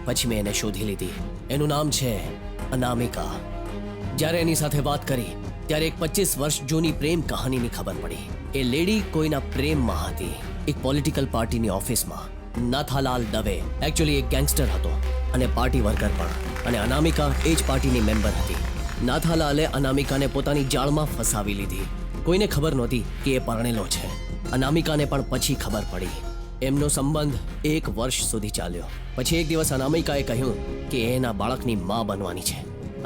પછી મેં એને શોધી લીધી એનું નામ છે અનામિકા. જ્યારે એની સાથે વાત કરી ત્યારે એક 25 વર્ષ જૂની પ્રેમ કહાનીની ખબર પડી. એ લેડી કોઈના પ્રેમમાં હતી, એક પોલિટિકલ પાર્ટીની ઓફિસમાં. નાથાલાલ દવે એકચ્યુઅલી એક ગેંગસ્ટર હતો અને પાર્ટી વર્કર પણ, અને અનામિકા એ જ પાર્ટીની મેમ્બર હતી. નાથાલાલે અનામિકાને પોતાની જાળમાં ફસાવી લીધી. કોઈને ખબર નહોતી કે એ પરણેલો છે. અનામિકાને પણ પછી ખબર પડી. એમનો સંબંધ 1 વર્ષ સુધી ચાલ્યો. પછી એક દિવસ અનામિકાએ કહ્યું કે એ એના બાળકની માં બનવાની છે.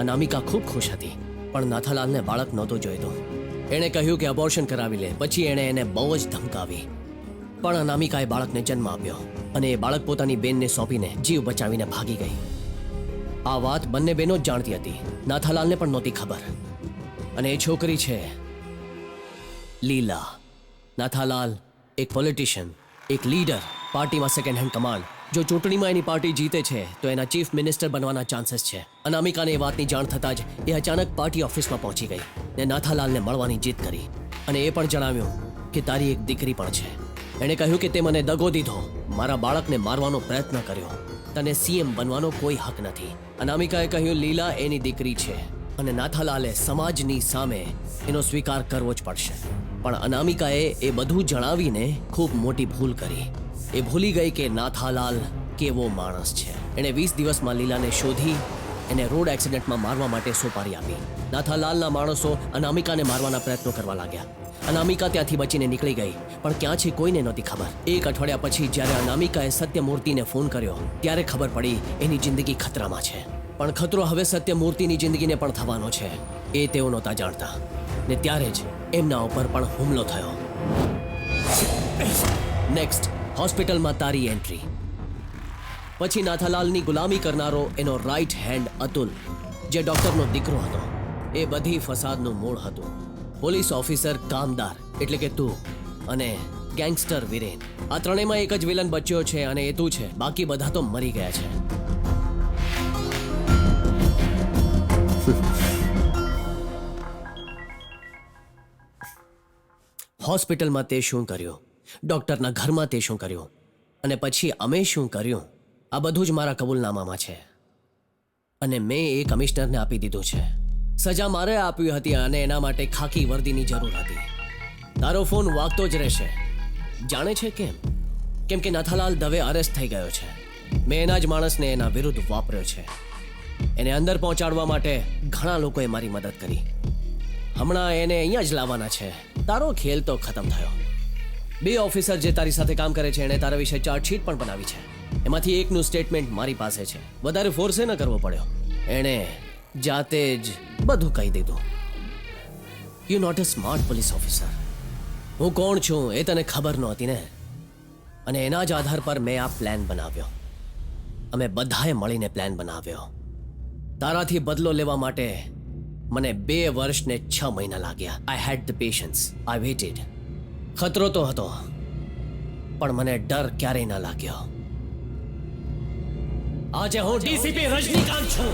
અનામિકા ખૂબ ખુશ હતી, પણ નાથાલાલને બાળક નહોતું જોઈતું. એણે કહ્યું કે અબોર્શન કરાવી લે. પછી એણે એને બહુ જ ધમકાવી, પણ અનામિકાએ બાળકને જન્મ આપ્યો અને એ બાળક પોતાની બેનને સોંપીને જીવ બચાવીને ભાગી ગઈ. આ વાત બંને બહેનો જ જાણતી હતી. નાથાલાલને પણ નહોતી ખબર. અને એ છોકરી છે લીલા. નાથાલાલ એક પોલિટિશિયન, એક લીડર, પાર્ટીમાં સેકન્ડ હેન્ડ કમાન્ડ. જો ચૂંટણીમાં એની પાર્ટી જીતે છે તો એના ચીફ મિનિસ્ટર બનવાના ચાન્સીસ છે. અનામિકાને એ વાતની જાણ થતાં જ એ અચાનક પાર્ટી ઓફિસમાં પહોંચી ગઈ ને નાથાલાલને મળવાની જીદ કરી. અને એ પણ જણાવ્યું કે તારી એક દીકરી પણ છે. એણે કહ્યું કે તે મને દગો દીધો, મારા બાળકને મારવાનો પ્રયત્ન કર્યો, તને સીએમ બનવાનો કોઈ હક નથી. અનામિકાએ કહ્યું લીલા એની દીકરી છે અને નાથાલાલે સમાજની સામે એનો સ્વીકાર કરવો જ પડશે. પણ અનામિકાએ એ બધું જણાવીને ખૂબ મોટી ભૂલ કરી. એ ભૂલી ગઈ કે નાથાલાલ કેવો માણસ છે. એણે 20 દિવસમાં લીલાને શોધી એને રોડ એક્સિડન્ટમાં મારવા માટે સોપારી આપી. નાથાલાલના માણસો અનામિકાને મારવાના પ્રયત્નો કરવા લાગ્યા. અનામિકા ત્યાંથી બચીને નીકળી ગઈ, પણ ક્યાં છે કોઈને નહોતી ખબર. 1 અઠવાડિયા પછી જ્યારે અનામિકાએ સત્યમૂર્તિને ફોન કર્યો ત્યારે ખબર પડી એની જિંદગી ખતરામાં છે. પણ ખતરો હવે સત્યમૂર્તિની જિંદગીને પણ થવાનો છે, એ તેઓ નહોતા જાણતા. ને ત્યારે જ એમના ઉપર પણ હુમલો થયો. નેક્સ્ટ, હોસ્પિટલમાં તારી એન્ટ્રી. પછી નાથાલાલની ગુલામી કરનારો એનો રાઈટ હેન્ડ અતુલ, જે ડોક્ટરનો દીકરો હતો. એ બધી ફસાદનું મૂળ હતું. પોલીસ ઓફિસર કામદાર એટલે કે તું, અને ગેંગસ્ટર વિરેન. આ ત્રણેયમાં એક જ વિલન બચ્યો છે અને એ તું છે. બાકી બધા તો મરી ગયા છે. હોસ્પિટલમાં તે શું કર્યું, ડોક્ટરના ઘરમાં તે શું કર્યું, અને પછી અમે શું કર્યું, આ બધું જ મારા કબૂલનામામાં છે. અને મેં એ કમિશનરને આપી દીધું છે. સજા મારે આપી હતી અને એના માટે ખાકી વર્દીની જરૂર હતી. તારો ફોન વાગતો જ રહેશે. જાણે છે કેમ? કેમ કે નાથાલાલ દવે અરેસ્ટ થઈ ગયો છે. મેં એના જ માણસને એના વિરુદ્ધ વાપર્યો છે. એને અંદર પહોંચાડવા માટે ઘણા લોકોએ મારી મદદ કરી. હમણાં એને અહીંયા જ લાવવાના છે. તારો ખેલ તો ખતમ થયો. 2 ઓફિસર જે તારી સાથે કામ કરે છે એણે તારા વિશે ચાર્જશીટ પણ બનાવી છે. એમાંથી એકનું સ્ટેટમેન્ટ મારી પાસે છે. વધારે ફોર્સે ન કરવો પડ્યો. એણે જાતે જ બધું કહી દીધું. You not a smart police officer. હું કોણ છું એ તને ખબર નહોતી ને. અને એના જ આધાર પર મેં આ પ્લાન બનાવ્યો. અમે બધાએ મળીને પ્લાન બનાવ્યો. તારાથી બદલો લેવા માટે મને 2 વર્ષ ને 6 મહિના લાગ્યા. I had the patience. I waited. ખતરો તો હતો, પણ મને ડર ક્યારેય ના લાગ્યો. આજે હું ડીસીપી રજનીકાંત છું.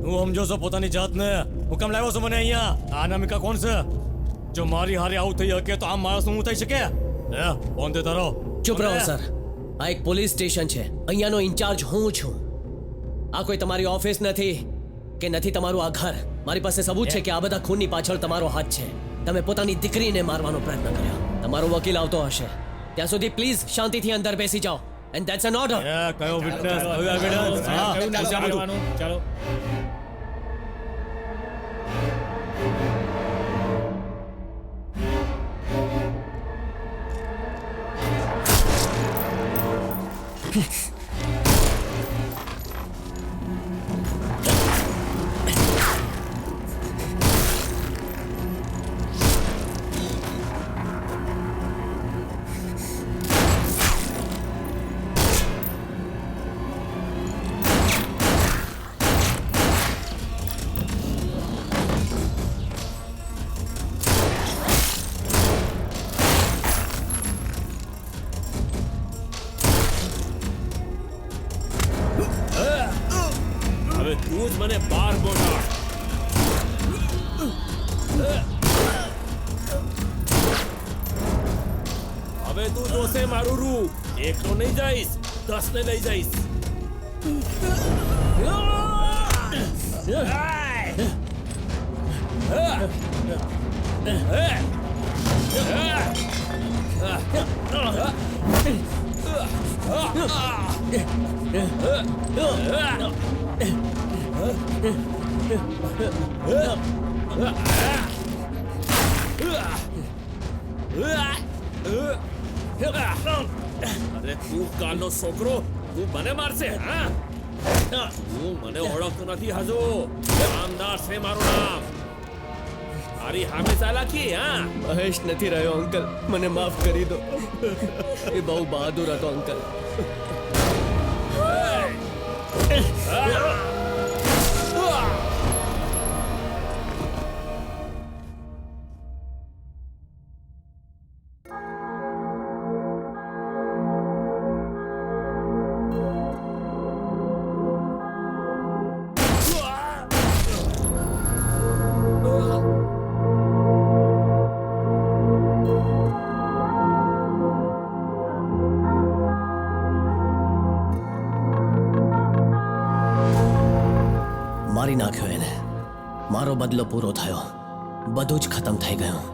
હું સમજો છો પોતાની જાતને? હુકમ લાવ્યો છો મને અહીંયા? આ અનામિકા કોણ છે? જો મારી હારે આવું થઈ શકે તો આ માણસ હું થઈ શકે? કોણ તે તારો? ચૂપ રહો સર. આ એક પોલીસ સ્ટેશન છે. અહીંયાનો ઇન્ચાર્જ હું છું. આ કોઈ તમારી ઓફિસ નથી કે નથી તમારું આ ઘર. મારી પાસે સબૂત છે કે આ બધા ખૂનની પાછળ તમારો હાથ છે. તમે પોતાની દીકરીને મારવાનો પ્રયત્ન કર્યો. તમારો વકીલ આવતો હશે. ત્યાં સુધી પ્લીઝ શાંતિથી અંદર બેસી જાઓ. And that's an order. કયો વિટનેસ? કયો એવિડન્સ? ચાલો. હવે તું જ મને બાર બોલાવ. હવે તું જોશે મારું રૂપ. એકલો નહીં જઈશ, 10 ને લઈ જઈશ. અરે તું કાલનો છોકરો, તું મને મારશે? હા, તું મને ઓળખતો નથી હજુ. નામદાર છે મારું નામ. તારી સામે ચાલાકી? હા, મહેશ નથી રહ્યો અંકલ, મને માફ કરી દો. એ બહુ બહાદુર હતો અંકલ. મારી નાખ્યો એને. મારો બદલો પૂરો થયો. બધું જ ખતમ થઈ ગયું.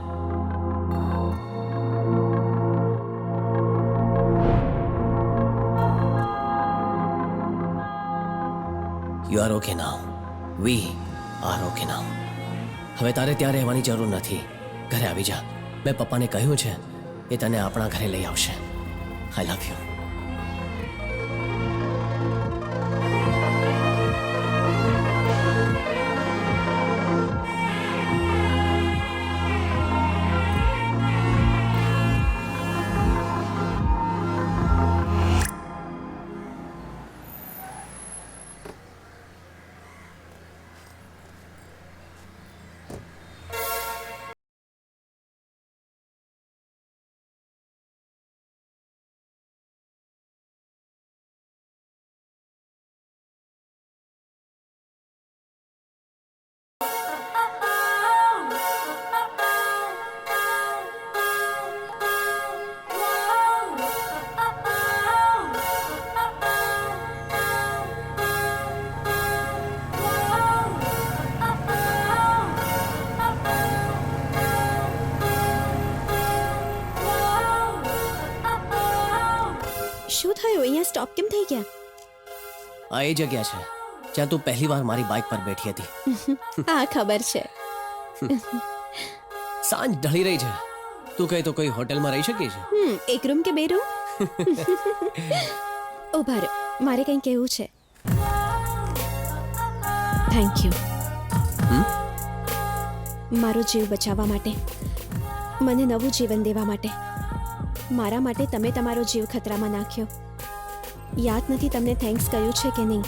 You are okay now. We are okay નાઉ. હવે તારે ત્યાં રહેવાની જરૂર નથી. ઘરે આવી જા. મેં પપ્પાને કહ્યું છે એ તને આપણા ઘરે લઈ આવશે. આઈ લવ યુ. શું થયું? અહીંયા સ્ટોપ કેમ થઈ ગયા? આ એ જગ્યા છે જ્યાં તું પહેલી વાર મારી બાઇક પર બેઠી હતી. હા, ખબર છે. સાંજ ઢળી રહી છે. તું કહે તો કોઈ હોટેલમાં રહી શકીએ છે. એક રૂમ કે બે રૂમ? ઉભા રહો, મારે કંઈ કહેવું છે. Thank you. મારો જીવ બચાવવા માટે, મને નવું જીવન દેવા માટે. મારા માટે તમે તમારો જીવ ખતરામાં નાખ્યો. યાદ નથી તમને થેન્ક્સ કહ્યું છે કે નહીં?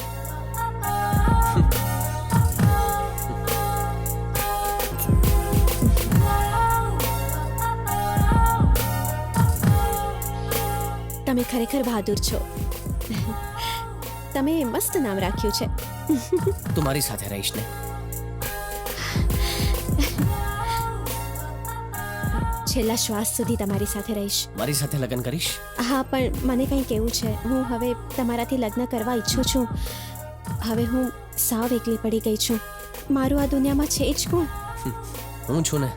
તમે ખરેખર બહાદુર છો. તમે મસ્ત નામ રાખ્યું છે. તું મારી સાથે રહીશ ને? છેલ્લા શ્વાસ સુધી તમારી સાથે રહીશ. મારી સાથે લગ્ન કરીશ? હા, પણ મને કંઈ કહેવું છે. હું હવે તમારાથી લગ્ન કરવા ઈચ્છું છું. હવે હું સાવ એકલી પડી ગઈ છું. મારું આ દુનિયામાં છે જ કોણ? હું છું ને.